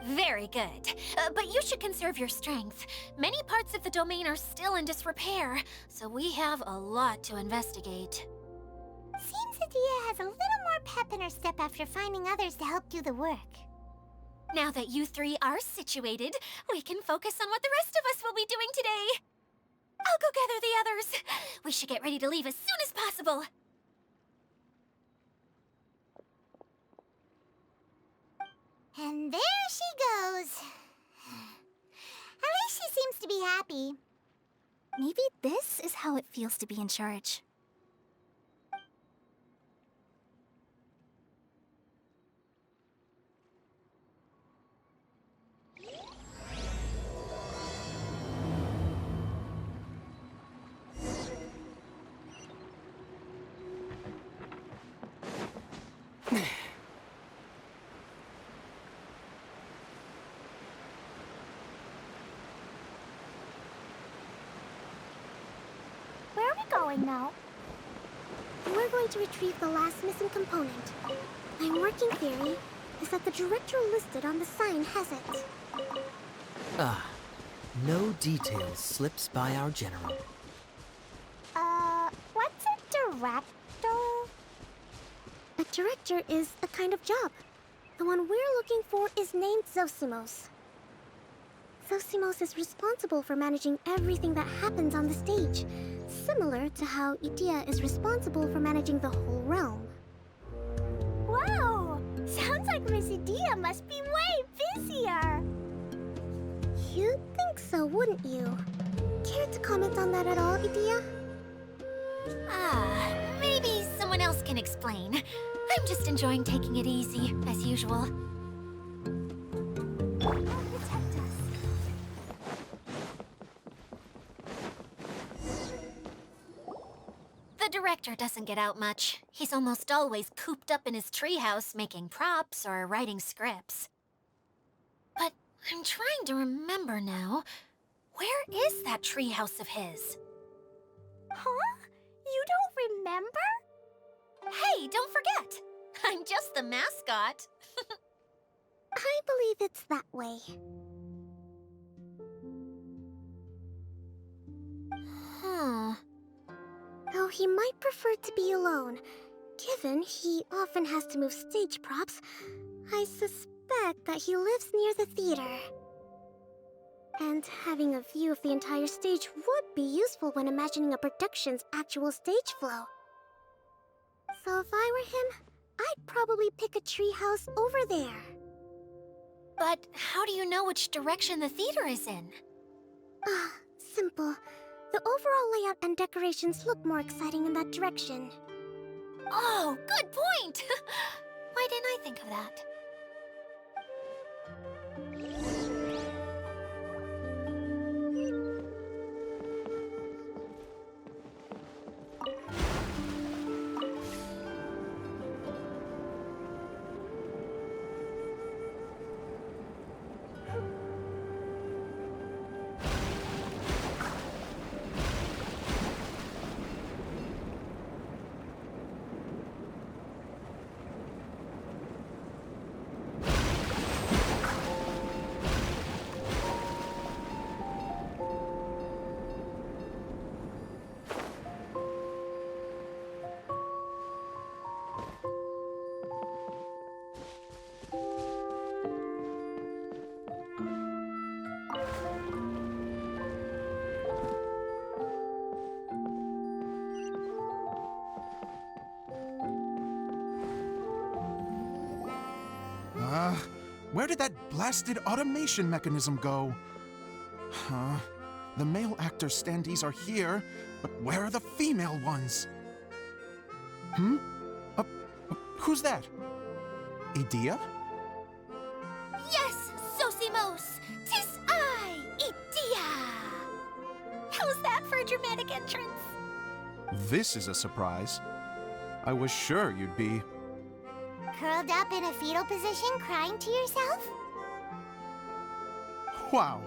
Very good. But you should conserve your strength. Many parts of the domain are still in disrepair, so we have a lot to investigate. Seems Daiya has a little more pep in her step after finding others to help do the work. Now that you three are situated, we can focus on what the rest of us will be doing today. I'll go gather the others. We should get ready to leave as soon as possible. And there she goes. At least she seems to be happy. Maybe this is how it feels to be in charge. Where are we going now? We're going to retrieve the last missing component. My working theory is that the director listed on the sign has it. No details slips by our general. What's a director? A director is a kind of job. The one we're looking for is named Zosimos. Zosimos is responsible for managing everything that happens on the stage, similar to how Daiya is responsible for managing the whole realm. Wow! Sounds like Miss Daiya must be way busier! You'd think so, wouldn't you? Care to comment on that at all, Daiya? Maybe someone else can explain. I'm just enjoying taking it easy, as usual. Protect us. director doesn't get out much. He's almost always cooped up in his treehouse making props or writing scripts. But I'm trying to remember now. Where is that treehouse of his? Huh? You don't remember? Hey, don't forget! I'm just the mascot. I believe it's that way. Huh. Though he might prefer to be alone, given he often has to move stage props, I suspect that he lives near the theater. And having a view of the entire stage would be useful when imagining a production's actual stage flow. So if I were him, I'd probably pick a treehouse over there. But how do you know which direction the theater is in? Simple. The overall layout and decorations look more exciting in that direction. Oh, good point! Why didn't I think of that? Where did that blasted automation mechanism go? Huh? The male actor standees are here, but where are the female ones? Who's that? Idia? Yes, Sosimos! 'Tis I, Idia! How's that for a dramatic entrance? This is a surprise. I was sure you'd be... Curled up in a fetal position, crying to yourself? Wow,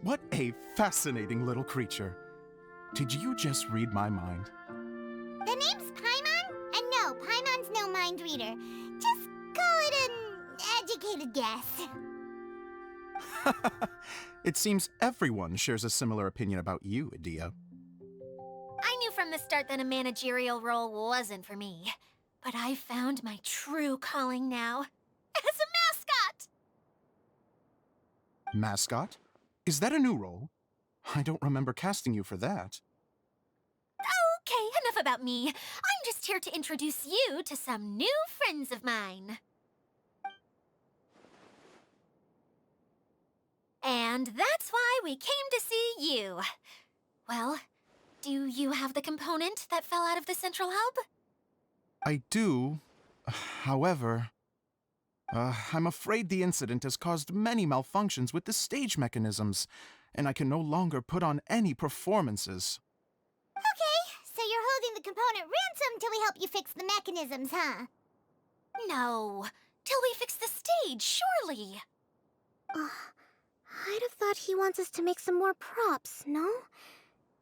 what a fascinating little creature. Did you just read my mind? The name's Paimon? And no, Paimon's no mind reader. Just call it an educated guess. It seems everyone shares a similar opinion about you, Idia. I knew from the start that a managerial role wasn't for me. But I found my true calling now. As a mascot! Mascot? Is that a new role? I don't remember casting you for that. Okay, enough about me. I'm just here to introduce you to some new friends of mine. And that's why we came to see you. Well, do you have the component that fell out of the central hub? I do. However, I'm afraid the incident has caused many malfunctions with the stage mechanisms, and I can no longer put on any performances. Okay, so you're holding the component ransom till we help you fix the mechanisms, huh? No, till we fix the stage, surely. I'd have thought he wants us to make some more props, no?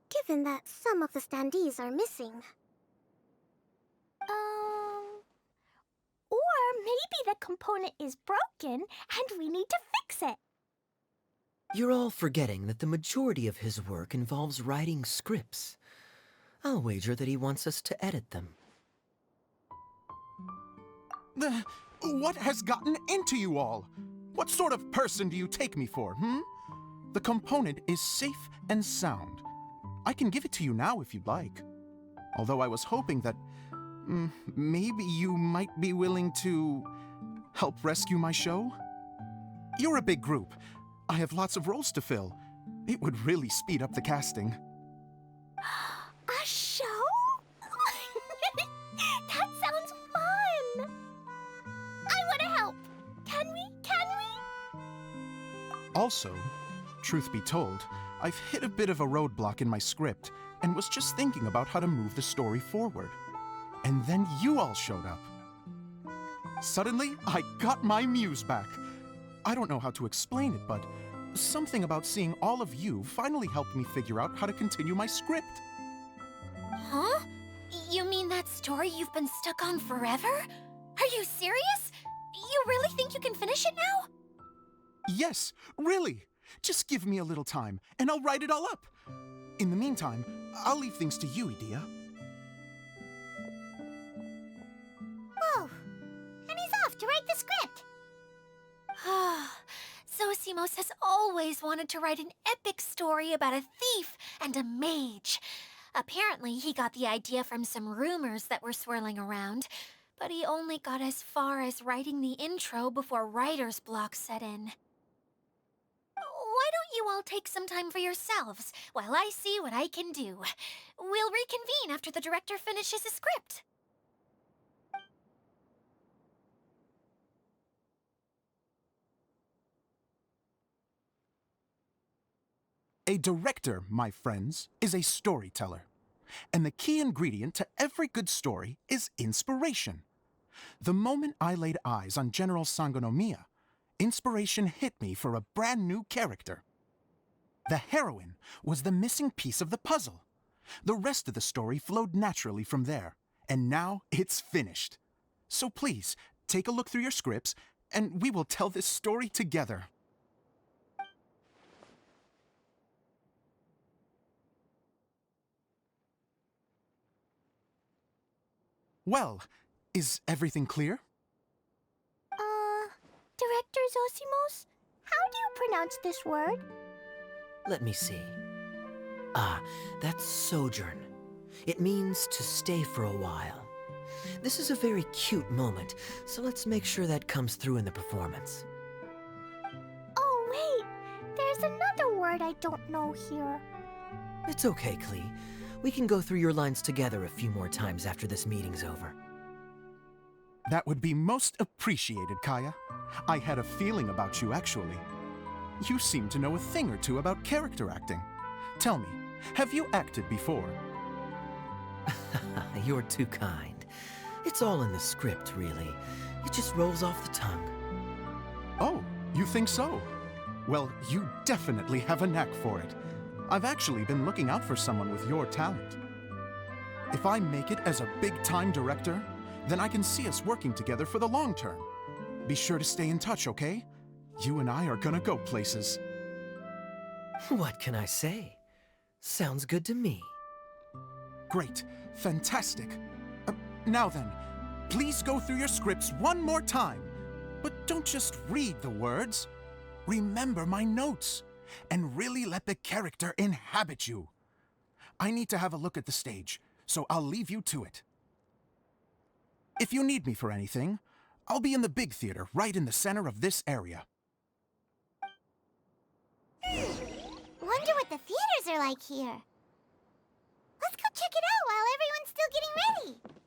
Given that some of the standees are missing. Or maybe the component is broken and we need to fix it. You're all forgetting that the majority of his work involves writing scripts. I'll wager that he wants us to edit them. What has gotten into you all? What sort of person do you take me for, The component is safe and sound. I can give it to you now if you'd like. Although I was hoping that maybe you might be willing to help rescue my show? You're a big group. I have lots of roles to fill. It would really speed up the casting. A show? That sounds fun! I want to help! Can we? Also, truth be told, I've hit a bit of a roadblock in my script and was just thinking about how to move the story forward. And then you all showed up. Suddenly, I got my muse back. I don't know how to explain it, but something about seeing all of you finally helped me figure out how to continue my script. Huh? You mean that story you've been stuck on forever? Are you serious? You really think you can finish it now? Yes, really. Just give me a little time, and I'll write it all up. In the meantime, I'll leave things to you, Daiya. Whoa! And he's off to write the script! Zosimos has always wanted to write an epic story about a thief and a mage. Apparently, he got the idea from some rumors that were swirling around, but he only got as far as writing the intro before writer's block set in. Why don't you all take some time for yourselves while I see what I can do? We'll reconvene after the director finishes his script. A director, my friends, is a storyteller. And the key ingredient to every good story is inspiration. The moment I laid eyes on General Sangonomiya, inspiration hit me for a brand new character. The heroine was the missing piece of the puzzle. The rest of the story flowed naturally from there, and now it's finished. So please, take a look through your scripts, and we will tell this story together. Well, is everything clear? Director Zosimos, how do you pronounce this word? Let me see. Ah, that's sojourn. It means to stay for a while. This is a very cute moment, so let's make sure that comes through in the performance. Oh, wait! There's another word I don't know here. It's okay, Klee. We can go through your lines together a few more times after this meeting's over. That would be most appreciated, Kaya. I had a feeling about you, actually. You seem to know a thing or two about character acting. Tell me, have you acted before? You're too kind. It's all in the script, really. It just rolls off the tongue. Oh, you think so? Well, you definitely have a knack for it. I've actually been looking out for someone with your talent. If I make it as a big-time director, then I can see us working together for the long term. Be sure to stay in touch, okay? You and I are gonna go places. What can I say? Sounds good to me. Great. Fantastic. Now then, please go through your scripts one more time. But don't just read the words. Remember my notes. And really let the character inhabit you. I need to have a look at the stage, so I'll leave you to it. If you need me for anything, I'll be in the big theater right in the center of this area. Wonder what the theaters are like here. Let's go check it out while everyone's still getting ready.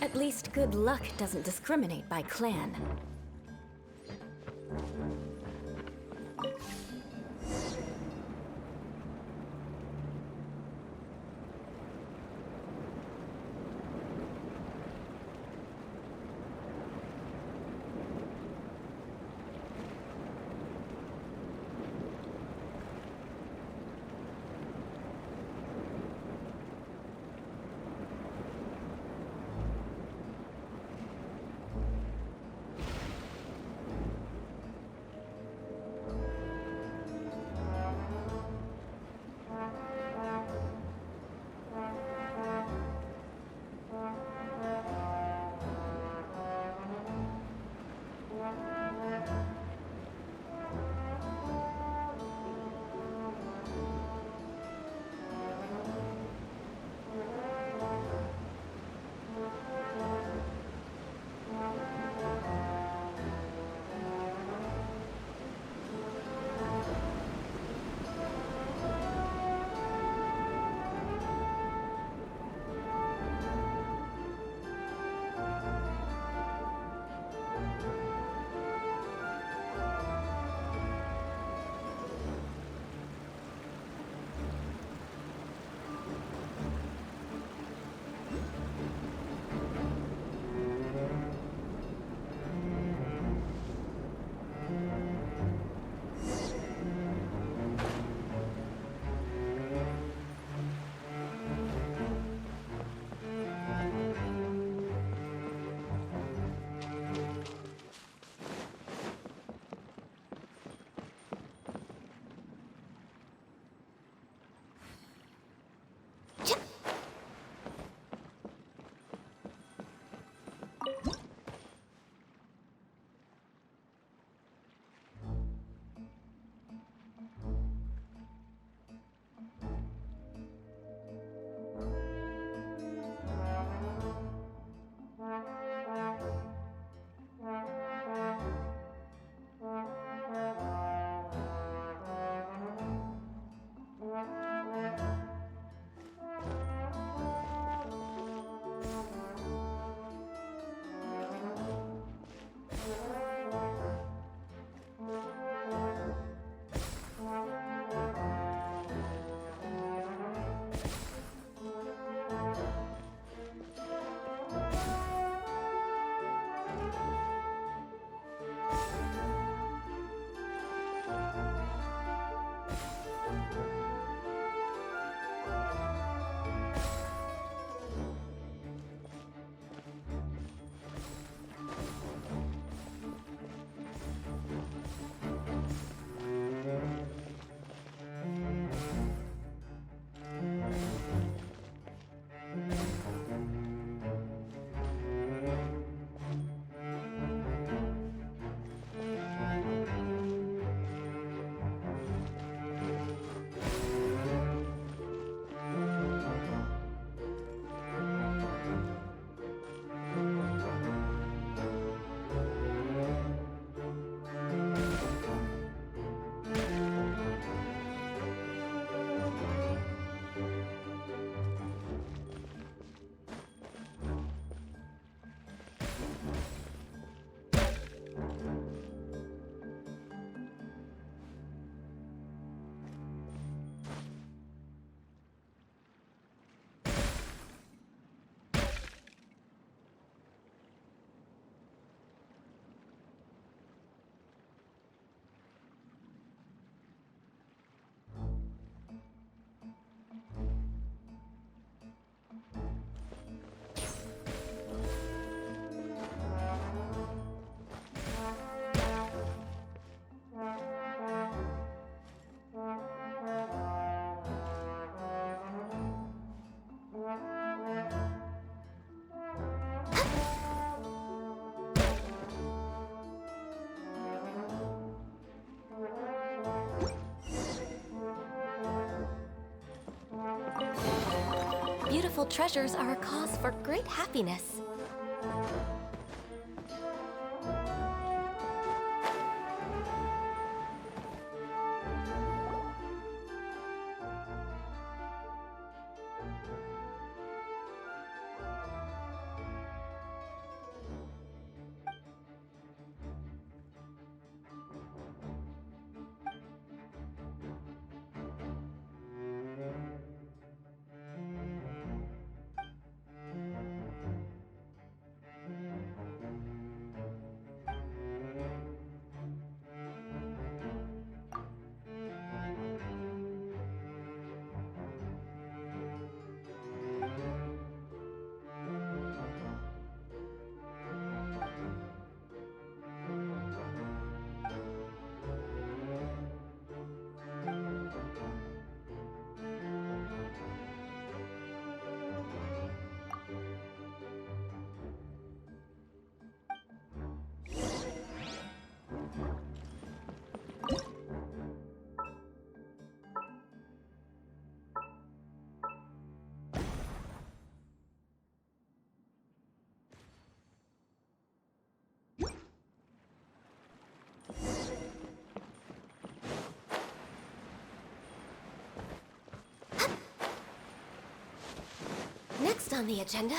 At least good luck doesn't discriminate by clan. Beautiful treasures are a cause for great happiness. Next on the agenda?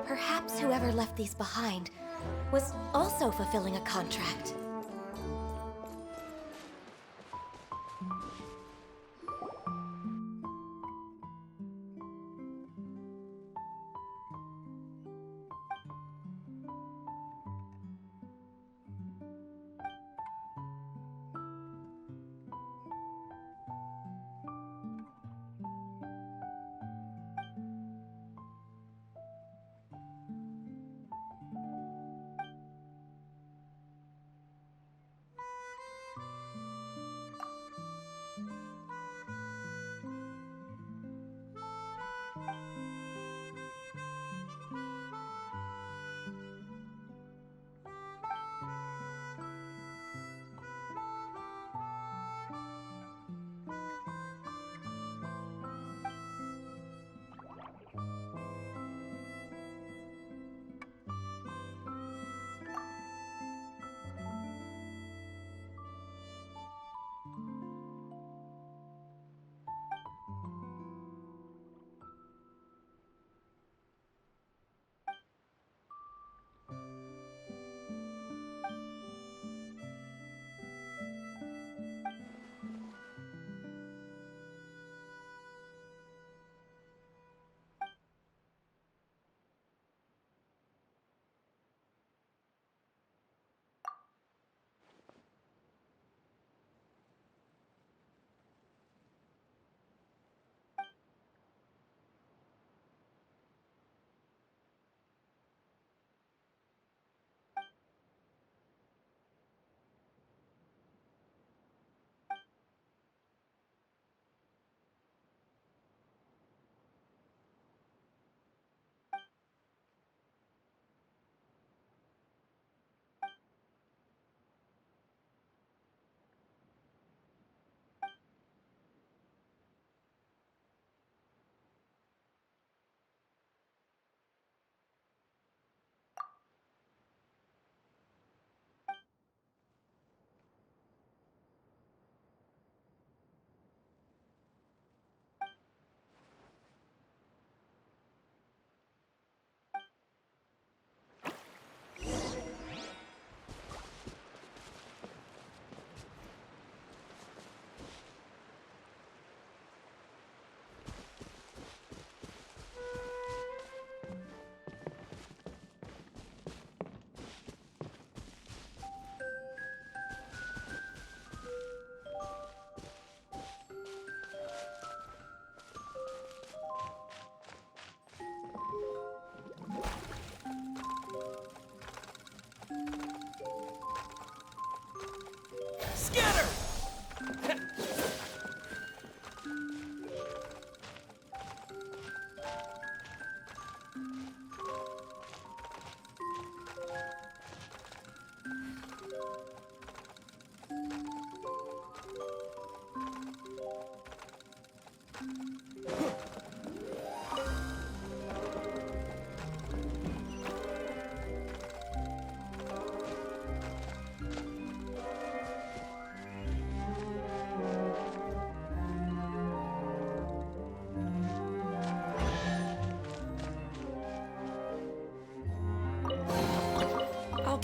Perhaps whoever left these behind was also fulfilling a contract.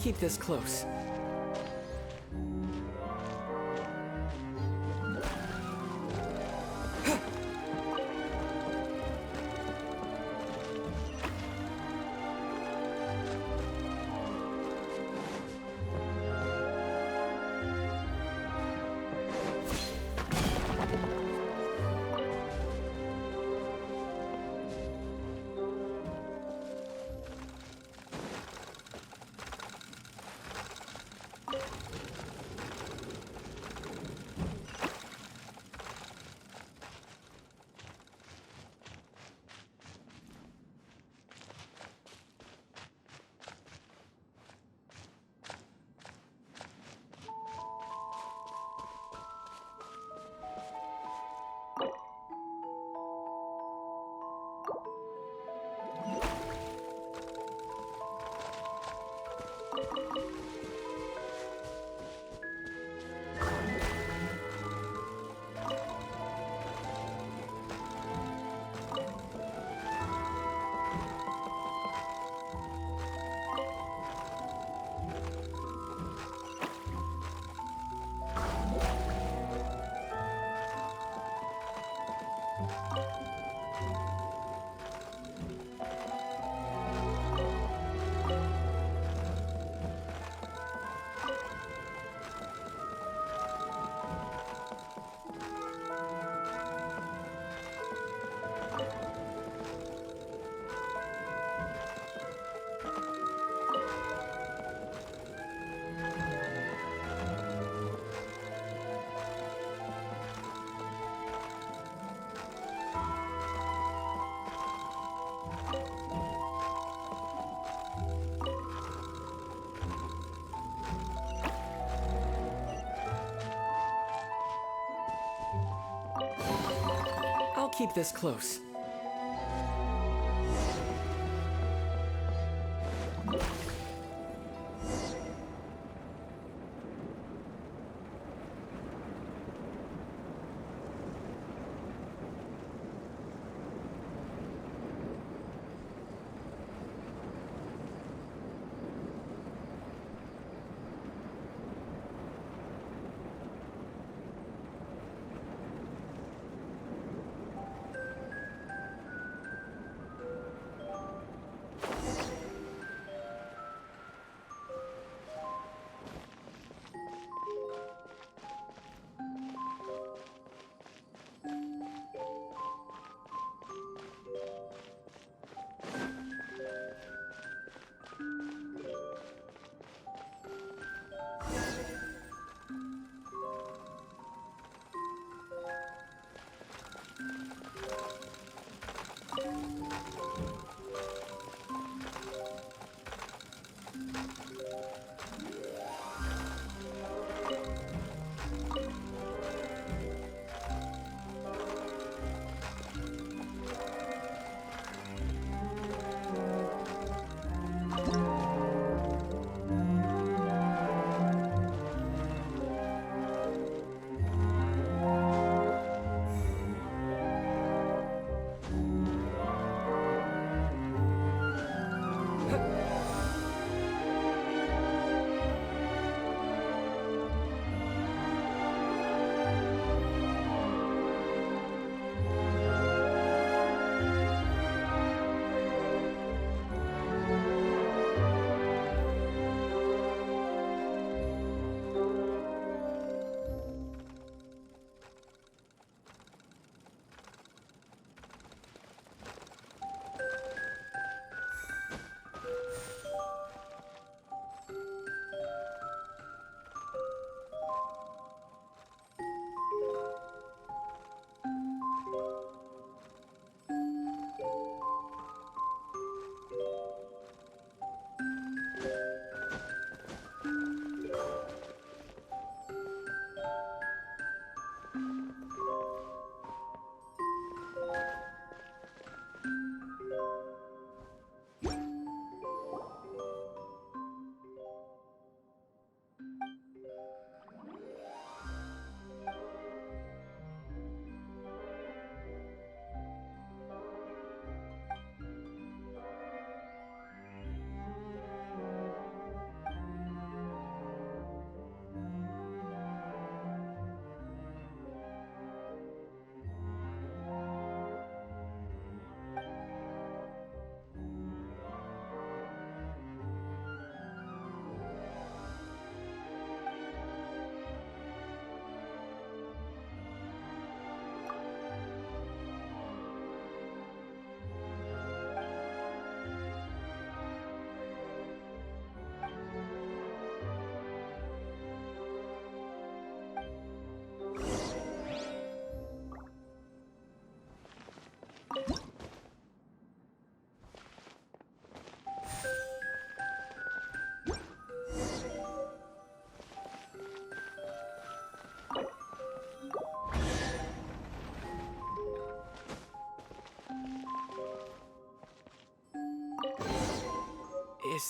keep this close. I'll keep this close.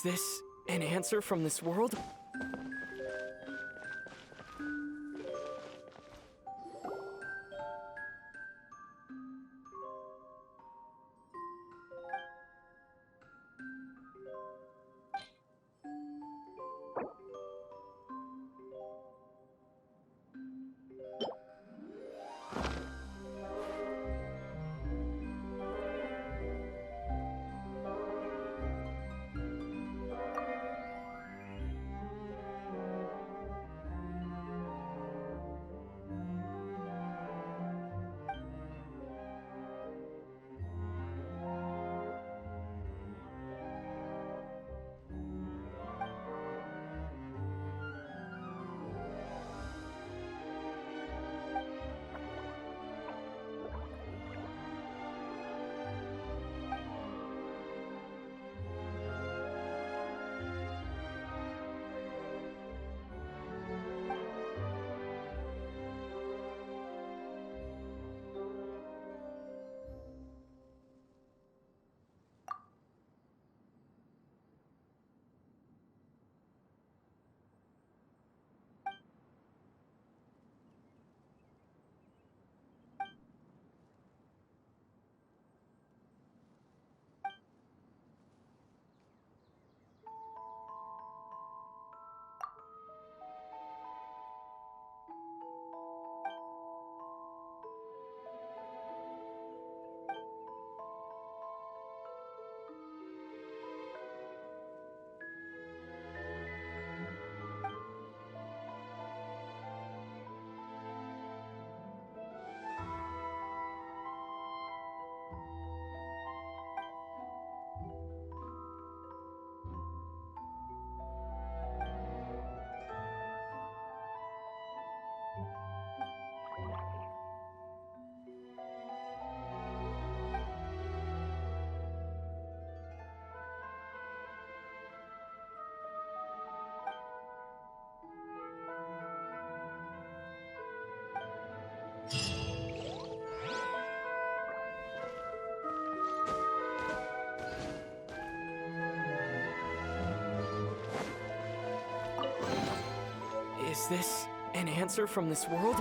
Is this an answer from this world? Is this an answer from this world?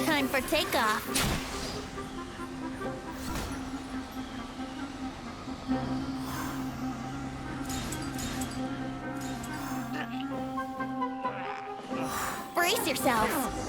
Time for takeoff. Brace yourselves.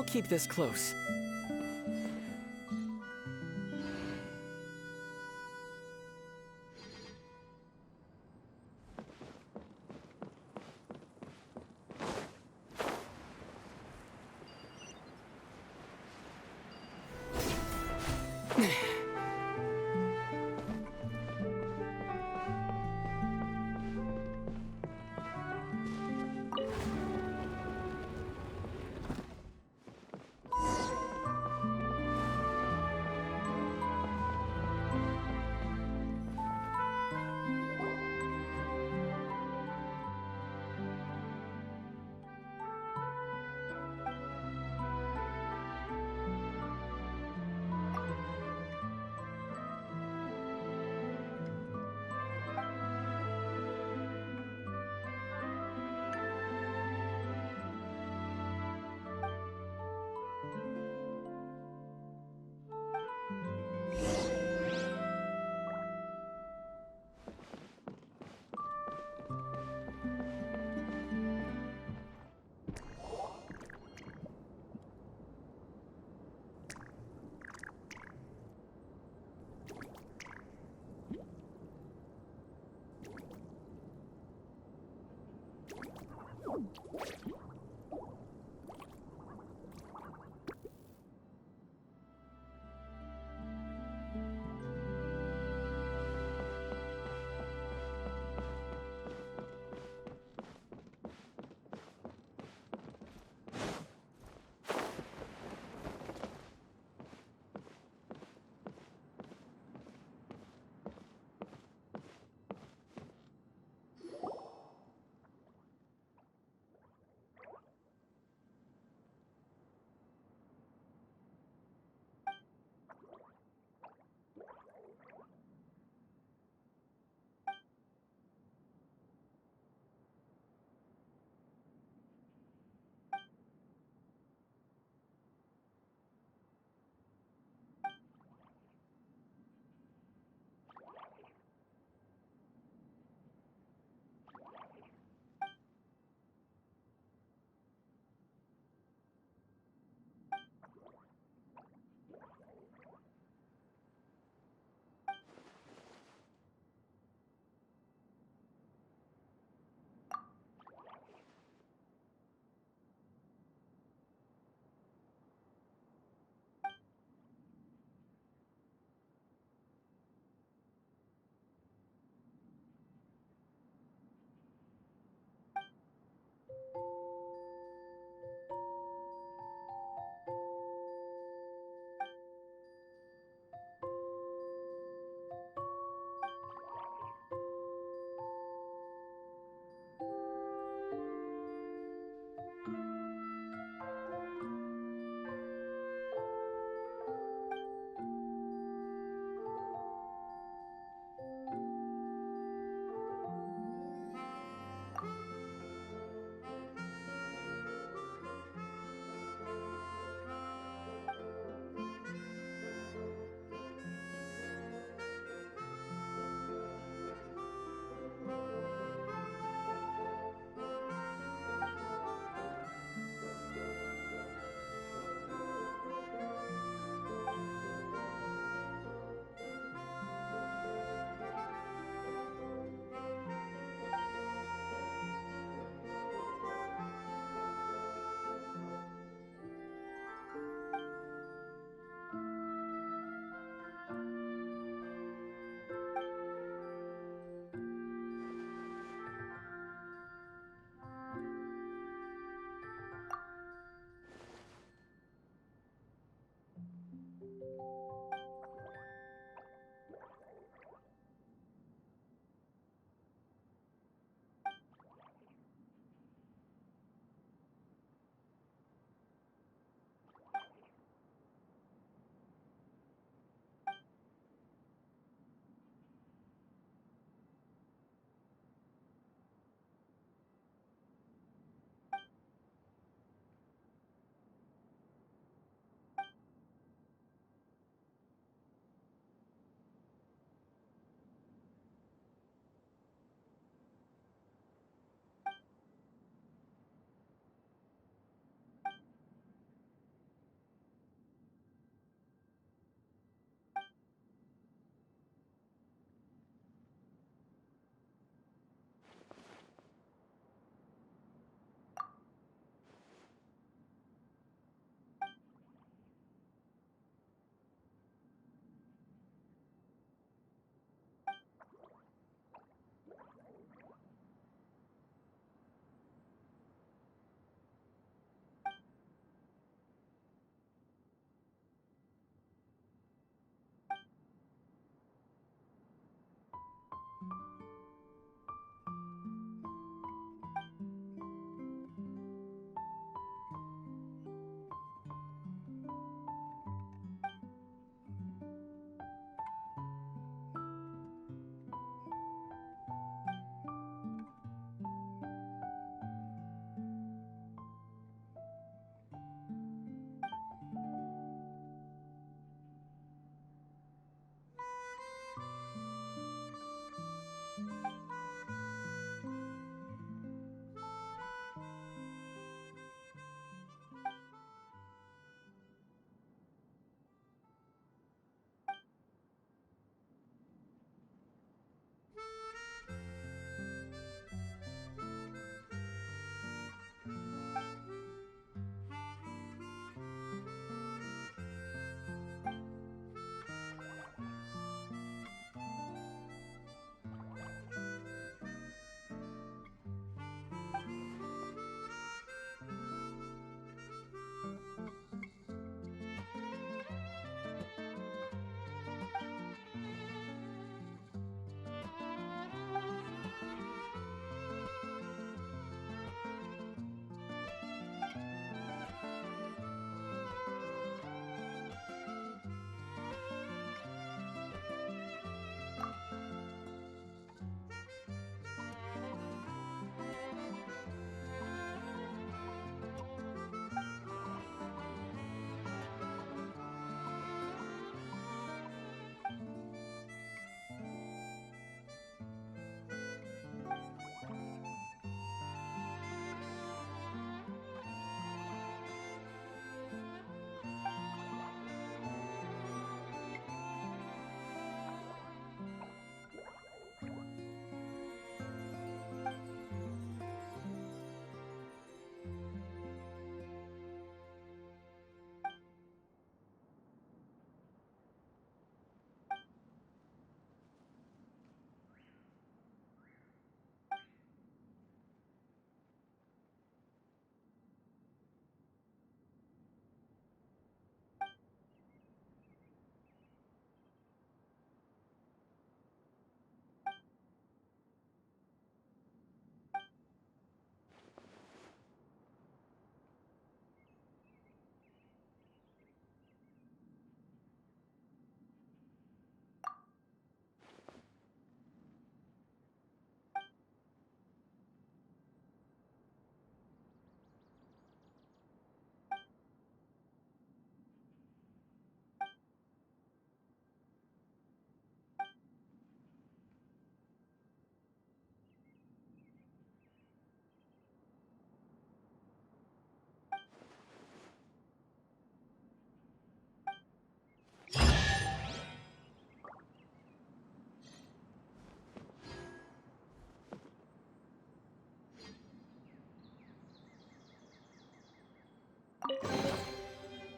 I'll keep this close.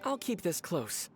I'll keep this close.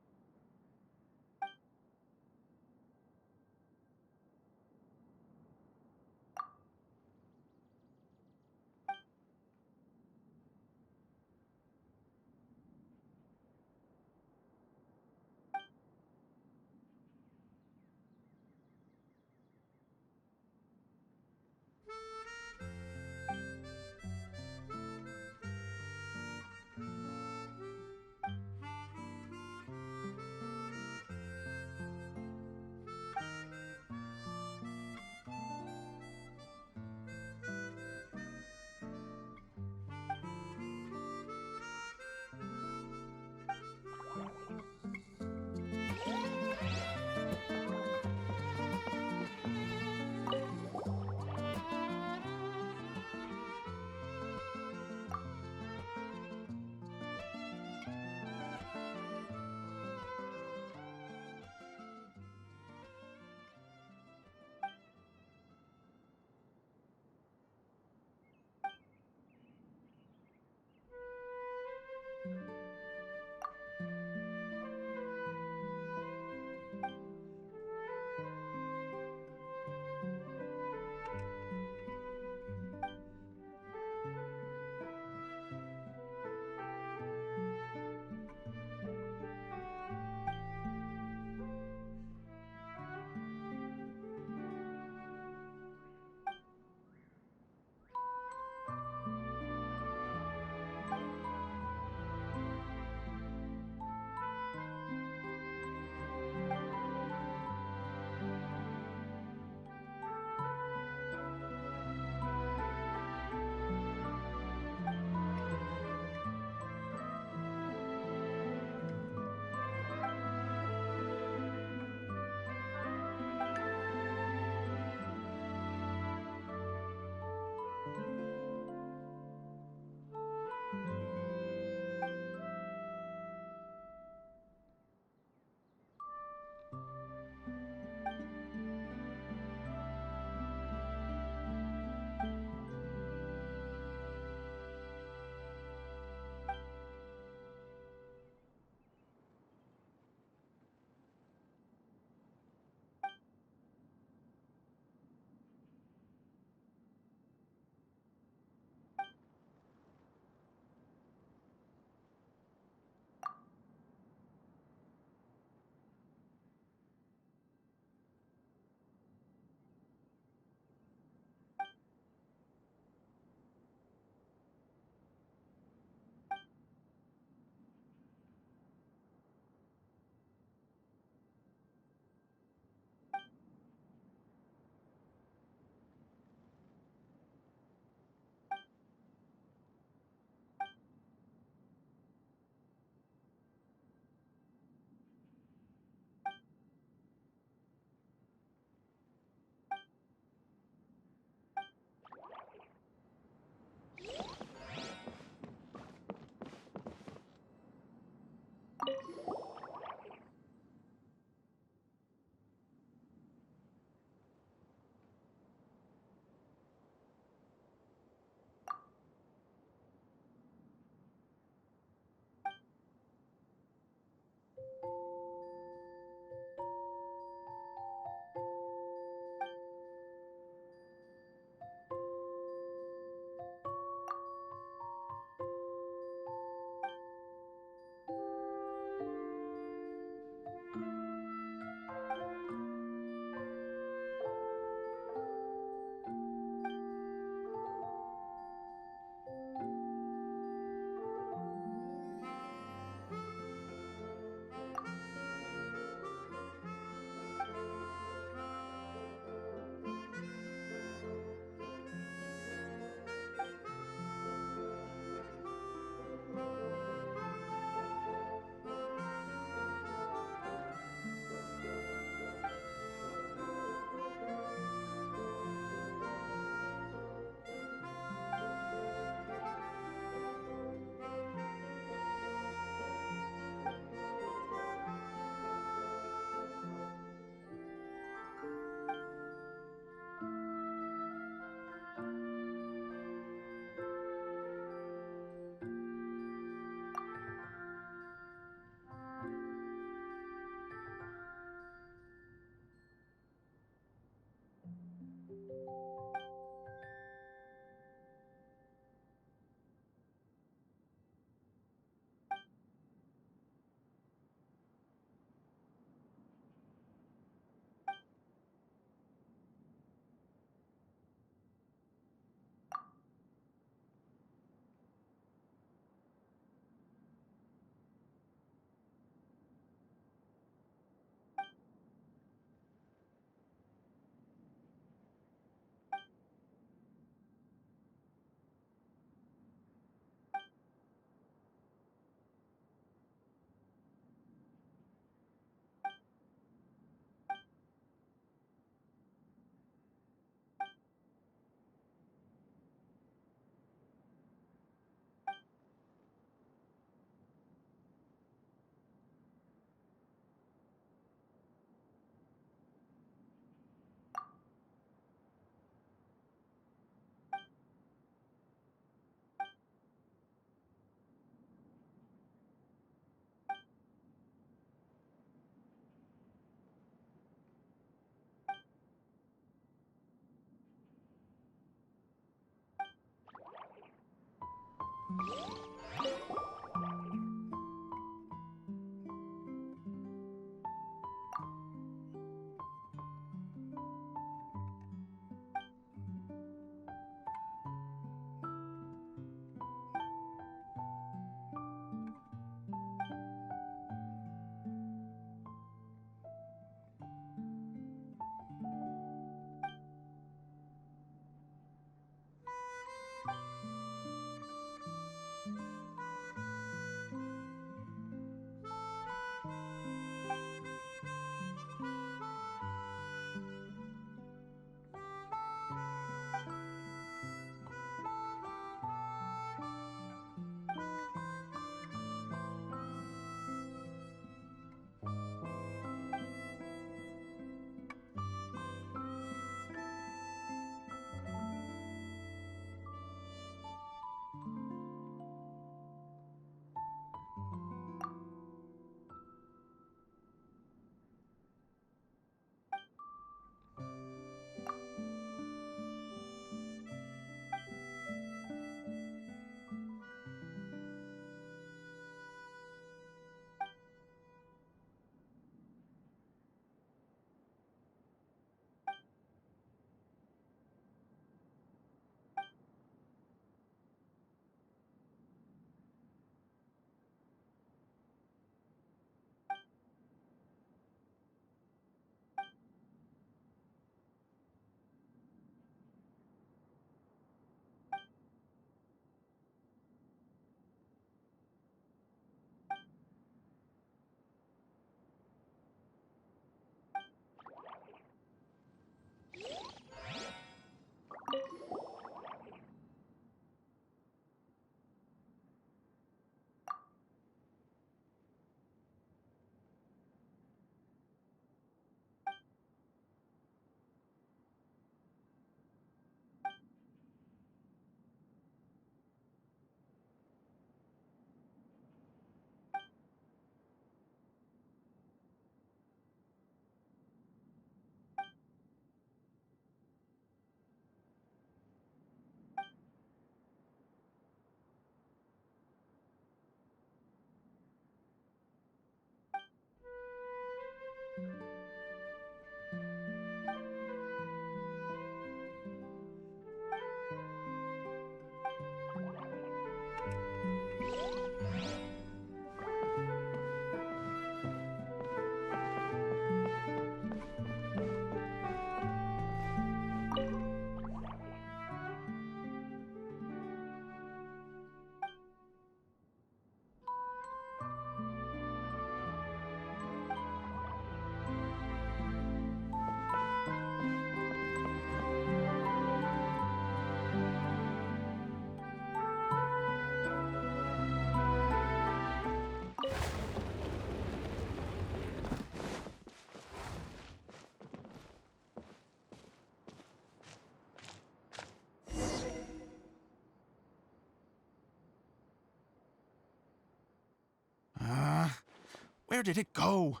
Where did it go?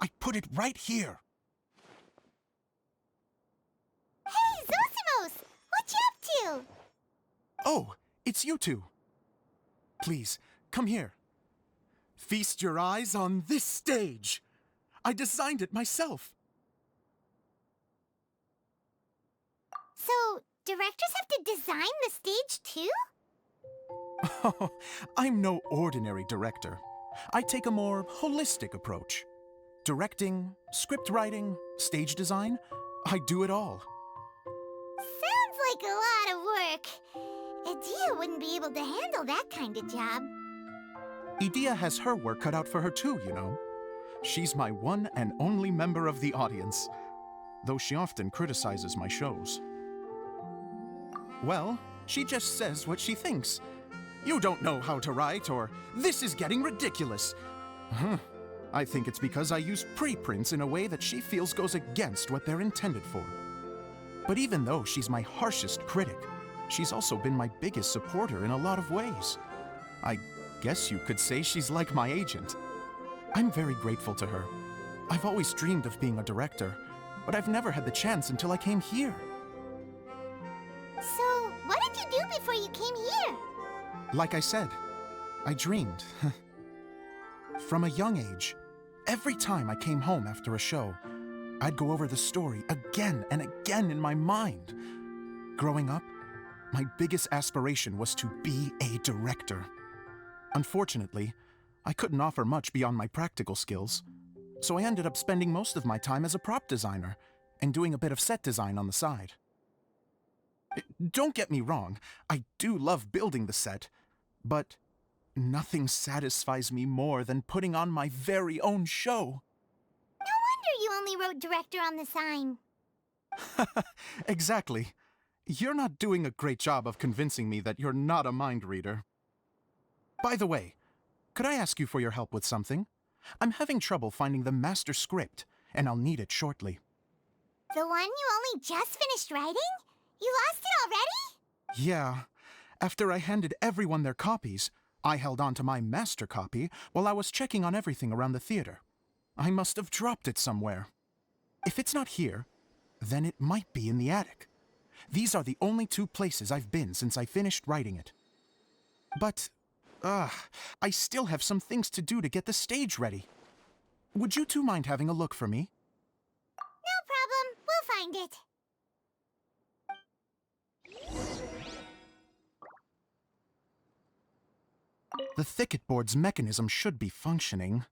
I put it right here. Hey, Zosimos! What you up to? Oh, it's you two. Please, come here. Feast your eyes on this stage. I designed it myself. So, directors have to design the stage too? Oh, I'm no ordinary director. I take a more holistic approach. Directing, script writing, stage design, I do it all. Sounds like a lot of work. Daiya wouldn't be able to handle that kind of job. Daiya has her work cut out for her too, you know. She's my one and only member of the audience, though she often criticizes my shows. Well, she just says what she thinks. You don't know how to write, or this is getting ridiculous. I think it's because I use preprints in a way that she feels goes against what they're intended for. But even though she's my harshest critic, she's also been my biggest supporter in a lot of ways. I guess you could say she's like my agent. I'm very grateful to her. I've always dreamed of being a director, but I've never had the chance until I came here. So, what did you do before you came here? Like I said, I dreamed. From a young age, every time I came home after a show, I'd go over the story again and again in my mind. Growing up, my biggest aspiration was to be a director. Unfortunately, I couldn't offer much beyond my practical skills, so I ended up spending most of my time as a prop designer and doing a bit of set design on the side. Don't get me wrong, I do love building the set, but nothing satisfies me more than putting on my very own show. No wonder you only wrote director on the sign. Exactly. You're not doing a great job of convincing me that you're not a mind reader. By the way, could I ask you for your help with something? I'm having trouble finding the master script, and I'll need it shortly. The one you only just finished writing? You lost it already? Yeah. After I handed everyone their copies, I held on to my master copy while I was checking on everything around the theater. I must have dropped it somewhere. If it's not here, then it might be in the attic. These are the only two places I've been since I finished writing it. But, I still have some things to do to get the stage ready. Would you two mind having a look for me? No problem. We'll find it. The thicket board's mechanism should be functioning.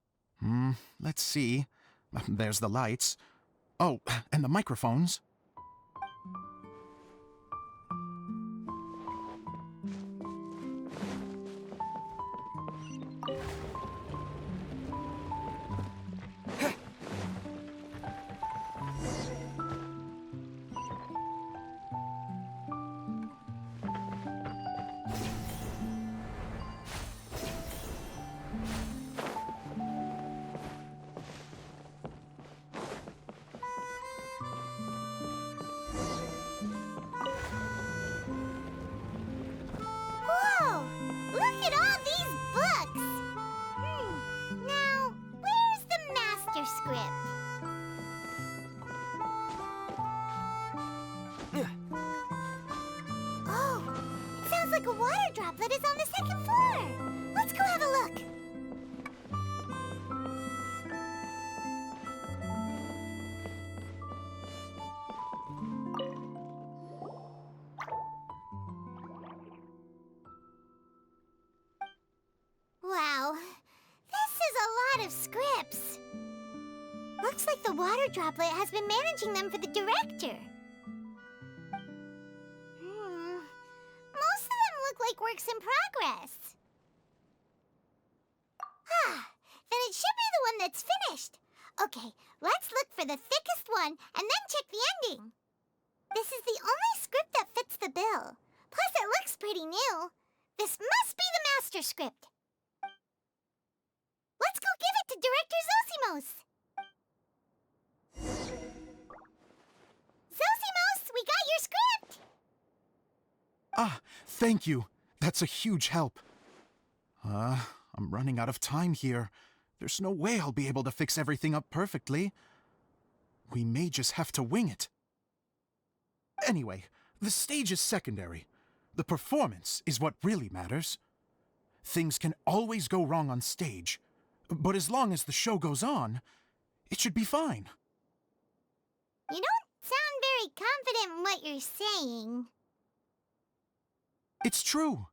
Let's see. There's the lights. Oh, and the microphones. Whoa! Look at all these books! Now, where's the master script? Oh, it sounds like a water droplet is on the second floor. Let's go have a look. Wow, this is a lot of scripts. Looks like the water droplet has been managing them for the director. Most of them look like works in progress. Then it should be the one that's finished. Okay, let's look for the thickest one and then check the ending. This is the only script that fits the bill. Plus, it looks pretty new. This must be the master script. Let's go give it to Director Zosimos. Zosimos, we got your script! Thank you. That's a huge help. I'm running out of time here. There's no way I'll be able to fix everything up perfectly. We may just have to wing it. Anyway, the stage is secondary. The performance is what really matters. Things can always go wrong on stage, but as long as the show goes on, it should be fine. You don't sound very confident in what you're saying. It's true.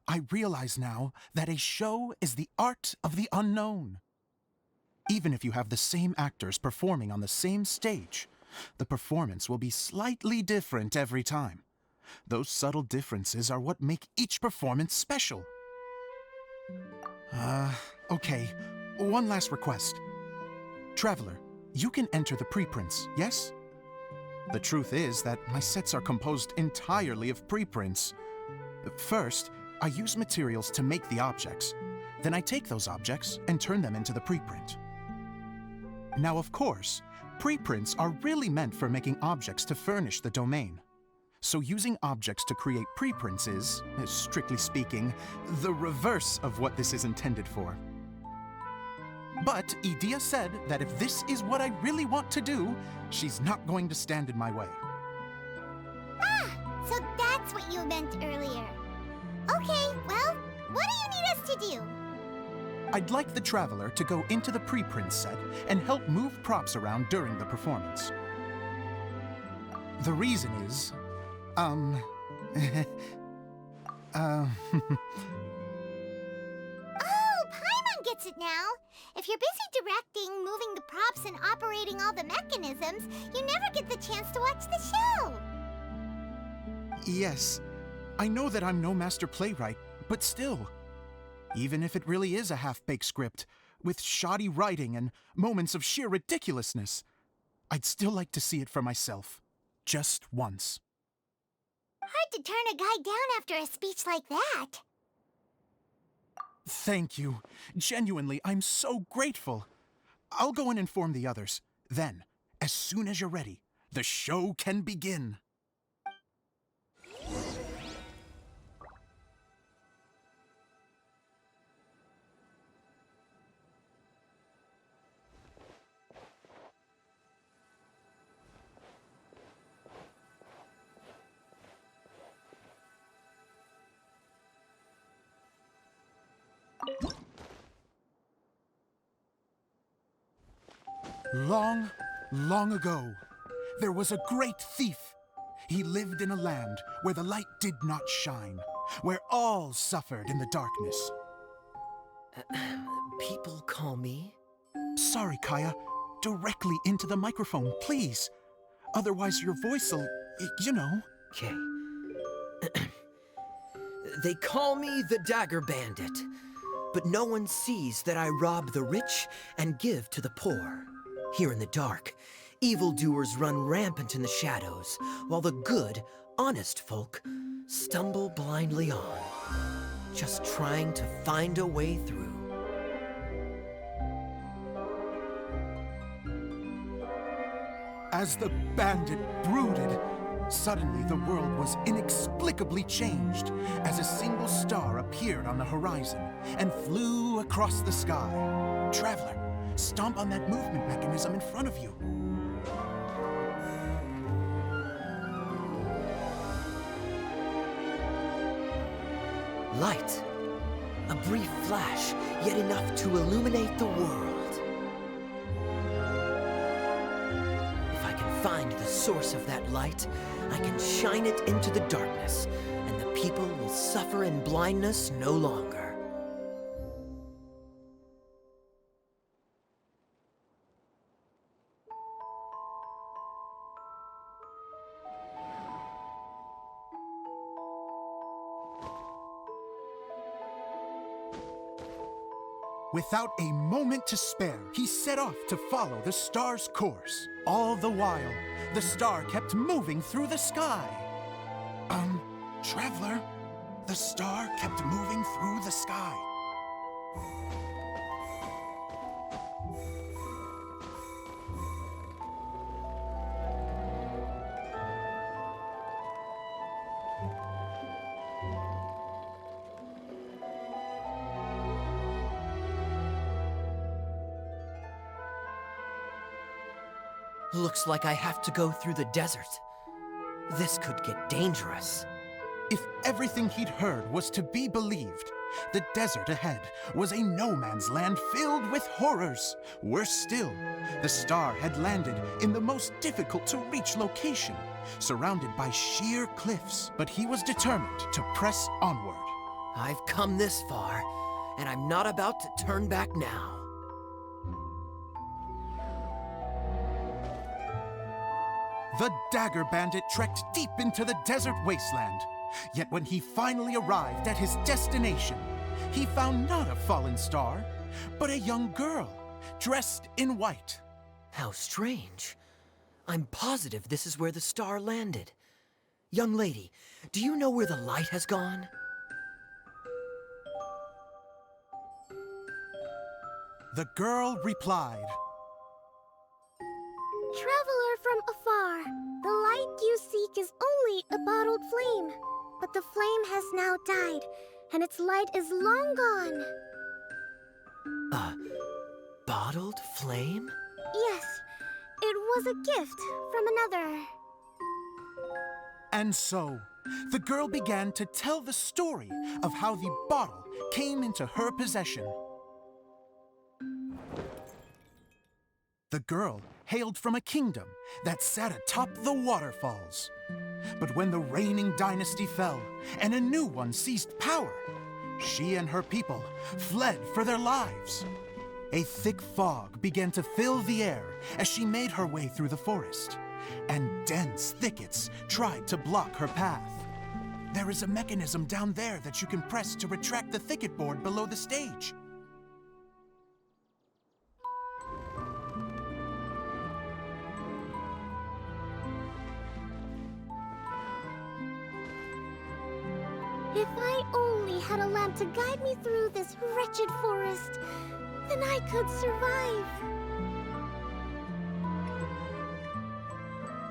I realize now that a show is the art of the unknown. Even if you have the same actors performing on the same stage, the performance will be slightly different every time. Those subtle differences are what make each performance special. Okay. One last request. Traveler, you can enter the preprints, yes? The truth is that my sets are composed entirely of preprints. First, I use materials to make the objects. Then I take those objects and turn them into the preprint. Now, of course, preprints are really meant for making objects to furnish the domain. So using objects to create preprints is, strictly speaking, the reverse of what this is intended for. But Edea said that if this is what I really want to do, she's not going to stand in my way. So that's what you meant earlier. Okay, well, What do you need us to do? I'd like the Traveler to go into the preprint set and help move props around during the performance. The reason is, Oh, Paimon gets it now. If you're busy directing, moving the props, and operating all the mechanisms, you never get the chance to watch the show. Yes, I know that I'm no master playwright, but still. Even if it really is a half-baked script, with shoddy writing and moments of sheer ridiculousness, I'd still like to see it for myself. Just once. Hard to turn a guy down after a speech like that. Thank you. Genuinely, I'm so grateful. I'll go and inform the others. Then, as soon as you're ready, the show can begin. Long, long ago, there was a great thief. He lived in a land where the light did not shine, where all suffered in the darkness. People call me? Sorry, Kaya. Directly into the microphone, please. Otherwise your voice'll, you know. Okay. They call me the Dagger Bandit, but no one sees that I rob the rich and give to the poor. Here in the dark, evildoers run rampant in the shadows, while the good, honest folk stumble blindly on, just trying to find a way through. As the bandit brooded, suddenly the world was inexplicably changed as a single star appeared on the horizon and flew across the sky. Traveler, stomp on that movement mechanism in front of you. Light. A brief flash, yet enough to illuminate the world. If I can find the source of that light, I can shine it into the darkness, and the people will suffer in blindness no longer. Without a moment to spare, he set off to follow the star's course. All the while, the star kept moving through the sky. Traveler, the star kept moving through the sky. Looks like I have to go through the desert. This could get dangerous. If everything he'd heard was to be believed, the desert ahead was a no-man's land filled with horrors. Worse still, the star had landed in the most difficult-to-reach location, surrounded by sheer cliffs. But he was determined to press onward. I've come this far, and I'm not about to turn back now. The Dagger Bandit trekked deep into the desert wasteland. Yet when he finally arrived at his destination, he found not a fallen star, but a young girl, dressed in white. How strange. I'm positive this is where the star landed. Young lady, do you know where the light has gone? The girl replied, Traveler from afar, the light you seek is only a bottled flame. But the flame has now died, and its light is long gone. A bottled flame? Yes, it was a gift from another. And so, the girl began to tell the story of how the bottle came into her possession. The girl hailed from a kingdom that sat atop the waterfalls. But when the reigning dynasty fell and a new one seized power, she and her people fled for their lives. A thick fog began to fill the air as she made her way through the forest, and dense thickets tried to block her path. There is a mechanism down there that you can press to retract the thicket board below the stage. If I only had a lamp to guide me through this wretched forest, then I could survive.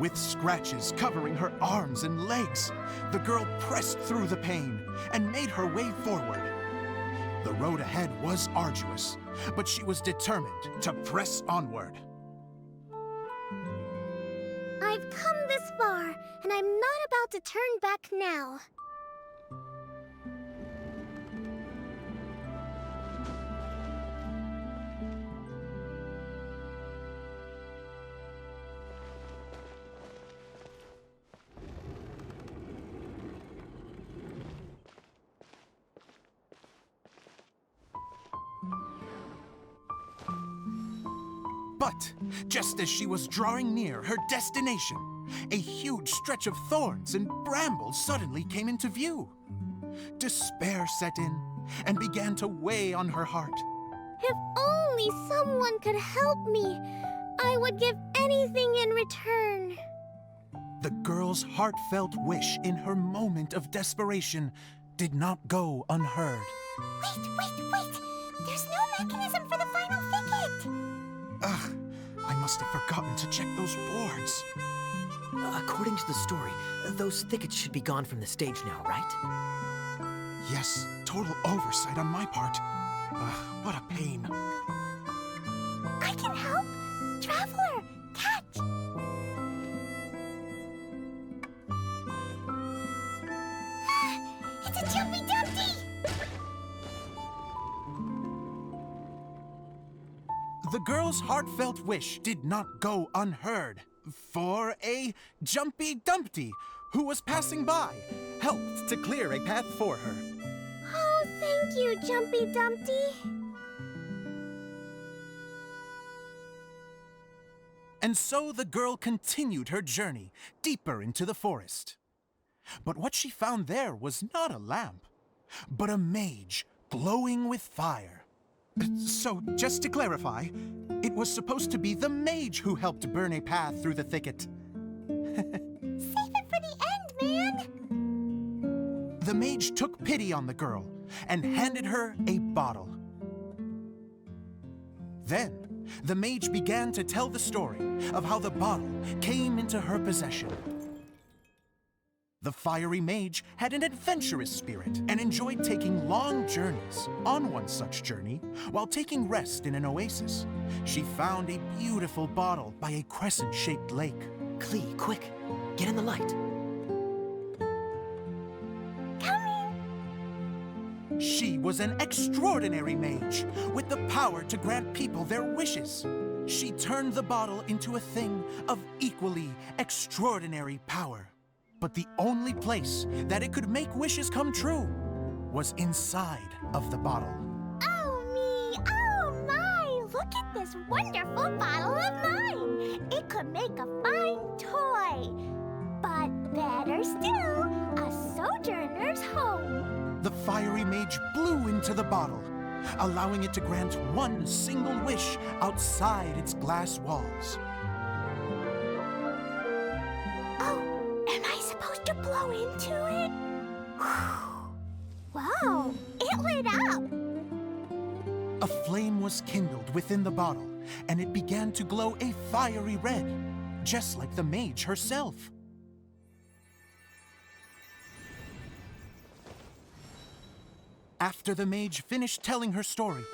With scratches covering her arms and legs, the girl pressed through the pain and made her way forward. The road ahead was arduous, but she was determined to press onward. I've come this far, and I'm not about to turn back now. But just as she was drawing near her destination, a huge stretch of thorns and brambles suddenly came into view. Despair set in and began to weigh on her heart. If only someone could help me, I would give anything in return. The girl's heartfelt wish in her moment of desperation did not go unheard. Wait! There's no mechanism for the final thicket! Ugh, I must have forgotten to check those boards. According to the story, those thickets should be gone from the stage now, right? Yes, total oversight on my part. Ugh, what a pain. I can help! Traveler, catch! It's a Jumpy Dumpty! The girl's heartfelt wish did not go unheard, for a Jumpy Dumpty, who was passing by, helped to clear a path for her. Oh, thank you, Jumpy Dumpty. And so the girl continued her journey deeper into the forest. But what she found there was not a lamp, but a mage glowing with fire. So, just to clarify, it was supposed to be the mage who helped burn a path through the thicket. Save it for the end, man! The mage took pity on the girl and handed her a bottle. Then, the mage began to tell the story of how the bottle came into her possession. The fiery mage had an adventurous spirit and enjoyed taking long journeys. On one such journey, while taking rest in an oasis, she found a beautiful bottle by a crescent-shaped lake. Klee, quick, get in the light. She was an extraordinary mage with the power to grant people their wishes. She turned the bottle into a thing of equally extraordinary power. But the only place that it could make wishes come true was inside of the bottle. Oh me, oh my! Look at this wonderful bottle of mine! It could make a fine toy. But better still, a sojourner's home. The fiery mage blew into the bottle, allowing it to grant one single wish outside its glass walls. Am I supposed to blow into it? Wow, it lit up! A flame was kindled within the bottle, and it began to glow a fiery red, just like the mage herself. After the mage finished telling her story,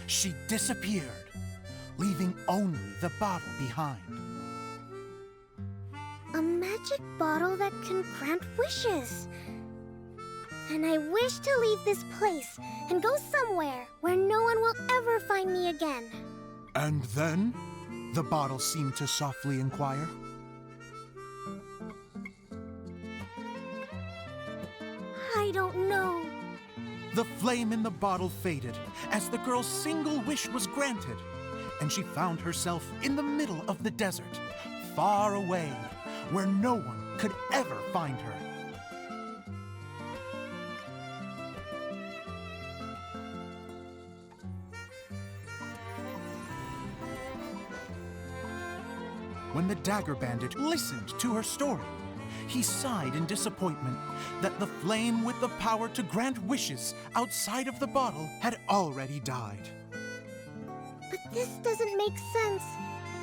she disappeared, leaving only the bottle behind. A magic bottle that can grant wishes. And I wish to leave this place and go somewhere where no one will ever find me again. And then? The bottle seemed to softly inquire. I don't know. The flame in the bottle faded as the girl's single wish was granted, and she found herself in the middle of the desert, far away, where no one could ever find her. When the Dagger Bandit listened to her story, he sighed in disappointment that the flame with the power to grant wishes outside of the bottle had already died. But this doesn't make sense.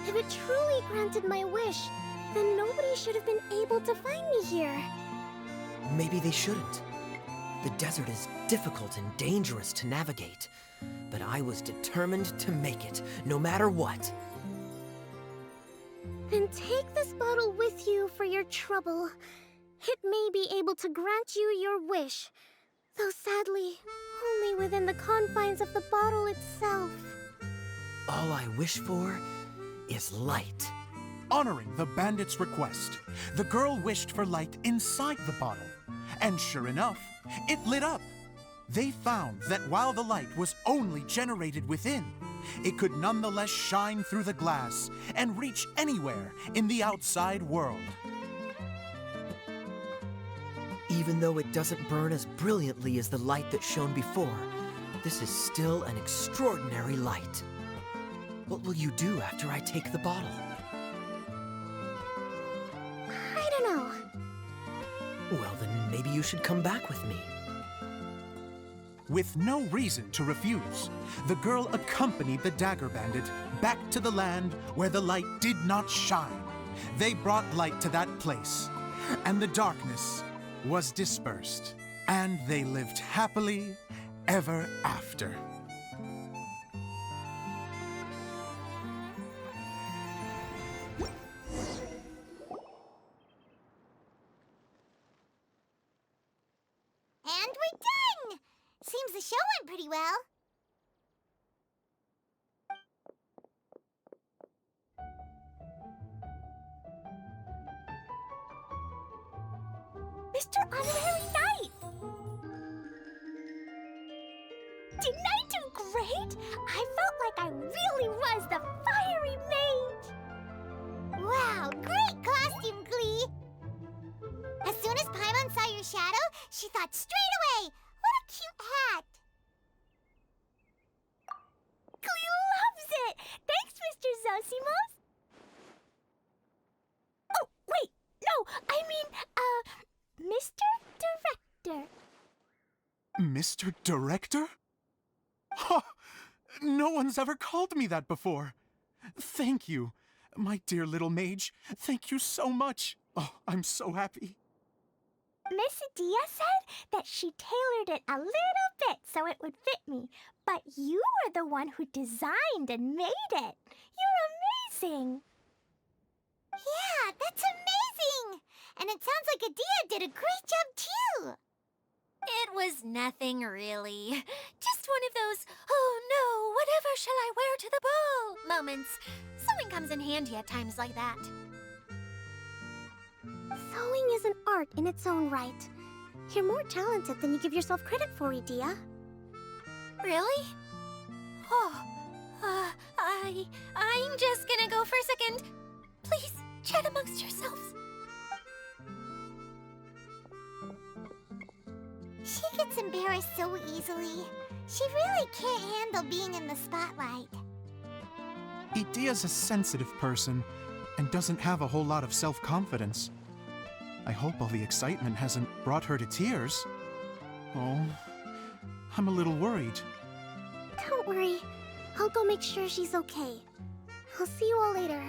If it truly granted my wish, then nobody should have been able to find me here. Maybe they shouldn't. The desert is difficult and dangerous to navigate, but I was determined to make it, no matter what. Then take this bottle with you for your trouble. It may be able to grant you your wish, though sadly, only within the confines of the bottle itself. All I wish for is light. Honoring the bandit's request, the girl wished for light inside the bottle, and sure enough, it lit up. They found that while the light was only generated within, it could nonetheless shine through the glass and reach anywhere in the outside world. Even though it doesn't burn as brilliantly as the light that shone before, this is still an extraordinary light. What will you do after I take the bottle? I don't know. Well, then maybe you should come back with me. With no reason to refuse, the girl accompanied the Dagger Bandit back to the land where the light did not shine. They brought light to that place, and the darkness was dispersed, and they lived happily ever after. And we're done! Seems the show went pretty well. Mr. Honorary Knight! Didn't I do great? I felt like I really was the fiery mage! Wow, great costume, Glee! As soon as Paimon saw your shadow, she thought straight away, what a cute hat! Glee loves it! Thanks, Mr. Zosimos! Oh, wait! No, I mean, Mr. Director. Mr. Director? Ha! No one's ever called me that before. Thank you, my dear little mage. Thank you so much. Oh, I'm so happy. Miss Daiya said that she tailored it a little bit so it would fit me, but you were the one who designed and made it. You're amazing. Yeah, that's amazing! And it sounds like Daiya did a great job too! It was nothing really. Just one of those, oh no, whatever shall I wear to the ball moments. Sewing comes in handy at times like that. Sewing is an art in its own right. You're more talented than you give yourself credit for, Daiya. Really? Oh, I'm just gonna go for a second. Please, chat amongst yourselves. She gets embarrassed so easily. She really can't handle being in the spotlight. Daiya's a sensitive person and doesn't have a whole lot of self-confidence. I hope all the excitement hasn't brought her to tears. Oh, I'm a little worried. Don't worry. I'll go make sure she's okay. I'll see you all later.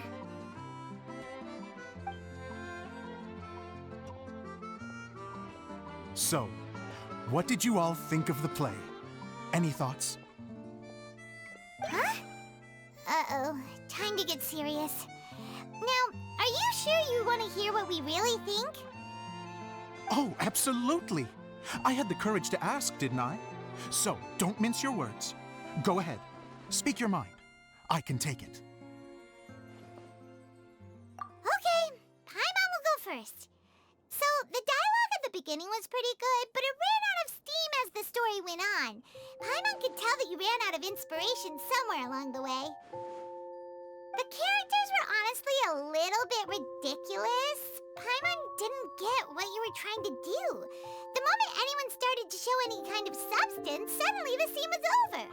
So, what did you all think of the play? Any thoughts? Huh? Uh-oh. Time to get serious. Now, are you sure you want to hear what we really think? Oh, absolutely. I had the courage to ask, didn't I? So, don't mince your words. Go ahead. Speak your mind. I can take it. Okay, Paimon will go first. So, the dialogue at the beginning was pretty good, but it ran out of steam as the story went on. Paimon could tell that you ran out of inspiration somewhere along the way. The characters were honestly a little bit ridiculous. Paimon didn't get what you were trying to do. The moment anyone started to show any kind of substance, suddenly the scene was over.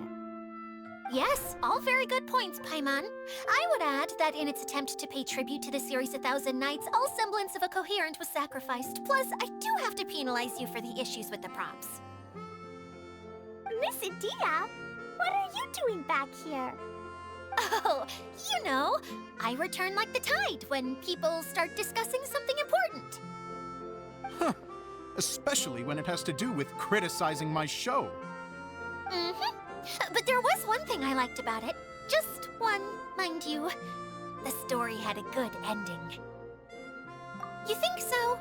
Yes, all very good points, Paimon. I would add that in its attempt to pay tribute to the series 1,000 Nights, all semblance of a coherent was sacrificed. Plus, I do have to penalize you for the issues with the props. Miss Daiya, what are you doing back here? Oh, you know, I return like the tide when people start discussing something important. Huh. Especially when it has to do with criticizing my show. Mm-hmm. But there was one thing I liked about it. Just one, mind you. The story had a good ending. You think so?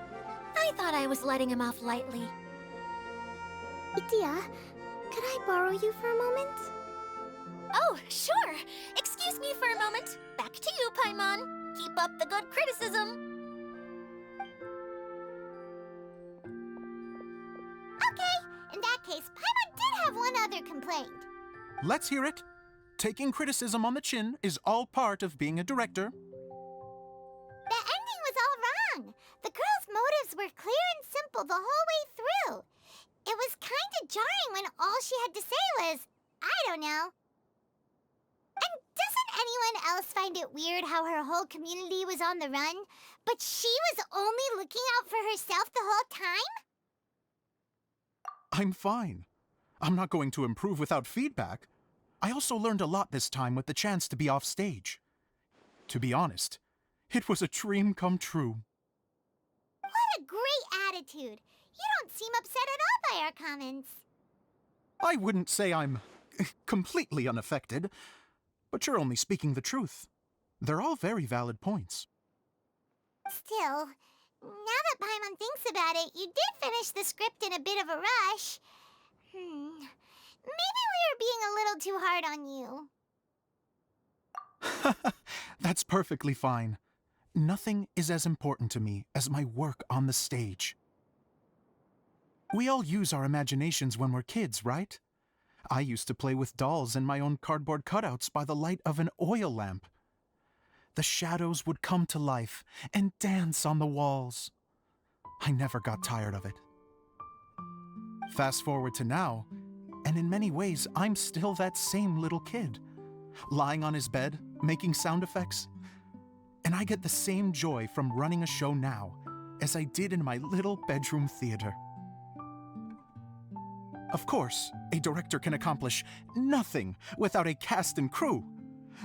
I thought I was letting him off lightly. Daiya, could I borrow you for a moment? Oh, sure. Excuse me for a moment. Back to you, Paimon. Keep up the good criticism. Okay, in that case, Paimon did have one other complaint. Let's hear it. Taking criticism on the chin is all part of being a director. The ending was all wrong. The girl's motives were clear and simple the whole way through. It was kind of jarring when all she had to say was, I don't know. And doesn't anyone else find it weird how her whole community was on the run, but she was only looking out for herself the whole time? I'm fine. I'm not going to improve without feedback. I also learned a lot this time with the chance to be off stage. To be honest, it was a dream come true. What a great attitude. You don't seem upset at all by our comments. I wouldn't say I'm completely unaffected, but you're only speaking the truth. They're all very valid points. Still, now that Paimon thinks about it, you did finish the script in a bit of a rush. Maybe we were being a little too hard on you. That's perfectly fine. Nothing is as important to me as my work on the stage. We all use our imaginations when we're kids, right? I used to play with dolls and my own cardboard cutouts by the light of an oil lamp. The shadows would come to life and dance on the walls. I never got tired of it. Fast forward to now, and in many ways, I'm still that same little kid, lying on his bed, making sound effects. And I get the same joy from running a show now as I did in my little bedroom theater. Of course, a director can accomplish nothing without a cast and crew.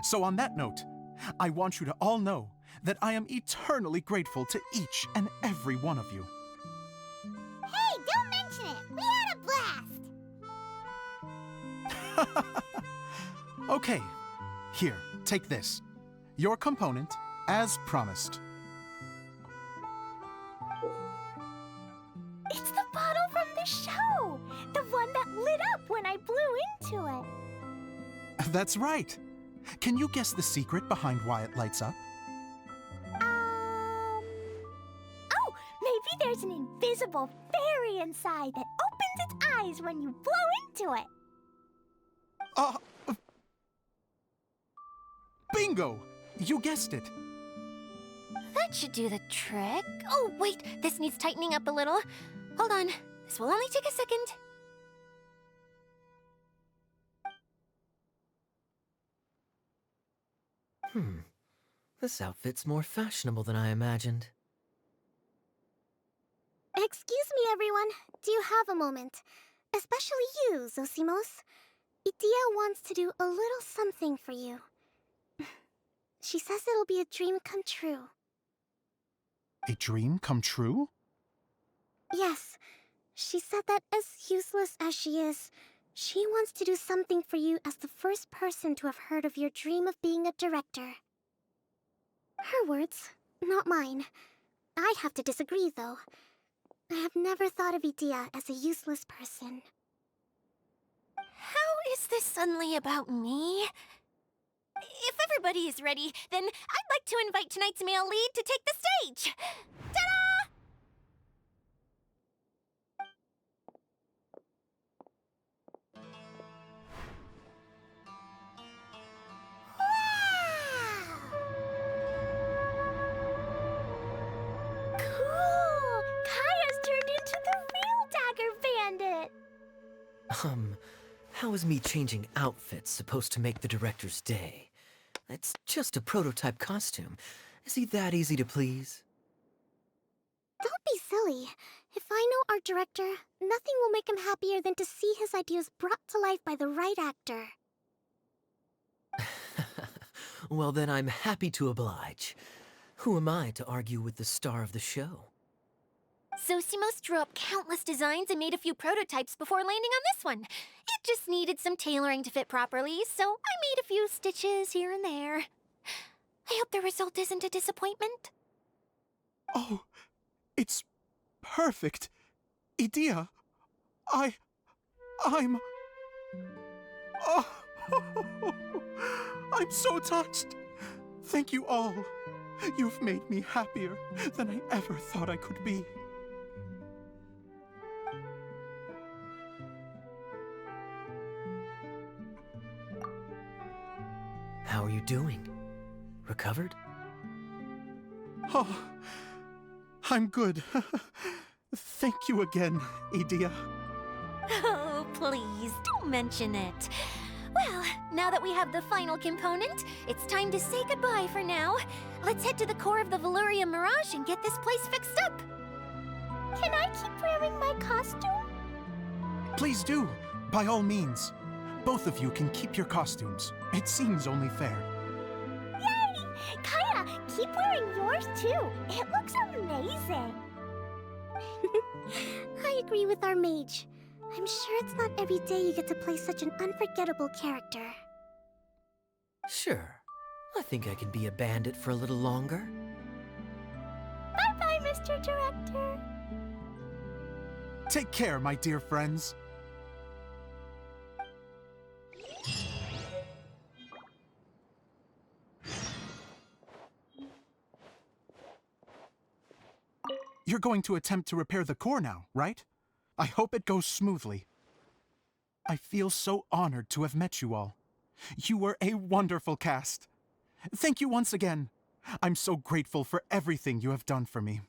So on that note, I want you to all know that I am eternally grateful to each and every one of you. Hey, don't mention it. We had a blast. Okay, here, take this. Your component, as promised. It's the bottle from the show! The one that lit up when I blew into it. That's right. Can you guess the secret behind why it lights up? Oh, maybe there's an invisible fairy inside that opens its eyes when you blow into it. Bingo! You guessed it. That should do the trick. Oh, wait, this needs tightening up a little. Hold on, this will only take a second. This outfit's more fashionable than I imagined. Excuse me, everyone. Do you have a moment? Especially you, Zosimos. Daiya wants to do a little something for you. She says it'll be a dream come true. A dream come true? Yes. She said that as useless as she is, she wants to do something for you as the first person to have heard of your dream of being a director. Her words, not mine. I'd have to disagree, though. I have never thought of Daiya as a useless person. How is this suddenly about me? If everybody is ready, then I'd like to invite tonight's male lead to take the stage. Ta-da! Cool! Kaya's turned into the real Dagger Bandit! How is me changing outfits supposed to make the director's day? It's just a prototype costume. Is he that easy to please? Don't be silly. If I know our director, nothing will make him happier than to see his ideas brought to life by the right actor. Well, then I'm happy to oblige. Who am I to argue with the star of the show? Zosimos drew up countless designs and made a few prototypes before landing on this one. It just needed some tailoring to fit properly, so I made a few stitches here and there. I hope the result isn't a disappointment. Oh, it's perfect. Daiya, I'm... Oh, I'm so touched. Thank you all. You've made me happier than I ever thought I could be. How are you doing? Recovered? Oh, I'm good. Thank you again, Daiya. Oh, please, don't mention it. Well, now that we have the final component, it's time to say goodbye for now. Let's head to the core of the Veluria Mirage and get this place fixed up. Can I keep wearing my costume? Please do, by all means. Both of you can keep your costumes. It seems only fair. Yay! Kaya, keep wearing yours too. It looks amazing. I agree with our mage. I'm sure it's not every day you get to play such an unforgettable character. Sure. I think I can be a bandit for a little longer. Bye-bye, Mr. Director. Take care, my dear friends. You're going to attempt to repair the core now, right? I hope it goes smoothly. I feel so honored to have met you all. You were a wonderful cast. Thank you once again. I'm so grateful for everything you have done for me.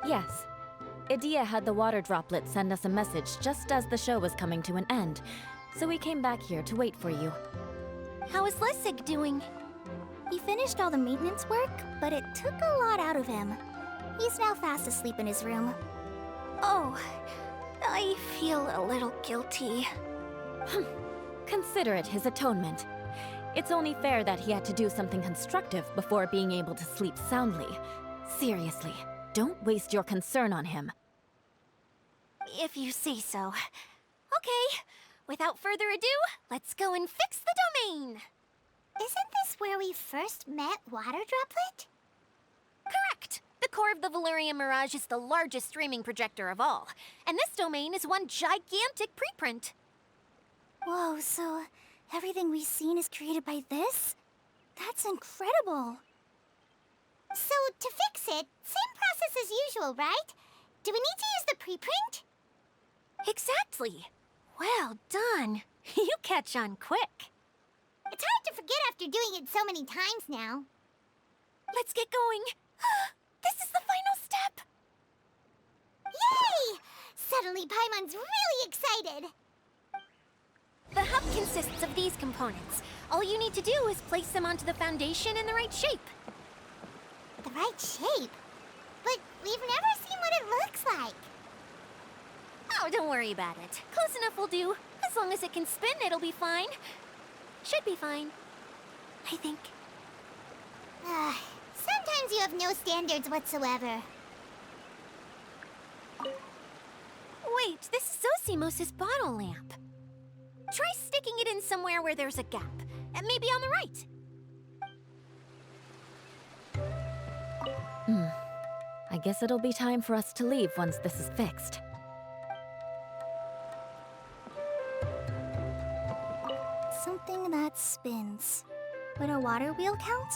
Yes. Daiya had the water droplet send us a message just as the show was coming to an end, so we came back here to wait for you. How is Lessig doing? He finished all the maintenance work, but it took a lot out of him. He's now fast asleep in his room. Oh, I feel a little guilty. Consider it his atonement. It's only fair that he had to do something constructive before being able to sleep soundly. Seriously, don't waste your concern on him. If you say so. Okay, without further ado, let's go and fix the domain! Isn't this where we first met Water Droplet? Correct! The core of the Veluria Mirage is the largest streaming projector of all, and this domain is one gigantic preprint. Whoa, so everything we've seen is created by this? That's incredible! So, to fix it, same process as usual, right? Do we need to use the preprint? Exactly! Well done! You catch on quick. It's hard to forget after doing it so many times now. Let's get going! This is the final step! Yay! Suddenly Paimon's really excited! The hub consists of these components. All you need to do is place them onto the foundation in the right shape. the right shape. But we've never seen what it looks like. Oh, don't worry about it. Close enough will do. As long as it can spin, it'll be fine. Should be fine. I think. Sometimes you have no standards whatsoever. Wait, this is Zosimos' bottle lamp. Try sticking it in somewhere where there's a gap. And maybe on the right. I guess it'll be time for us to leave once this is fixed. Something that spins. Would a water wheel count?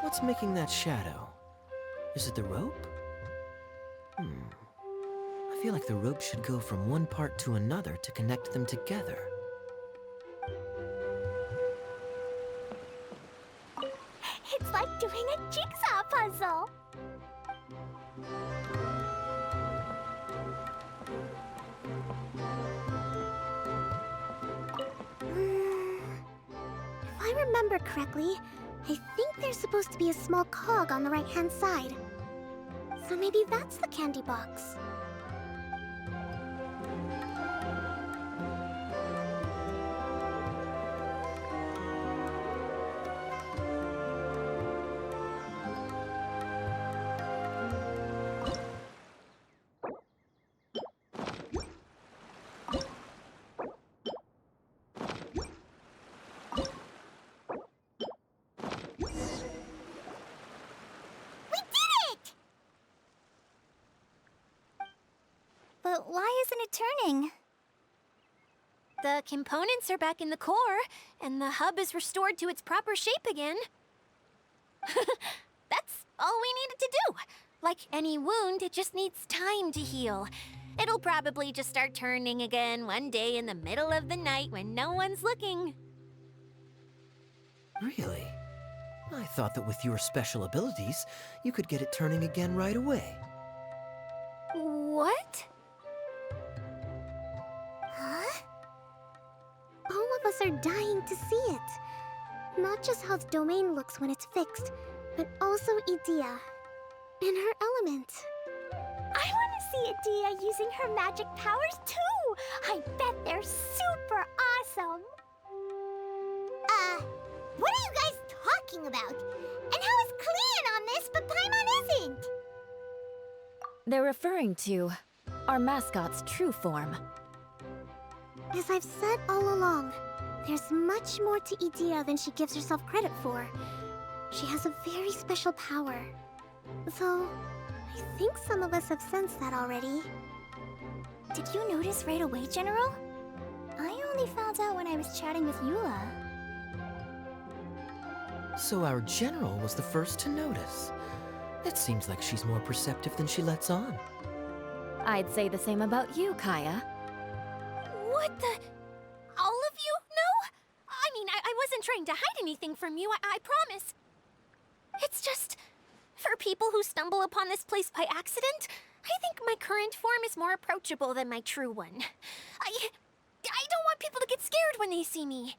What's making that shadow? Is it the rope? I feel like the rope should go from one part to another to connect them together. It's like doing a jigsaw puzzle. If I remember correctly, I think there's supposed to be a small cog on the right-hand side. So maybe that's the candy box. But why isn't it turning? The components are back in the core, and the hub is restored to its proper shape again. That's all we needed to do. Like any wound, it just needs time to heal. It'll probably just start turning again one day in the middle of the night when no one's looking. Really? I thought that with your special abilities, you could get it turning again right away. What? Huh? All of us are dying to see it. Not just how the domain looks when it's fixed, but also Daiya. In her element. I want to see Daiya using her magic powers too! I bet they're super awesome! What are you guys talking about? And how is Kleon on this, but Paimon isn't? They're referring to our mascot's true form. As I've said all along, there's much more to Daiya than she gives herself credit for. She has a very special power. Though, I think some of us have sensed that already. Did you notice right away, General? I only found out when I was chatting with Eula. So our general was the first to notice. It seems like she's more perceptive than she lets on. I'd say the same about you, Kaya. What the? All of you? No? I mean, I wasn't trying to hide anything from you, I promise. It's just, for people who stumble upon this place by accident, I think my current form is more approachable than my true one. I don't want people to get scared when they see me.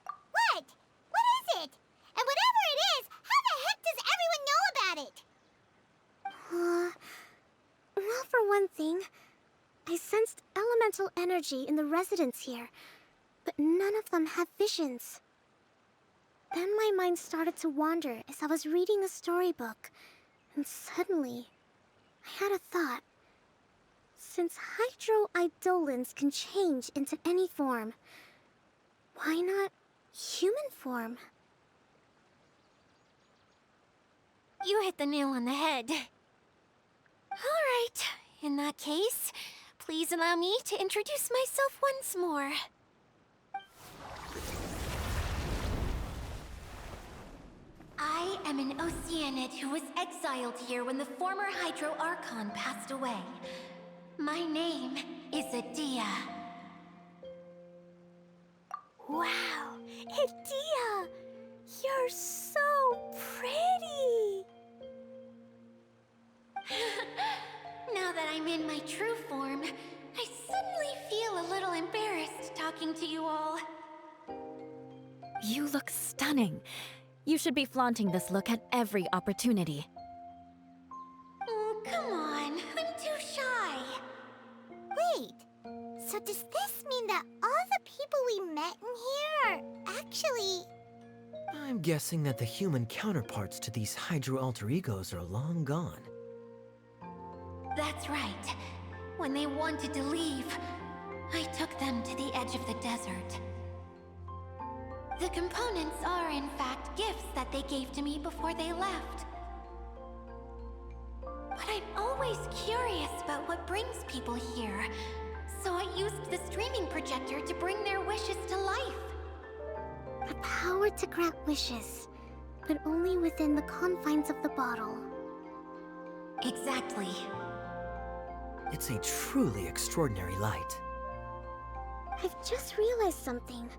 What? What is it? And whatever it is, how the heck does everyone know about it? Well, for one thing, I sensed elemental energy in the residents here, but none of them have visions. Then my mind started to wander as I was reading a storybook, and suddenly, I had a thought. Since hydro-eidolons can change into any form, why not human form? You hit the nail on the head. All right, in that case, please allow me to introduce myself once more. I am an Oceanid who was exiled here when the former Hydro Archon passed away. My name is Daiya. Wow, Daiya! You're so pretty! Now that I'm in my true form, I talking to you all. You look stunning. You should be flaunting this look at every opportunity. Come on, I'm too shy. Wait, so does this mean that all the people we met in here are actually... I'm guessing that the human counterparts to these Hydro alter egos are long gone. That's right. When they wanted to leave, I took them to the edge of the desert. The components are, in fact, gifts that they gave to me before they left. But I'm always curious about what brings people here, so I used the streaming projector to bring their wishes to life. The power to grant wishes, but only within the confines of the bottle. Exactly. It's a truly extraordinary light. I've just realized something.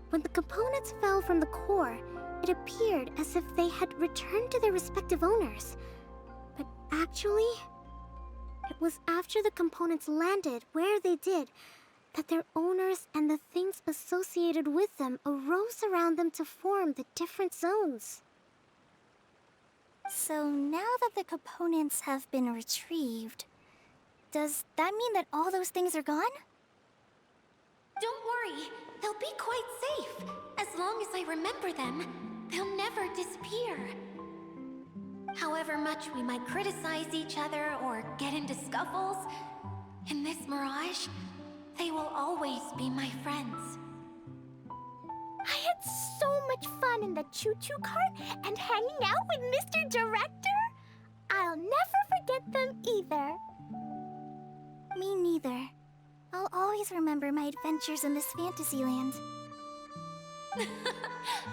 When the components fell from the core, it appeared as if they had returned to their respective owners. But actually, it was after the components landed where they did that their owners and the things associated with them arose around them to form the different zones. So now that the components have been retrieved, does that mean that all those things are gone? Don't worry, they'll be quite safe. As long as I remember them, they'll never disappear. However much we might criticize each other or get into scuffles, in this mirage, they will always be my friends. I had so much fun in the choo-choo cart and hanging out with Mr. Director. I'll never forget them either. Me neither. I'll always remember my adventures in this fantasy land.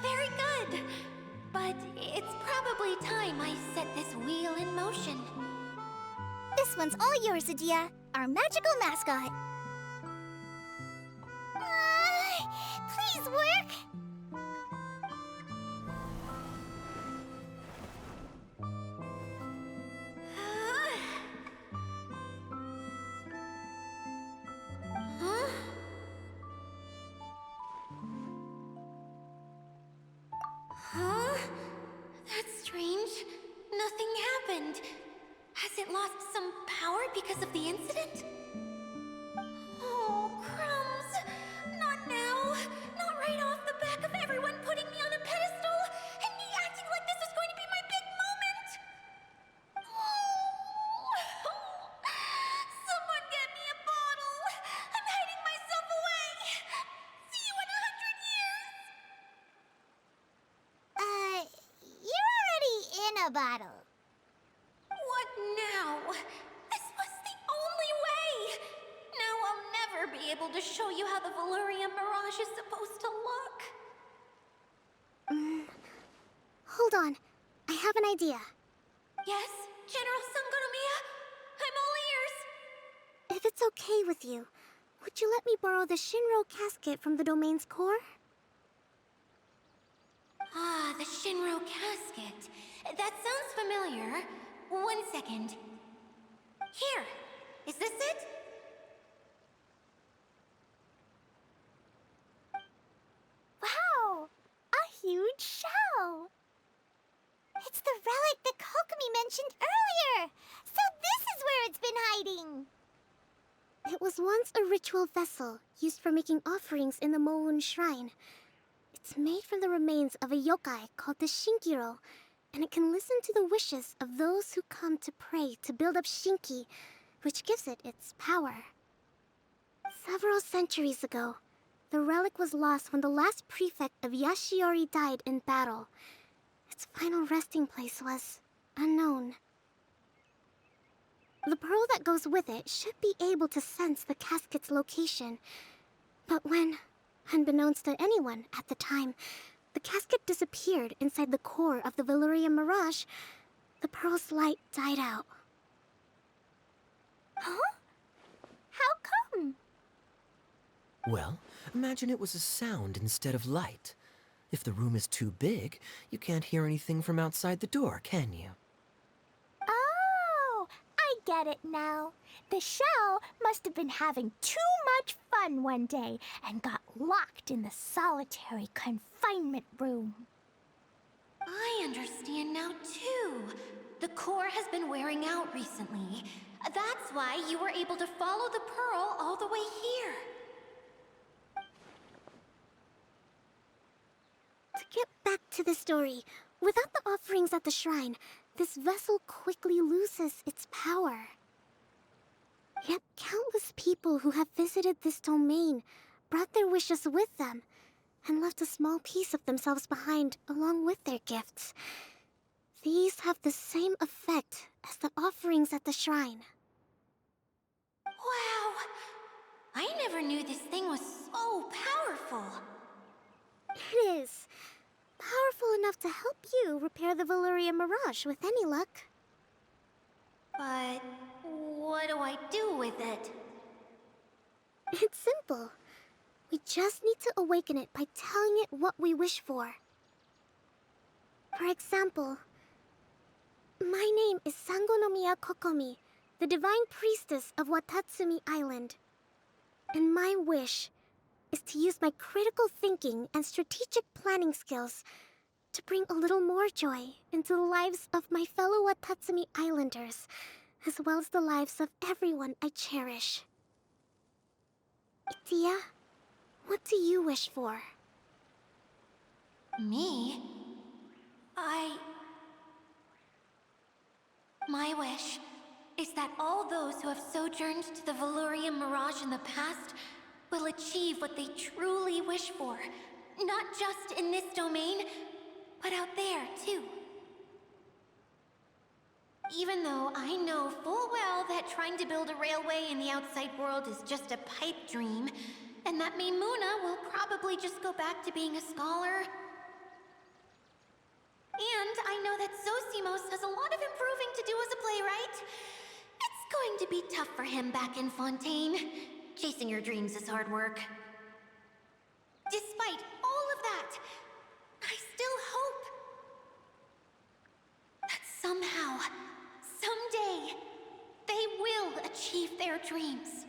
Very good. But it's probably time I set this wheel in motion. This one's all yours, Daiya, our magical mascot. Please work! Huh? Huh? That's strange. Nothing happened. Has it lost some power because of the incident? Oh, crumbs! Not now! Not right off the back of everyone putting me on a pedestal and me acting like this is going to be my big moment! Someone get me a bottle! I'm hiding myself away! See you in 100 years! You're already in a bottle. What now? This was the only way! Now I'll never be able to show you how the Valerian Mirage is supposed to look. Hold on. I have an idea. Yes, General Sangonomiya? I'm all ears. If it's okay with you, would you let me borrow the Shinro casket from the domain's core? Ah, the Shinro casket. That sounds familiar. 1 second. Here. Is this it? Wow! A huge shell! It's the relic that Kokomi mentioned earlier! So this is where it's been hiding! It was once a ritual vessel used for making offerings in the Moun Shrine. It's made from the remains of a yokai called the Shinkiro, and it can listen to the wishes of those who come to pray to build up Shinki, which gives it its power. Several centuries ago, the relic was lost when the last prefect of Yashiori died in battle. Its final resting place was unknown. The pearl that goes with it should be able to sense the casket's location. But when, unbeknownst to anyone at the time, the casket disappeared inside the core of the Valerian Mirage, the pearl's light died out. Huh? How come? Well, imagine it was a sound instead of light. If the room is too big, you can't hear anything from outside the door, can you? Oh, I get it now. The shell must have been having too much fun one day and got locked in the solitary confinement room. I understand now, too. The core has been wearing out recently. That's why you were able to follow the pearl all the way here. To get back to the story, without the offerings at the shrine, this vessel quickly loses its power. Yet countless people who have visited this domain brought their wishes with them and left a small piece of themselves behind along with their gifts. These have the same effect as the offerings at the shrine. Wow! I never knew this thing was so powerful. It is. Powerful enough to help you repair the Valyria Mirage with any luck. But what do I do with it? It's simple. We just need to awaken it by telling it what we wish for. For example, my name is Sangonomiya Kokomi, the divine priestess of Watatsumi Island. And my wish is to use my critical thinking and strategic planning skills to bring a little more joy into the lives of my fellow Watatsumi Islanders, as well as the lives of everyone I cherish. Daiya, what do you wish for? Me? My wish is that all those who have sojourned to the Valyria Mirage in the past will achieve what they truly wish for. Not just in this domain, but out there, too. Even though I know full well that trying to build a railway in the outside world is just a pipe dream, and that Maimuna will probably just go back to being a scholar. And I know that Zosimos has a lot of improving to do as a playwright. It's going to be tough for him back in Fontaine. Chasing your dreams is hard work. Despite all of that, I still hope that somehow, someday, they will achieve their dreams.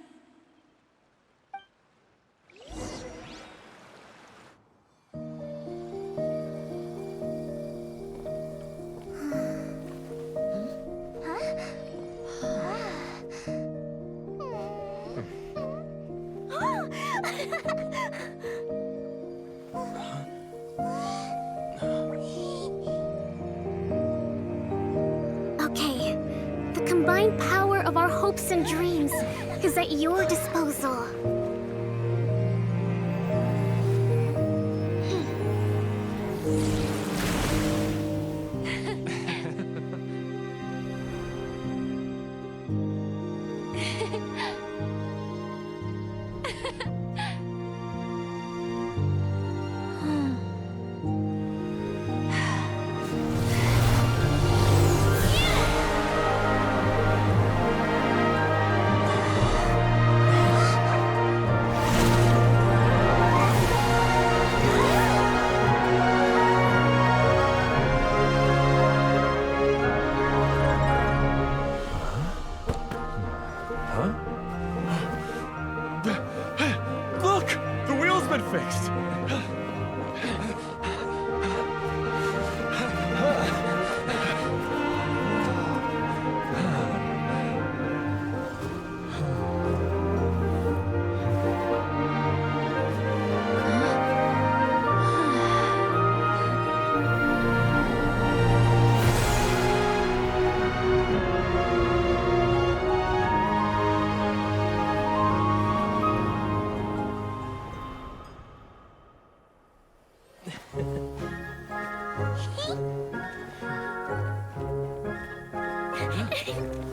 Okay, the combined power of our hopes and dreams is at your disposal. Look! The wheel's been fixed!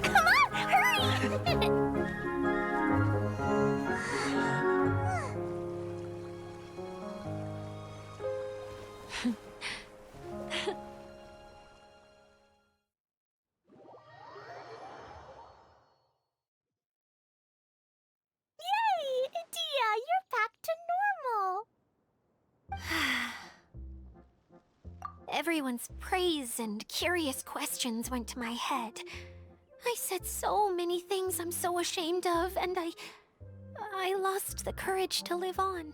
Come on, hurry! Yay! Daiya, you're back to normal. Everyone's praise and curious questions went to my head. I said so many things I'm so ashamed of, and I lost the courage to live on.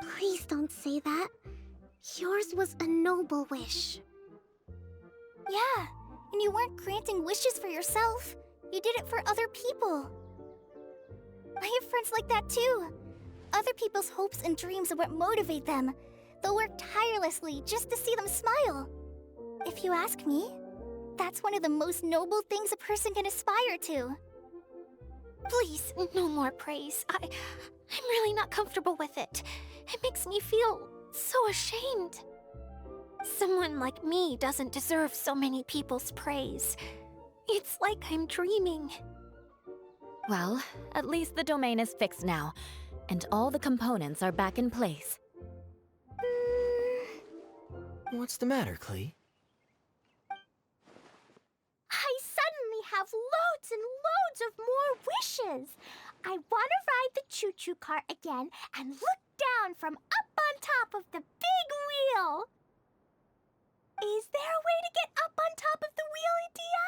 Please don't say that. Yours was a noble wish. Yeah, and you weren't granting wishes for yourself. You did it for other people. I have friends like that too. Other people's hopes and dreams are what motivate them. They'll work tirelessly just to see them smile. If you ask me, that's one of the most noble things a person can aspire to. Please, no more praise. I'm really not comfortable with it. It makes me feel so ashamed. Someone like me doesn't deserve so many people's praise. It's like I'm dreaming. Well, at least the domain is fixed now, and all the components are back in place. What's the matter, Klee? I suddenly have loads and loads of more wishes. I want to ride the choo-choo cart again and look down from up on top of the big wheel. Is there a way to get up on top of the wheel, Daiya?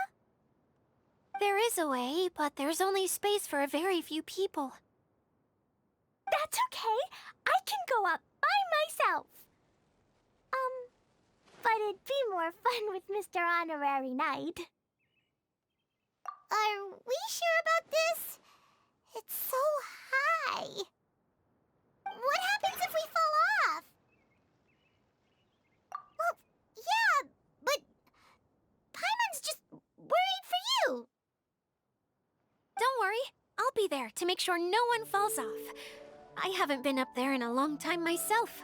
There is a way, but there's only space for a very few people. That's okay. I can go up by myself. But it'd be more fun with Mr. Honorary Knight. Are we sure about this? It's so high. What happens if we fall off? Well, yeah, but Paimon's just worried for you. Don't worry, I'll be there to make sure no one falls off. I haven't been up there in a long time myself.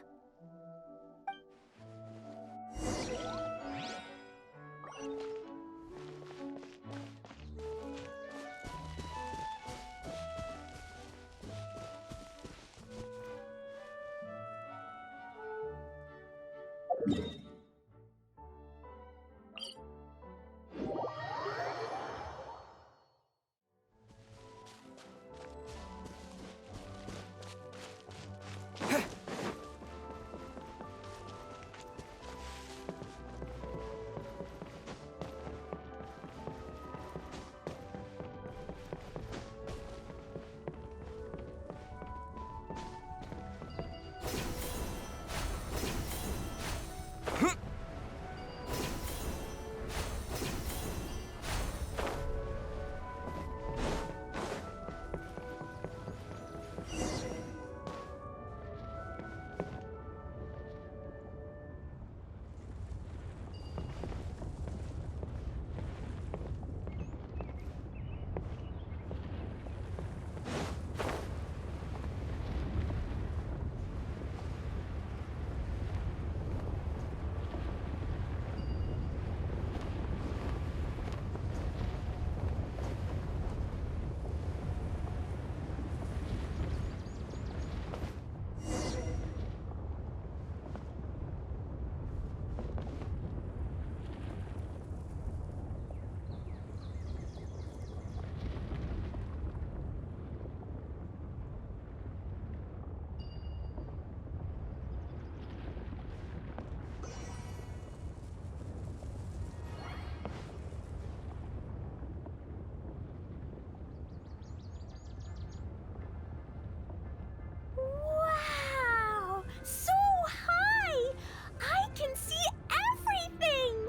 Wow! So high! I can see everything!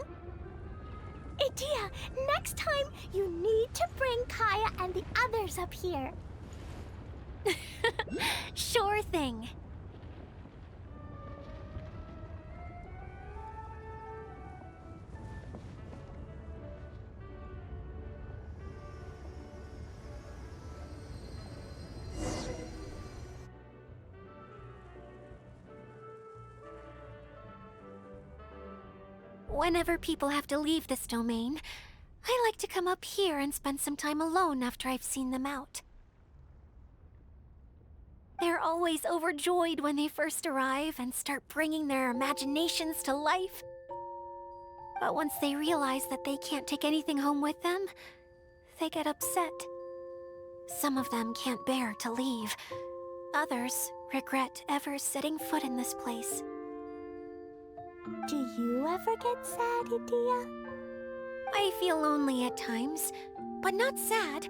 Daiya, next time you need to bring Kaya and the others up here. Sure thing. Whenever people have to leave this domain, I like to come up here and spend some time alone after I've seen them out. They're always overjoyed when they first arrive and start bringing their imaginations to life. But once they realize that they can't take anything home with them, they get upset. Some of them can't bear to leave. Others regret ever setting foot in this place. Do you ever get sad, Daiya? I feel lonely at times, but not sad.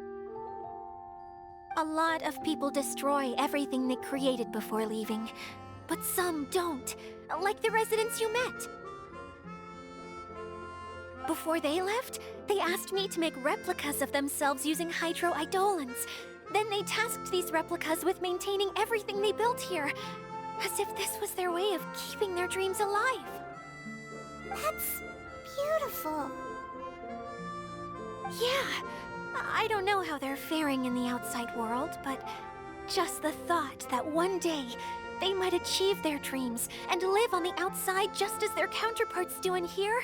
A lot of people destroy everything they created before leaving, but some don't, like the residents you met. Before they left, they asked me to make replicas of themselves using hydro-eidolons. Then they tasked these replicas with maintaining everything they built here, as if this was their way of keeping their dreams alive. That's beautiful. Yeah, I don't know how they're faring in the outside world, but just the thought that one day they might achieve their dreams and live on the outside just as their counterparts do in here,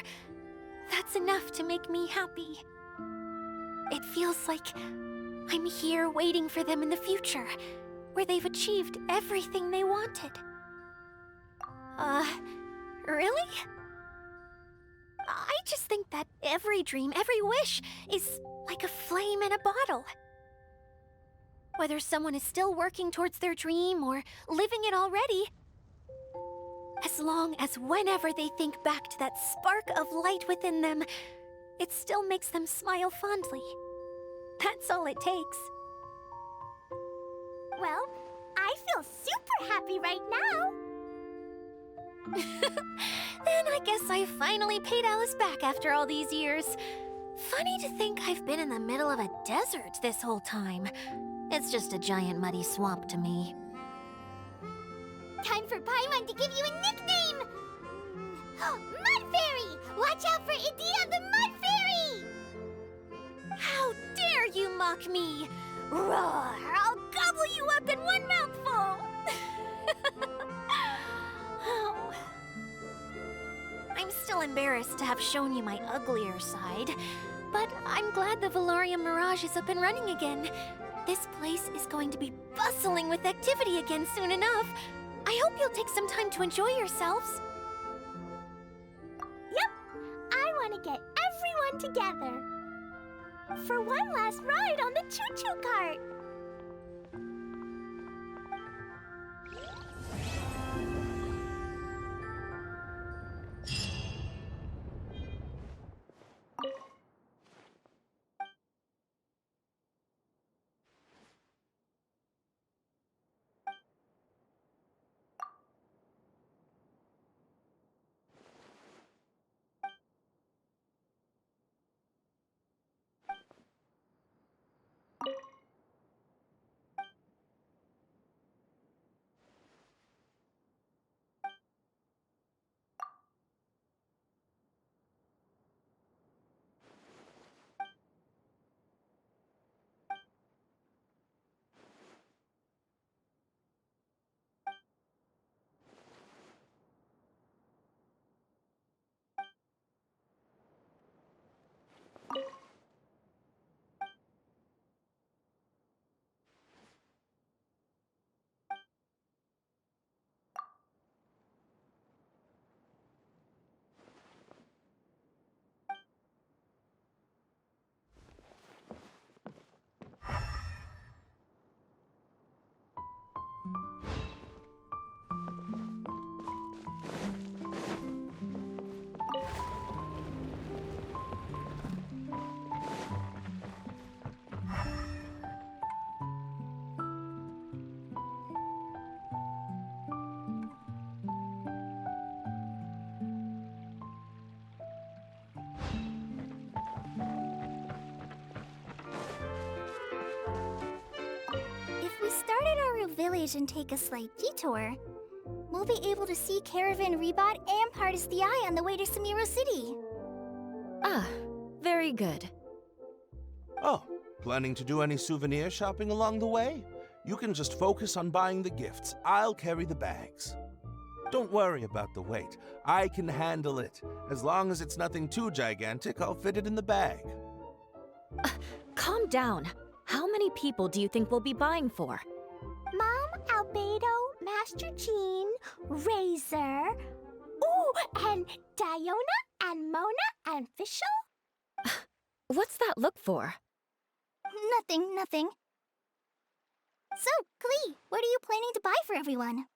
that's enough to make me happy. It feels like I'm here waiting for them in the future, where they've achieved everything they wanted. Really? I just think that every dream, every wish, is like a flame in a bottle. Whether someone is still working towards their dream or living it already, as long as whenever they think back to that spark of light within them, it still makes them smile fondly. That's all it takes. Well, I feel super happy right now. Then I guess I finally paid Alice back after all these years. Funny to think I've been in the middle of a desert this whole time. It's just a giant muddy swamp to me. Time for Paimon to give you a nickname! Mud Fairy! Watch out for Idia the Mud Fairy! How dare you mock me! Roar! I'll gobble you up in one mouthful! Oh. I'm still embarrassed to have shown you my uglier side, but I'm glad the Valorium Mirage is up and running again. This place is going to be bustling with activity again soon enough. I hope you'll take some time to enjoy yourselves. Yep, I want to get everyone together for one last ride on the choo-choo cart. Start at our village and take a slight detour. We'll be able to see Caravan Rebot and Paradiso Segreto on the way to Samiro City. Ah, very good. Oh, planning to do any souvenir shopping along the way? You can just focus on buying the gifts. I'll carry the bags. Don't worry about the weight. I can handle it. As long as it's nothing too gigantic, I'll fit it in the bag. Calm down. How many people do you think we'll be buying for? Mom, Albedo, Master Jean, Razor, ooh, and Diona, and Mona, and Fischl? What's that look for? Nothing. So, Klee, what are you planning to buy for everyone?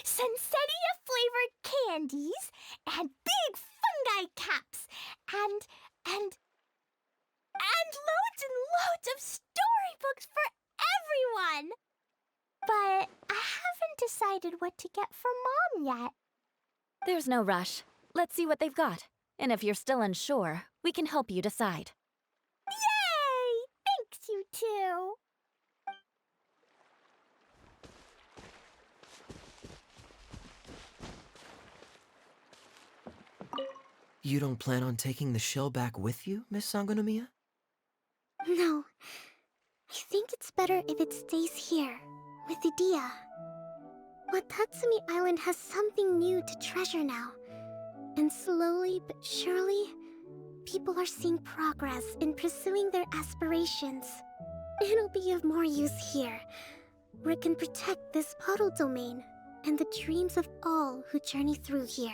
Sensetia-flavored candies and big fungi caps and loads and loads of storybooks for everyone. But I haven't decided what to get for Mom yet. There's no rush. Let's see what they've got. And if you're still unsure, we can help you decide. Yay! Thanks, you two. You don't plan on taking the shell back with you, Miss Sangonomiya? No. I think it's better if it stays here, with Daiya. Watatsumi Island has something new to treasure now. And slowly but surely, people are seeing progress in pursuing their aspirations. It'll be of more use here, where it can protect this puddle domain and the dreams of all who journey through here.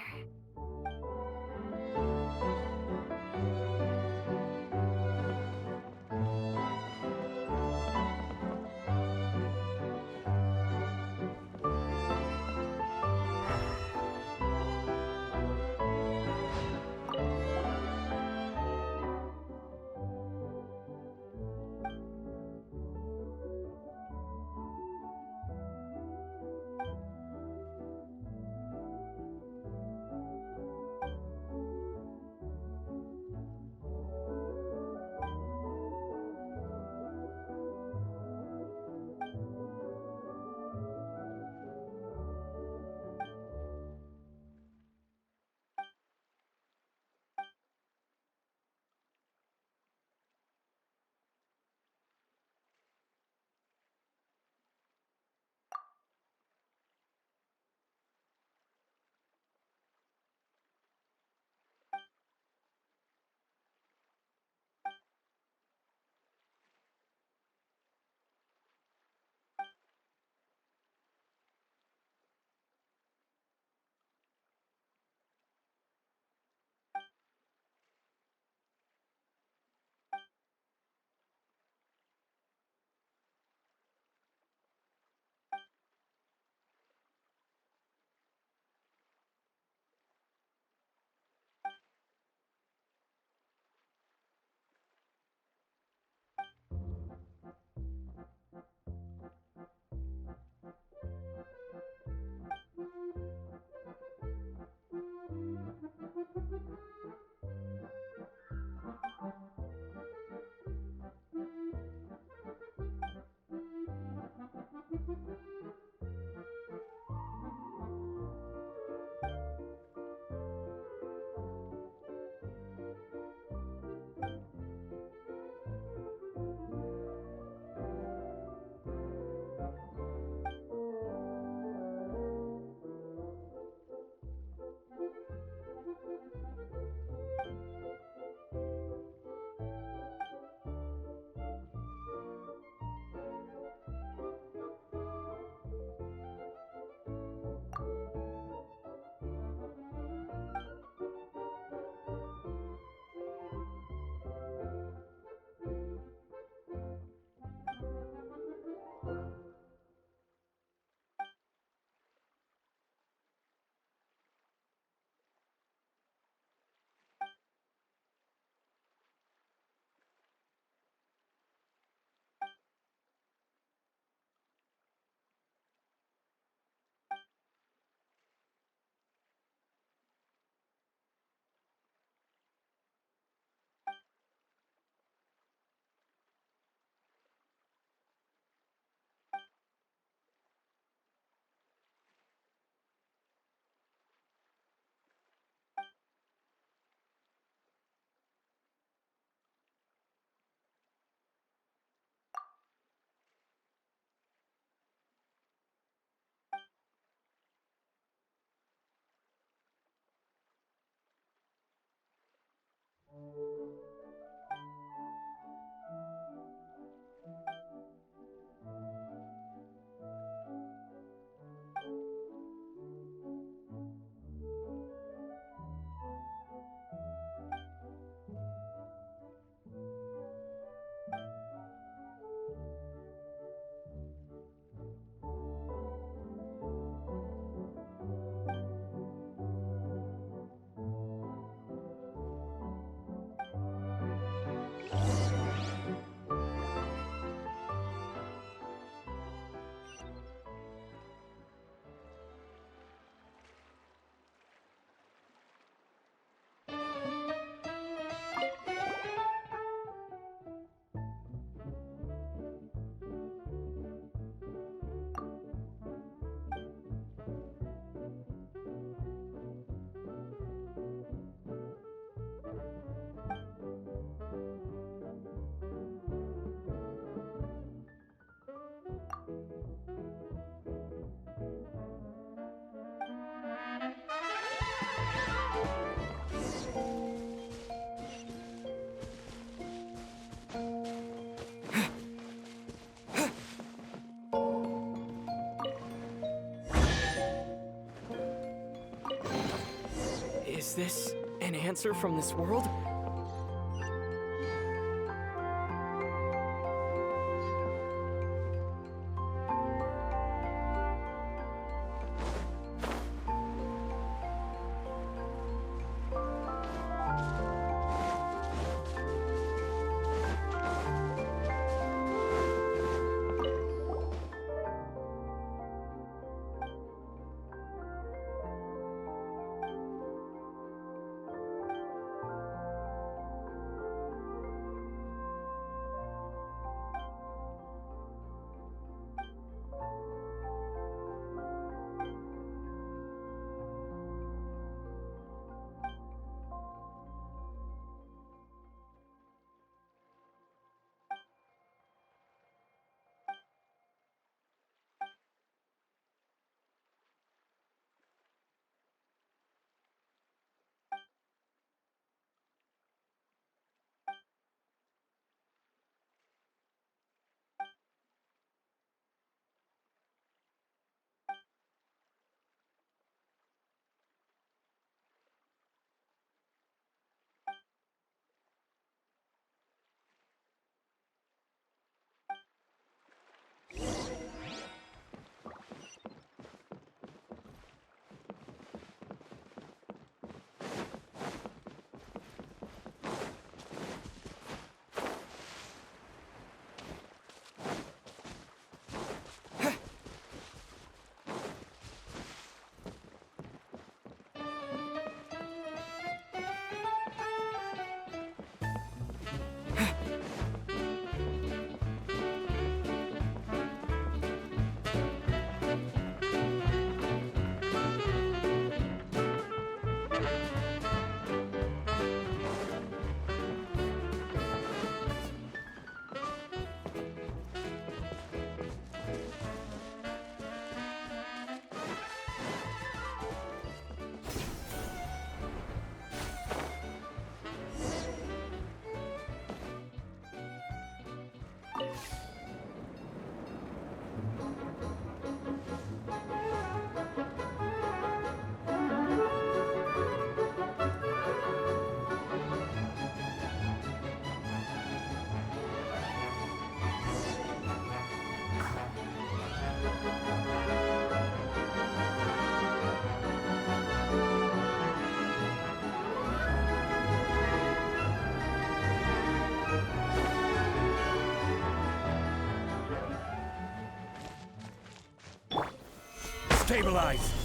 Is this an answer from this world? Stabilize!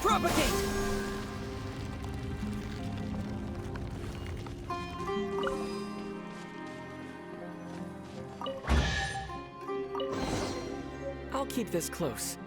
Propagate! I'll keep this close.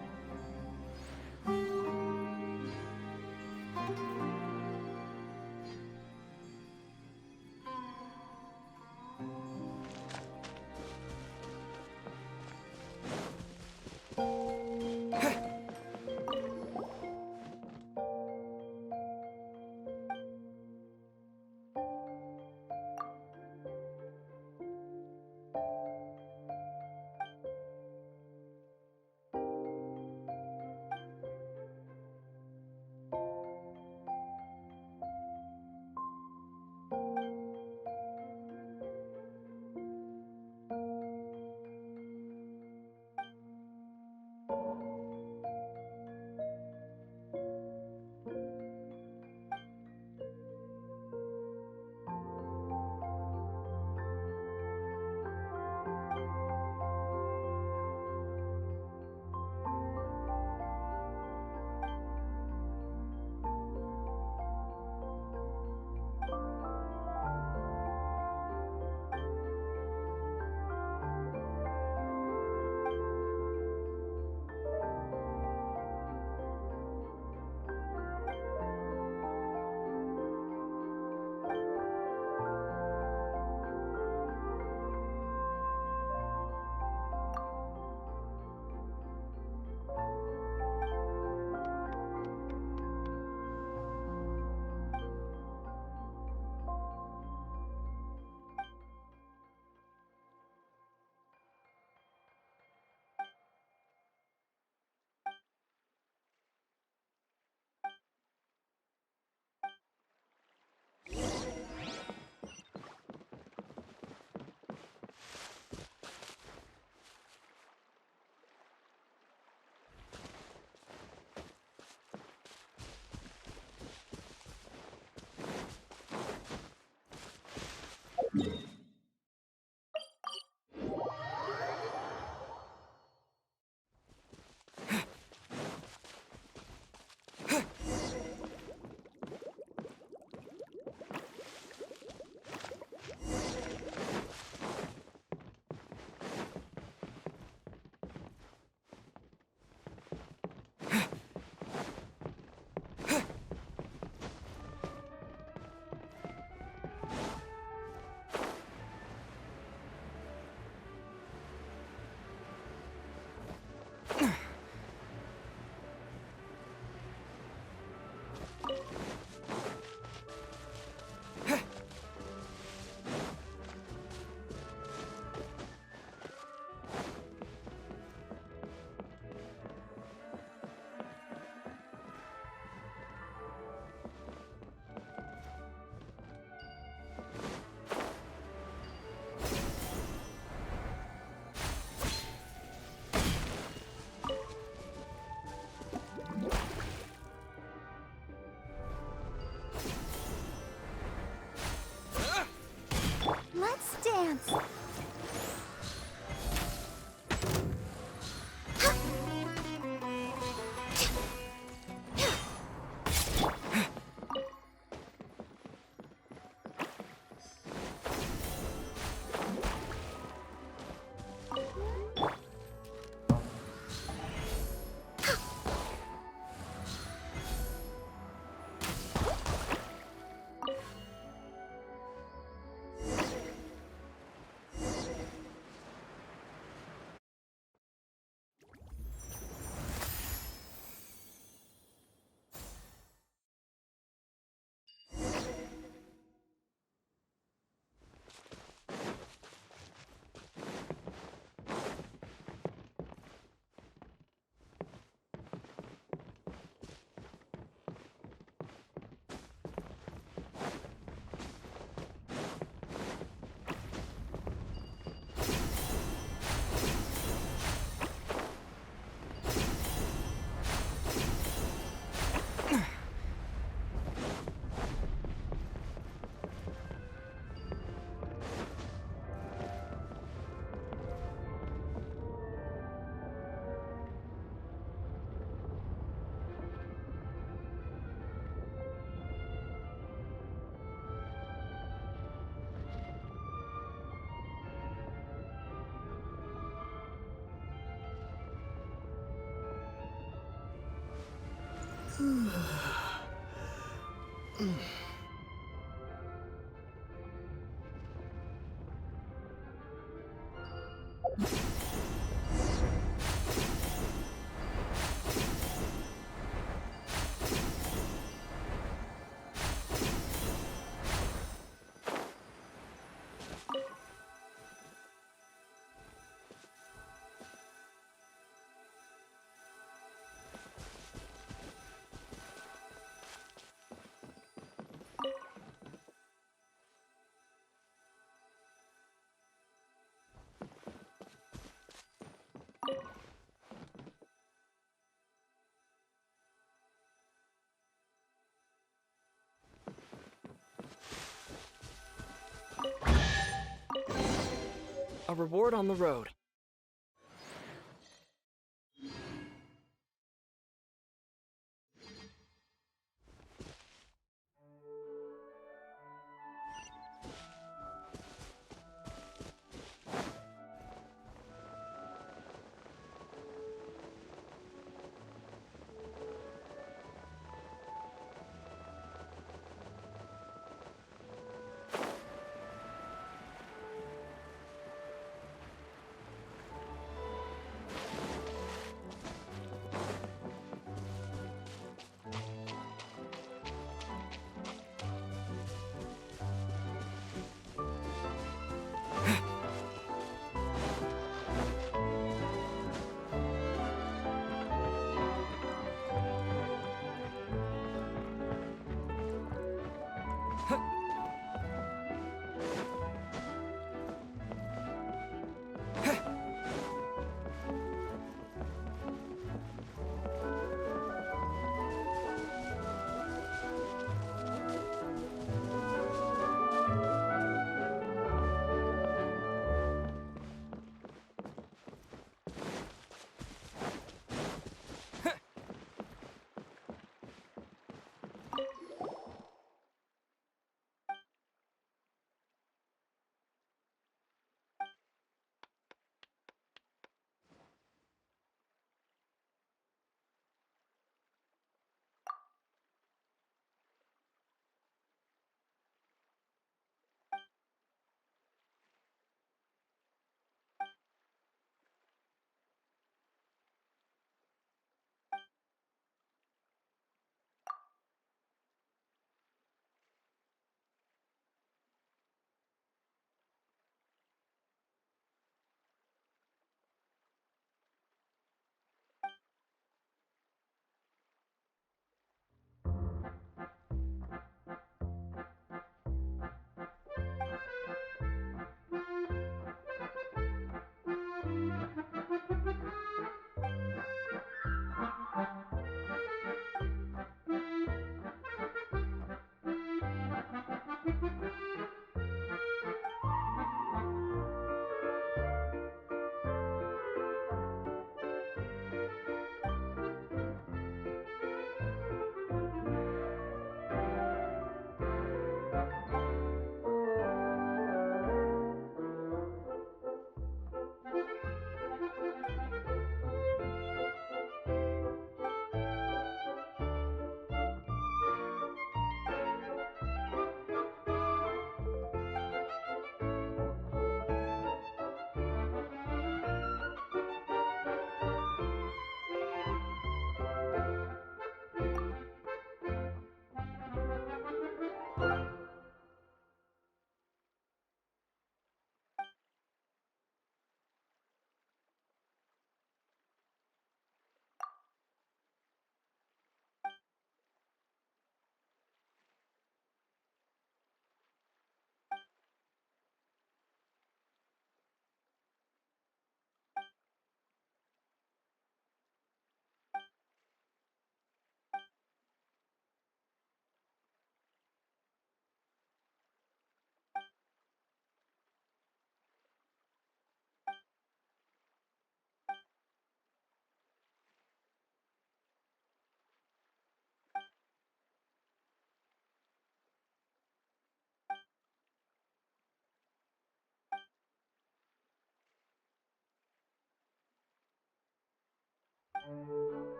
A reward on the road.